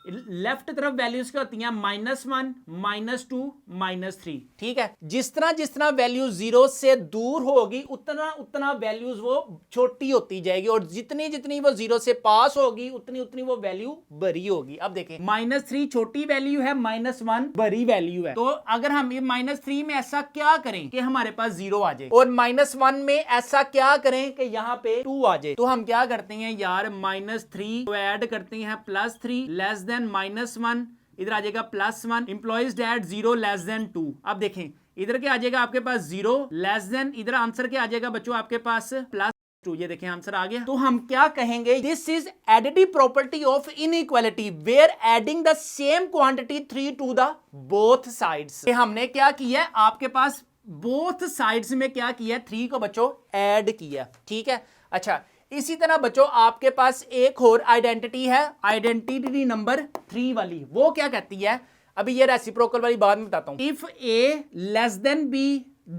A: लेफ्ट तरफ वैल्यूज क्या होती हैं -1 -2 -3। ठीक है, जिस तरह वैल्यू 0 से दूर होगी उतना वैल्यूज वो छोटी होती जाएगी, और जितनी वो 0 से पास होगी उतनी वो वैल्यू बड़ी होगी। अब देखें -3 छोटी वैल्यू है, -1 बड़ी वैल्यू है, तो अगर हम ये -3 में ऐसा क्या करें कि हमारे पास 0 आ जाए, और -1 में ऐसा क्या करें कि यहाँ पे 2 आ जाए, तो हम क्या करते हैं यार -3 को ऐड करते हैं +3 लेस देन -1, इधर आ जाएगा +1 इंप्लॉइज दैट 0 लेस देन 2। अब देखें इधर क्या आ जाएगा आपके पास 0 लेस देन, इधर आंसर क्या आ जाएगा बच्चों आपके पास +2। ये देखें आंसर आ गया। तो हम क्या कहेंगे, this is additive property of inequality where adding the same quantity 3 to the both sides. हमने क्या किया है आपके पास बोथ साइड्स में क्या किया है 3 को बच्चों ऐड किया। ठीक है, अच्छा इसी तरह बच्चों आपके पास एक और आइडेंटिटी है, आइडेंटिटी नंबर 3 वाली। वो क्या कहती है, अभी ये रेसिप्रोकल वाली बात में बताता हूं। If A less than B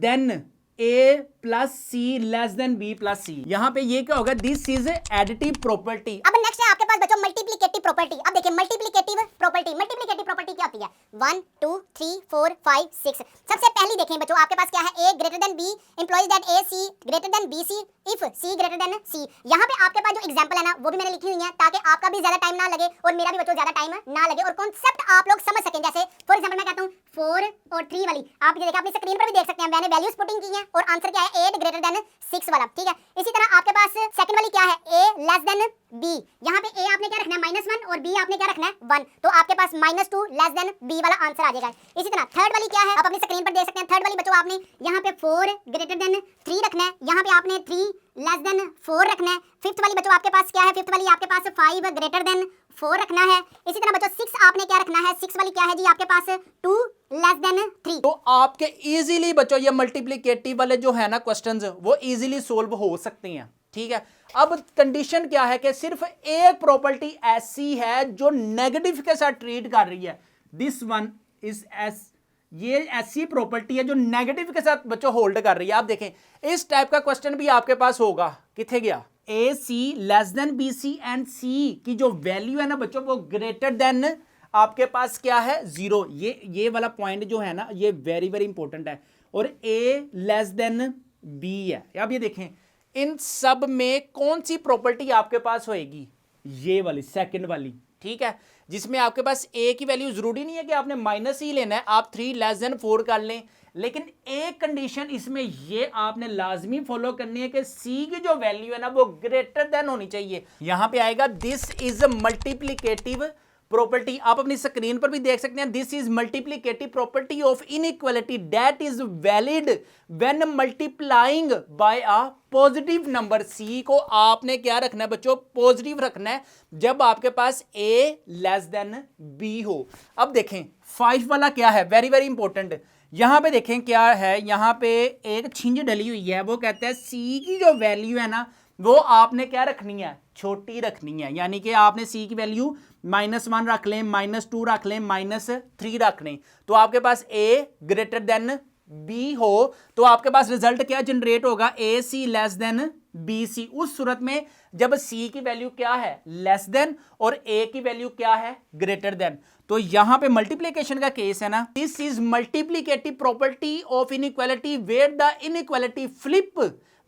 A: then A plus C less than B plus C. यहाँ पे ये क्या होगा, दिस इज एडिटिव प्रॉपर्टी।
B: अब नेक्स्ट है आपके पास बच्चों मल्टीप्लिकेटिव प्रॉपर्टी। अब देखिए मल्टीप्लिकेटिव प्रॉपर्टी क्या होती है 1 2 3 4 5 6। सबसे पहली देखें बच्चों आपके पास क्या है, A greater than B implies that A C greater than B C if C greater than C. यहाँ पे आपके पास जो एग्जांपल है ना वो भी मैंने लिखी हुई है ताकि आपका भी ज्यादा टाइम ना लगे और मेरा भी बच्चों ज्यादा टाइम ना लगे और कॉन्सेप्ट आप लोग समझ सकें। जैसे फॉर एग्जांपल मैं कहता हूँ 4 और 3 वाली, आप ये देखिए अपनी स्क्रीन पर भी देख सकते हैं, मैंने वैल्यूज पुटिंग की है और आंसर क्या है 8 ग्रेटर देन 6 वाला। ठीक है, इसी तरह आपके पास सेकंड वाली क्या है, a लेस देन b। यहाँ पे a आपने क्या रखना है -1 और b आपने क्या रखना है 1, तो आपके पास -2 लेस देन b वाला आंसर आ जाएगा। इसी तरह थर्ड वाली क्या है, आप अपनी स्क्रीन पर देख सकते हैं। थर्ड वाली बच्चों आपने यहाँ पे 4 ग्रेटर देन 3 रखना है, यहाँ पे आपने 3 लेस देन 4 रखना है। फिफ्थ वाली बच्चों आपके पास क्या है, फिफ्थ वाली आपके पास 5 ग्रेटर देन 4 रखना है। इसी तरह बच्चों 6 आपने क्या रखना है, 6 वाली क्या है जी आपके पास 2 लेस देन 3।
A: तो आपके इजीली बच्चों ये मल्टीप्लिकेटिव वाले जो है ना क्वेश्चंस वो इजीली सोल्व हो सकते हैं, ठीक है। अब कंडीशन क्या है कि सिर्फ एक प्रॉपर्टी ऐसी है जो नेगेटिव के साथ ट्रीट कर रही है, दिस वन इज एस, ये ऐसी प्रॉपर्टी है जो नेगेटिव के साथ बच्चों होल्ड कर रही है। आप देखें इस टाइप का क्वेश्चन भी आपके पास होगा, किथे गया, A C less than B C and C की जो वैल्यू है ना बच्चों वो ग्रेटर देन आपके पास क्या है 0। ये वाला पॉइंट जो है ना ये वेरी वेरी इंपॉर्टेंट है। और ए लेस देन बी है। अब ये देखें इन सब में कौन सी प्रॉपर्टी आपके पास होएगी, ये वाली सेकंड वाली, ठीक है, जिसमें आपके पास ए की वैल्यू जरूरी नहीं है कि आपने माइनस ही लेना है, आप 3 लेस देन 4 कर लें, लेकिन एक कंडीशन इसमें ये आपने लाजमी फॉलो करनी है कि सी की जो वैल्यू है ना वो ग्रेटर देन होनी चाहिए। यहां पे आएगा दिस इज मल्टीप्लिकेटिव प्रॉपर्टी, आप अपनी स्क्रीन पर भी देख सकते हैं, this is multiplicative property of inequality that is valid when multiplying by a positive number. C को आपने क्या रखना है बच्चों, पॉजिटिव रखना है जब आपके पास ए लेस देन बी हो। अब देखें 5 वाला क्या है, वेरी वेरी इंपॉर्टेंट, यहां पे देखें क्या है, यहां पे एक छिंज डली हुई है, वो कहता है सी की जो वैल्यू है ना वो आपने क्या रखनी है, छोटी रखनी है, यानी कि आपने सी की वैल्यू -1 रख लें, -2 रख लें, -3 रख लें, तो आपके पास ए ग्रेटर देन बी हो तो आपके पास रिजल्ट क्या जनरेट होगा, ए सी लेस देन बी सी। उस सूरत में जब सी की वैल्यू क्या है लेस देन और ए की वैल्यू क्या है ग्रेटर देन, तो यहां पे मल्टीप्लिकेशन का केस है ना, this is multiplicative property of inequality where the inequality flip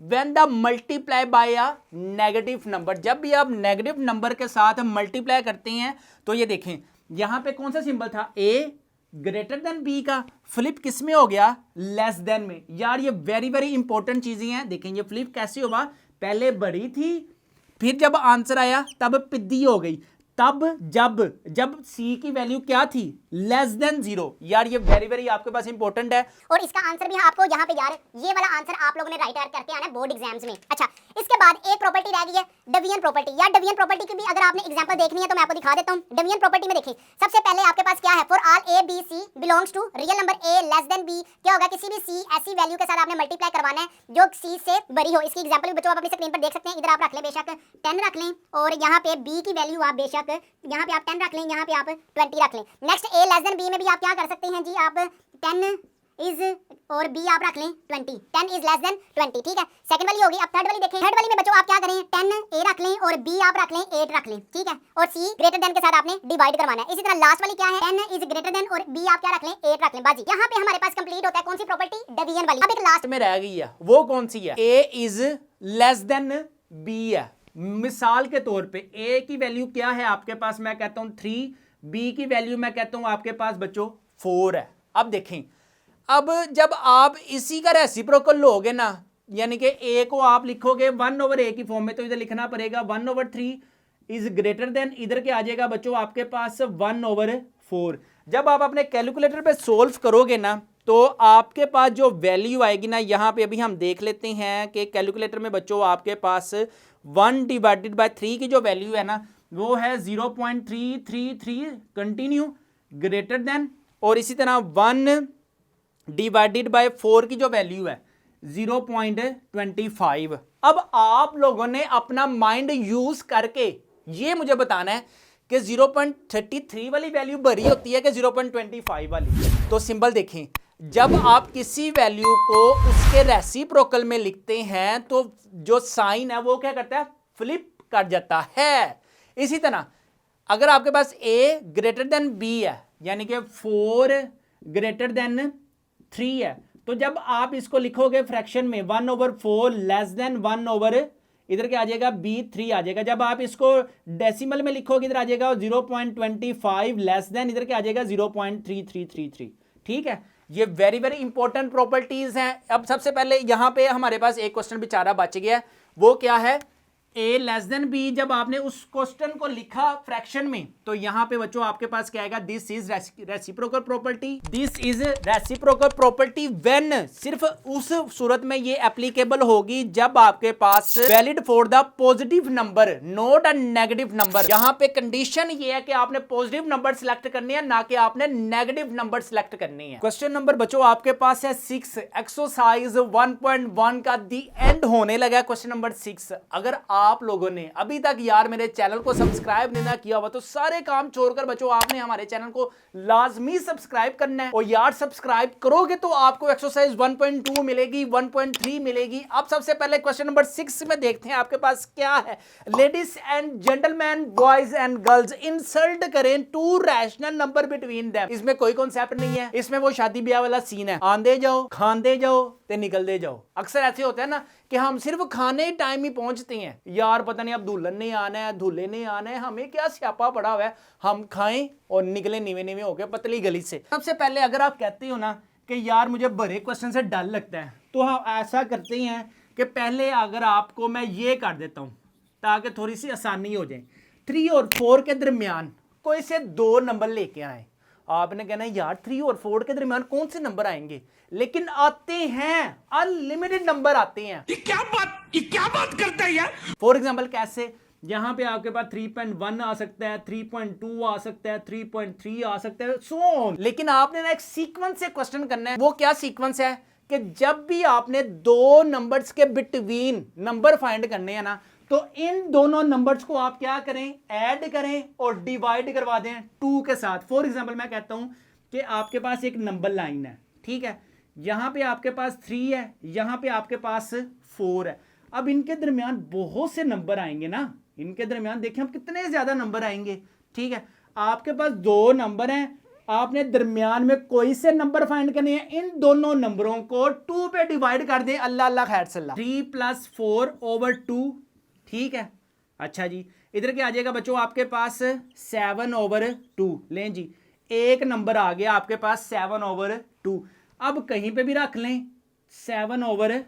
A: when the multiply by a negative number. जब भी आप नेगेटिव नंबर के साथ मल्टीप्लाई करते हैं तो ये देखें यहां पे कौन सा सिंबल था, ए ग्रेटर देन बी का फ्लिप किस में हो गया, लेस देन में। यार ये वेरी वेरी इंपॉर्टेंट चीजें हैं। देखें ये फ्लिप कैसे हुआ, पहले बड़ी थी फिर जब आंसर आया तब पिद्दी हो गई, तब जब सी की वैल्यू क्या थी लेस देन 0। यार ये वेरी वेरी आपके पास इंपॉर्टेंट है।
B: और इसका आंसर भी आपको यहाँ पे यार ये वाला आंसर आप लोगों ने राइट करके आना है बोर्ड एग्जाम्स में। अच्छा इसके बाद एक प्रॉपर्टी रह गई है डिवीजन प्रॉपर्टी। यार डिवीजन प्रॉपर्टी की भी अगर आपने एग्जांपल देखनी है तो मैं आपको दिखा देता हूँ। डिवीजन प्रॉपर्टी में देखिए सबसे पहले आपके पास क्या है, for all A B C belongs to real number a less than b, क्या होगा किसी भी सी ऐसी वैल्यू के साथ आपने मल्टीप्लाई करवाना है जो सी से बड़ी हो। इसकी एग्जांपल भी बच्चों आप अपनी स्क्रीन पर देख सकते हैं, इधर आप रख लें बेशक 10 रख लें और यहाँ पे बी की वैल्यू आप बेशक यहाँ पे आप 10 रख लें, यहाँ पे आप 20 रख लें। नेक्स्ट ए लेस देन बी में भी आप क्या कर सकते हैं जी, आप 10 इज और बी आप रख लें 20, 10 इज लेस देन 20, ठीक है। सेकंड वाली होगी। अब थर्ड वाली देखें, थर्ड वाली में बच्चों आप क्या करें, 10 ए रख लें और बी आप रख लें 8 रख लें, ठीक है, और सी ग्रेटर देन के साथ आपने डिवाइड करवाना है। इसी तरह लास्ट वाली क्या है, 10 इज ग्रेटर देन और बी आप क्या रख लें 8 रख लें। बाजी यहाँ पे हमारे पास कंप्लीट होता है कौन सी प्रॉपर्टी, डिवीजन वाली। अब एक लास्ट
A: में रह गई है, वो कौन सी है, ए इज लेस देन बी है। मिसाल के तौर पे ए की वैल्यू क्या है आपके पास, मैं कहता हूं 3, बी की वैल्यू मैं कहता हूं आपके पास बच्चों 4 है। अब देखें अब जब आप इसी का रेसिप्रोकल लोगे ना, यानी कि ए को आप लिखोगे 1/a की फॉर्म में, तो इधर लिखना पड़ेगा 1/3 इज ग्रेटर देन, इधर के आ जाएगा बच्चों आपके पास 1/4। जब आप अपने कैलकुलेटर पे सोल्व करोगे ना तो आपके पास जो वैल्यू आएगी ना, यहाँ पे अभी हम देख लेते हैं कि कैलकुलेटर में बच्चों आपके पास 1/3 की जो वैल्यू है ना वो है 0.333 कंटिन्यू ग्रेटर देन, और इसी तरह 1/4 की जो वैल्यू है 0.25। अब आप लोगों ने अपना माइंड यूज करके ये मुझे बताना है कि 0.33 वाली वैल्यू बड़ी होती है कि 0.25 वाली। तो सिंबल देखें, जब आप किसी वैल्यू को उसके रेसिप्रोकल में लिखते हैं तो जो साइन है वो क्या करता है, फ्लिप कर जाता है। इसी तरह अगर आपके पास a ग्रेटर देन b है, यानी कि 4 ग्रेटर देन 3 है, तो जब आप इसको लिखोगे फ्रैक्शन में 1/4 लेस देन 1/, इधर क्या आ जाएगा b3 आ जाएगा। जब आप इसको डेसिमल में लिखोगे इधर आ जाएगा 0.25 लेस देन, इधर क्या आ जाएगा 0.3333, ठीक है। ये वेरी वेरी इंपॉर्टेंट प्रॉपर्टीज हैं। अब सबसे पहले यहां पे हमारे पास एक क्वेश्चन बेचारा बच गया है, वो क्या है, ए लेस देन बी, जब आपने उस क्वेश्चन को लिखा फ्रैक्शन में तो यहां पे बच्चों आपके पास क्या आएगा, this is reciprocal property, this is reciprocal property when, सिर्फ उस सूरत में ये एप्लीकेबल होगी जब आपके पास valid for the positive number not a negative number. यहां पे कंडीशन ये है कि आपने पॉजिटिव नंबर सिलेक्ट करनी है, ना कि आपने नेगेटिव नंबर सिलेक्ट करनी है। क्वेश्चन नंबर बच्चों आपके पास है 6, एक्सरसाइज 1.1 का दी एंड होने लगा क्वेश्चन नंबर 6। अगर आप लोगों ने अभी तक यार मेरे चैनल को सब्सक्राइब नहीं ना किया हुआ तो सारे काम छोड़कर बच्चों आपने हमारे चैनल को लाजमी सब्सक्राइब करना है, और यार सब्सक्राइब करोगे तो आपको एक्सरसाइज 1.2 मिलेगी, 1.3 मिलेगी। अब सबसे पहले क्वेश्चन नंबर 6 में देखते हैं आपके पास क्या है। Ladies and gentleman, boys and girls, insert करें two rational number between them. इसमें कोई कॉन्सेप्ट नहीं है, इसमें वो शादी ब्याह वाला सीन है, आंदे जाओ खांदे जाओ ते निकलते जाओ। अक्सर ऐसे होता है ना कि हम सिर्फ खाने टाइम ही पहुंचते हैं, यार पता नहीं अब दुल्हन नहीं आना है, दूल्हे नहीं आना है, हमें क्या स्यापा पड़ा हुआ है, हम खाएं और निकले नीवे नीवे होके पतली गली से। सबसे पहले अगर आप कहते हो ना कि यार मुझे बड़े क्वेश्चन से डर लगता है, तो हम ऐसा करते हैं कि पहले अगर आपको मैं ये कर देता हूं ताकि थोड़ी सी आसानी हो जाए। 3 और 4 के दरमियान कोई से 2 नंबर लेके आए। आपने कहना है यार 3 और 4 के दरमियान कौन से नंबर आएंगे, लेकिन आते हैं, अनलिमिटेड नंबर आते हैं।
C: ये क्या बात करता है यार।
A: फॉर एग्जाम्पल कैसे, यहां पे आपके पास 3.1 आ सकता है, 3.2 आ सकता है, 3.3 आ सकता है, सो ऑन। लेकिन आपने ना एक सीक्वेंस से क्वेश्चन करना है। वो क्या सीक्वेंस है कि जब भी आपने 2 नंबर्स के बिटवीन नंबर फाइंड करने हैं ना, तो इन दोनों नंबर्स को आप क्या करें, ऐड करें और डिवाइड करवा दें 2 के साथ। फॉर एग्जाम्पल मैं कहता हूं कि आपके पास एक नंबर लाइन है, ठीक है, यहां पे आपके पास 3 है, यहां पे आपके पास 4 है। अब इनके दरमियान बहुत से नंबर आएंगे ना, इनके दरमियान देखिए हम कितने ज्यादा नंबर आएंगे, ठीक है। आपके पास 2 नंबर हैं, आपने दरमियान में कोई से नंबर फाइंड करने हैं, इन दोनों नंबरों को 2 पे डिवाइड कर दें, अल्लाह अल्लाह खैर सल्ला। 3 + 4 / 2, ठीक है। अच्छा जी, इधर क्या आ जाएगा बच्चों आपके पास 7 / 2। लें जी, एक नंबर आ गया आपके पास 7 / 2। अब कहीं पे भी रख लें 7 /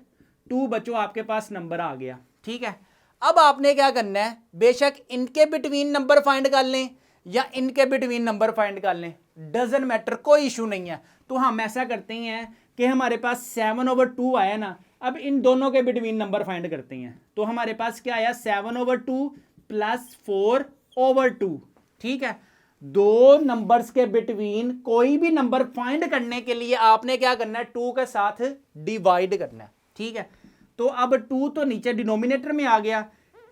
A: 2 बच्चों आपके पास नंबर आ गया, ठीक है। अब आपने क्या करना है, बेशक इनके बिटवीन नंबर फाइंड कर लें या इनके बिटवीन नंबर फाइंड कर लें, डजंट मैटर, कोई इशू नहीं है। तो हम ऐसा करते हैं कि हमारे पास 7 / 2 आया ना, अब इन दोनों के बिटवीन नंबर फाइंड करते हैं। तो हमारे पास क्या आया, 7 / 2 + 4 / 2, ठीक है। 2 नंबर्स के बिटवीन कोई भी नंबर फाइंड करने के लिए आपने क्या करना है, 2 के साथ डिवाइड करना है, ठीक है। तो अब 2 तो नीचे डिनोमिनेटर में आ गया,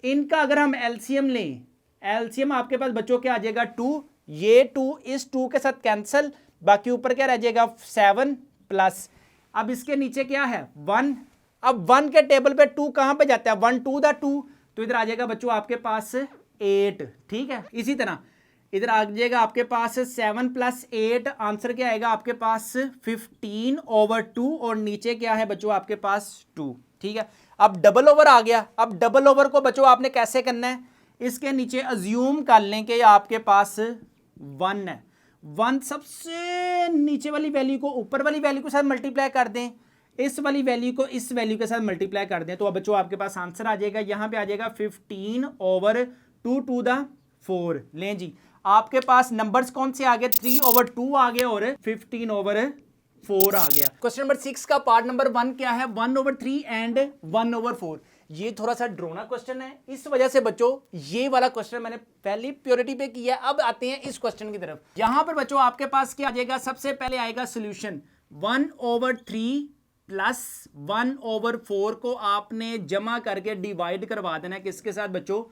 A: इनका अगर हम एलसीएम लें, एलसीएम आपके पास बच्चों क्या आ जाएगा 2, ये 2 इस 2 के साथ कैंसिल, बाकी ऊपर क्या रह जाएगा 7 प्लस, अब इसके नीचे क्या है 1। अब 1 के टेबल पे 2 कहां पे जाता है, 1 2 द 2, तो इधर आ जाएगा बच्चों आपके पास 8, ठीक है। इसी तरह इधर आ जाएगा आपके पास 7 + 8, आंसर क्या आएगा आपके पास 15 / 2, और नीचे क्या है बच्चों आपके पास 2, ठीक है। अब डबल ओवर आ गया। अब डबल ओवर को बच्चों आपने कैसे करना है, इसके नीचे अज्यूम कर लें कि आपके पास 1 है, 1 सबसे नीचे वाली वैल्यू को ऊपर वाली वैल्यू के साथ मल्टीप्लाई कर दें, इस वाली वैल्यू को इस वैल्यू के साथ मल्टीप्लाई कर दें, तो अब बच्चों आपके पास आंसर आ जाएगा, यहां पे आ जाएगा 15 / 2 to the 4। लें जी, आपके पास नंबर्स कौन से आ गए, 3 / 2 आ गए और 15 / 4 आ गया। क्वेश्चन नंबर 6 का पार्ट नंबर 1 क्या है, 1/3 एंड 1/4। ये थोड़ा सा ड्रोना क्वेश्चन है, इस वजह से बच्चों ये वाला क्वेश्चन मैंने पहली प्योरिटी पे किया है। अब आते हैं इस क्वेश्चन की तरफ। यहां पर बच्चों आपके पास क्या आ जाएगा, सबसे पहले आएगा सोल्यूशन 1/3 + 1/4 को आपने जमा करके डिवाइड करवा देना है, किसके साथ बच्चों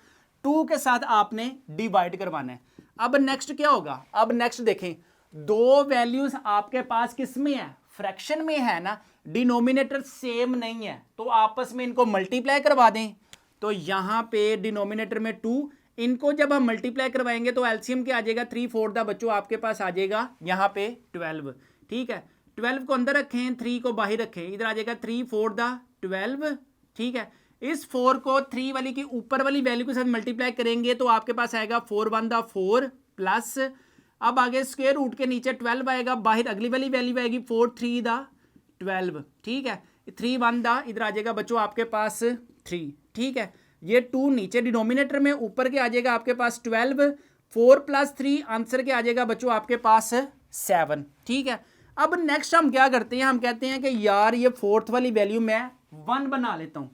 A: 2 के साथ आपने डिवाइड करवाना है। अब नेक्स्ट क्या होगा, अब नेक्स्ट देखें, 2 वैल्यूज आपके पास किस में है, फ्रैक्शन में है ना, डिनोमिनेटर सेम नहीं है, तो आपस में इनको मल्टीप्लाई करवा दें। तो यहां पे डिनोमिनेटर में 2, इनको जब हम मल्टीप्लाई करवाएंगे तो एलसीएम क्या आ जाएगा 3 4 दा बच्चों आपके पास आ जाएगा यहां पे 12, ठीक है। 12 को अंदर रखें, 3 को बाहर रखें, इधर आ जाएगा 3 4 दा 12, ठीक है। इस 4 को 3 वाली की ऊपर वाली वैल्यू के साथ मल्टीप्लाई करेंगे तो आपके पास आएगा 4 1 दा 4 प्लस, अब आगे स्क्वायर रूट के नीचे 12 आएगा, बाहर अगली वाली वैल्यू आएगी 4 3 दा 12, ठीक है। 3 1 दा इधर आ जाएगा बच्चों आपके पास 3, ठीक है। ये 2 नीचे डिनोमिनेटर में, ऊपर के आ जाएगा आपके पास 12, 4 + 3 आंसर के आ जाएगा बच्चों आपके पास 7। ठीक है, अब नेक्स्ट हम क्या करते हैं, हम कहते हैं कि यार ये फोर्थ वाली वैल्यू मैं 1 बना लेता हूँ।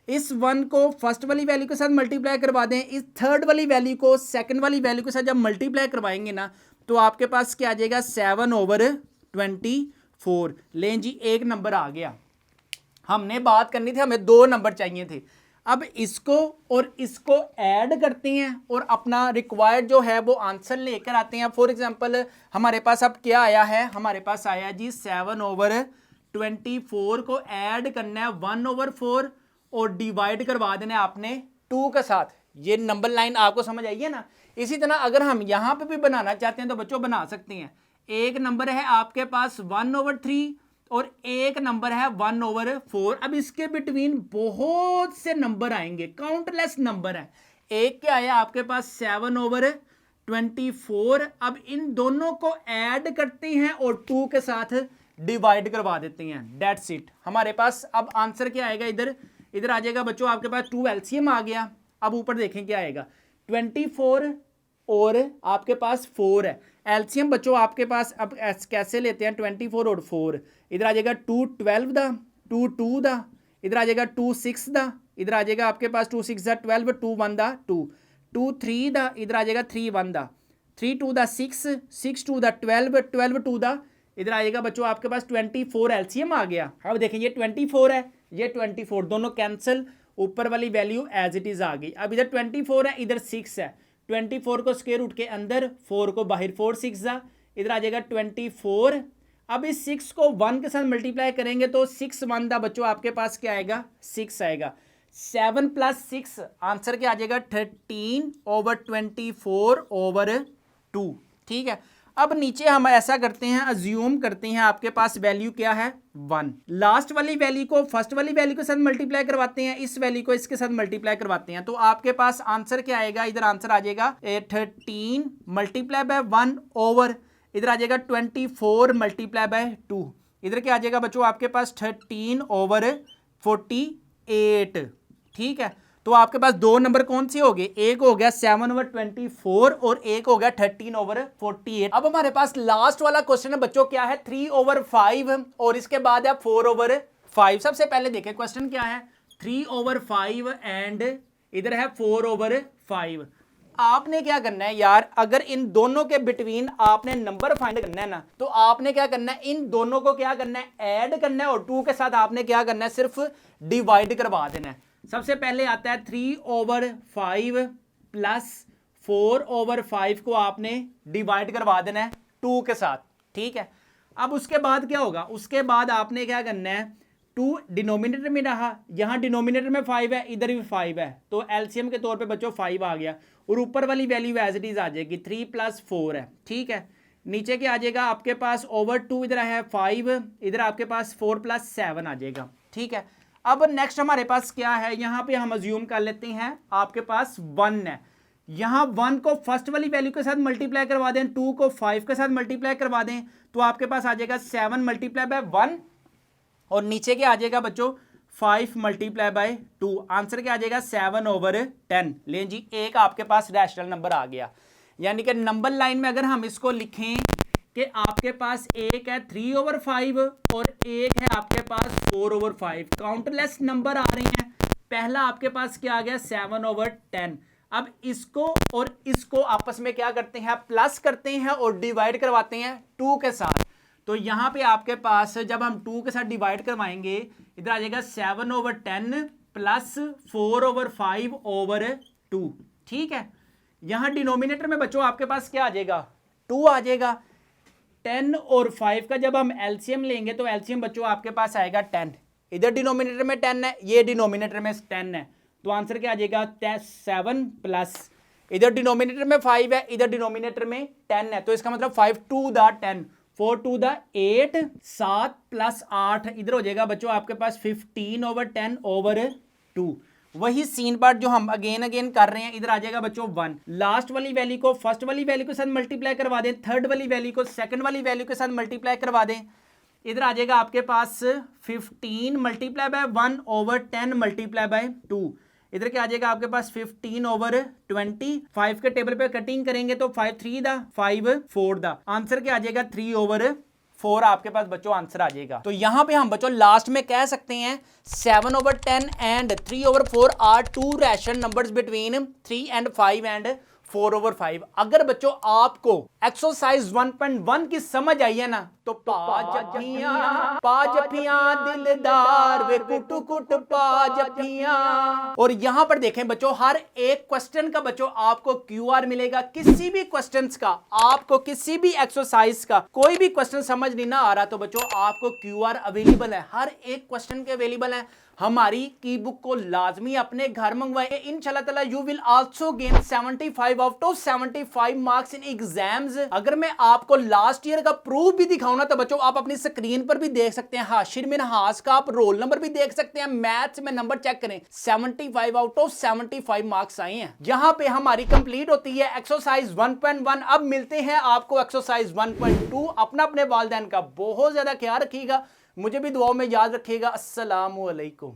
A: इस 1 को फर्स्ट वाली वैल्यू के साथ मल्टीप्लाई करवा दें, इस थर्ड वाली वैल्यू को सेकंड वाली वैल्यू के साथ जब मल्टीप्लाई करवाएंगे ना तो आपके पास क्या आ जाएगा 7/24। लें जी, एक नंबर आ गया। हमने बात करनी थी, हमें 2 नंबर चाहिए थे। अब इसको और इसको ऐड करते हैं और अपना रिक्वायर्ड जो है वो आंसर लेकर आते हैं। फॉर एग्जांपल हमारे पास अब क्या आया है, हमारे पास आया जी 7/24 को ऐड करना है 1/4 और डिवाइड करवा देना है आपने 2 के साथ। ये नंबर लाइन आपको समझ आई है ना। इसी तरह अगर हम यहाँ पे भी बनाना चाहते हैं तो बच्चों बना सकते हैं। एक नंबर है आपके पास 1/3 और एक नंबर है 1/4। अब इसके बिटवीन बहुत से नंबर आएंगे, काउंटलेस नंबर है। एक क्या आया आपके पास 7/24। अब इन दोनों को ऐड करते हैं और 2 के साथ डिवाइड करवा देते हैं। That's it. हमारे पास अब आंसर क्या आएगा, इधर आ जाएगा बच्चों आपके पास 2 एलसीएम आ गया। अब ऊपर देखें क्या आएगा, 24 और आपके पास 4 है। एलसीएम बच्चों आपके पास अब कैसे लेते हैं, 24 और 4। इधर आ जाएगा 2 12 दा, 2 2 दा, इधर आ जाएगा 2 6 दा, इधर आ जाएगा आपके पास 2 6 दा 12, 2 1 दा 2, 2 3 दा, इधर आ जाएगा 3 1 दा, 3 2 दा 6, 6 2 दा 12, 12 2 दा, इधर आ जाएगा बच्चों आपके पास 24 एलसीएम आ गया। अब देखिए ये 24 है, ये 24, दोनों कैंसिल, ऊपर वाली वैल्यू एज इट इज आ गई। अब इधर 24 है, इधर 6 है। 24 को स्क्वायर रूट के अंदर, 4 को बाहर, 4 6 जा, इधर आ जाएगा 24। अब इस 6 को 1 के साथ मल्टीप्लाई करेंगे तो 6 1 दा बच्चों आपके पास क्या आएगा 6 आएगा। 7 + 6 आंसर क्या आ जाएगा 13/24/2। ठीक है, अब नीचे हम ऐसा करते हैं, अज्यूम करते हैं आपके पास वैल्यू क्या है 1। लास्ट वाली वैल्यू को फर्स्ट वाली वैल्यू के साथ मल्टीप्लाई करवाते हैं, इस वैल्यू को इसके साथ मल्टीप्लाई करवाते हैं तो आपके पास आंसर क्या आएगा, इधर आंसर आ जाएगा 13 × 1 ओवर, इधर आ जाएगा 24 × 2, इधर क्या आ जाएगा बच्चों आपके पास 13/48। ठीक है, तो आपके पास 2 नंबर कौन से हो गए, एक हो गया 7/24 और एक हो गया 13/48। अब हमारे पास लास्ट वाला क्वेश्चन है बच्चों क्या है 3/5 और इसके बाद है 4/5। सबसे पहले देखें क्वेश्चन क्या है 3/5 एंड इधर है 4/5। आपने क्या करना है यार, अगर इन दोनों के बिटवीन आपने नंबर फाइंड करना है ना तो आपने क्या करना है, इन दोनों को क्या करना है ऐड करना है और 2 के साथ आपने क्या करना है सिर्फ डिवाइड करवा देना है। सबसे पहले आता है 3/5 प्लस 4/5 को आपने डिवाइड करवा देना है 2 के साथ। ठीक है, अब उसके बाद क्या होगा, उसके बाद आपने क्या करना है 2 डिनोमिनेटर में रहा, यहां डिनोमिनेटर में 5 है, इधर भी 5 है तो एलसीएम के तौर पे बच्चों 5 आ गया और ऊपर वाली वैल्यू एज इट इज आ जाएगी 3 + 4 है। ठीक है, नीचे क्या आ जाएगा आपके पास /2, इधर है 5, इधर आपके पास 4 + 7 आ जाएगा। ठीक है, अब नेक्स्ट हमारे पास क्या है, यहां पे हम अज्यूम कर लेते हैं आपके पास 1 है, यहां 1 को फर्स्ट वाली वैल्यू के साथ मल्टीप्लाई करवा दें, 2 को 5 के साथ मल्टीप्लाई करवा दें तो आपके पास आ जाएगा 7 × 1 और नीचे क्या आ जाएगा बच्चों 5 × 2। आंसर क्या आ जाएगा 7/10। लें जी, एक आपके पास रैशनल नंबर आ गया। यानी कि नंबर लाइन में अगर हम इसको लिखें कि आपके पास एक है 3/5 और एक है आपके पास 4/5, काउंटलेस नंबर आ रहे हैं। पहला आपके पास क्या आ गया 7/10। अब इसको और इसको आपस में क्या करते हैं प्लस करते हैं और डिवाइड करवाते हैं 2 के साथ। तो यहां पे आपके पास जब हम 2 के साथ डिवाइड करवाएंगे इधर आ जाएगा 7/10 प्लस 4/5/2। ठीक है, यहां डिनोमिनेटर में बच्चों आपके पास क्या आ जाएगा 2 आ जाएगा। 10 और 5 का जब हम एलसीएम लेंगे तो एलसीएम बच्चों आपके पास आएगा 10। इधर डिनोमिनेटर में 10 है, ये डिनोमिनेटर में 10 है तो आंसर क्या आ जाएगा 7 प्लस इधर डिनोमिनेटर में 5 है, इधर डिनोमिनेटर में 10 है तो इसका मतलब 5 2 दा 10, 4 2 दा 8, 7 + 8 इधर हो जाएगा बच्चों आपके पास 15/10/2। वही सीन पार्ट जो हम अगेन कर रहे हैं, इधर आ जाएगा बच्चों 1। लास्ट वाली वैल्यू को फर्स्ट वाली वैल्यू के साथ मल्टीप्लाई करवा दें, थर्ड वाली वैल्यू को सेकंड वाली वैल्यू के साथ मल्टीप्लाई करवा दें, इधर आ जाएगा आपके पास 15 × 1/10 × 2। इधर क्या आ जाएगा आपके पास 15/20। 5 के टेबल पे कटिंग करेंगे तो 5 3 दा 5 4 दा आंसर क्या आ जाएगा 3/4 आपके पास बच्चों आंसर आ जाएगा। तो यहां पे हम बच्चों लास्ट में कह सकते हैं 7/10 and 3/4 are two rational numbers between 3 and 5 and 4/5। अगर बच्चों आपको एक्सरसाइज 1.1 की समझ आई है ना तो पाजपियां दिलदार वे कुट कुट पाजपियां। और यहां पर देखें बच्चों हर एक क्वेश्चन का बच्चों आपको क्यूआर मिलेगा। किसी भी क्वेश्चंस का आपको किसी भी एक्सरसाइज का कोई भी क्वेश्चन समझ नहीं ना आ रहा तो बच्चों आपको क्यूआर अवेलेबल है, हर एक क्वेश्चन के अवेलेबल है। हमारी की बुक को लाजमी अपने घर मंगवाएं। इंशाल्लाह ताला you will also gain 75 out of 75 marks in exams. अगर मैं आपको लास्ट ईयर का प्रूफ भी दिखाऊं ना तो बच्चों आप अपनी स्क्रीन पर भी देख सकते हैं। हाशिर मिनहास का आप रोल नंबर भी देख सकते हैं। मैथ्स में नंबर चेक करें 75 आउट ऑफ 75 मार्क्स आए हैं। यहां पे हमारी कंप्लीट होती है एक्सरसाइज 1.1। अब मिलते हैं आपको एक्सरसाइज 1.2। अपने वालिदैन का बहुत ज्यादा ख्याल रखिएगा, मुझे भी दुआओं में याद रखिएगा। अस्सलामु अलैकुम।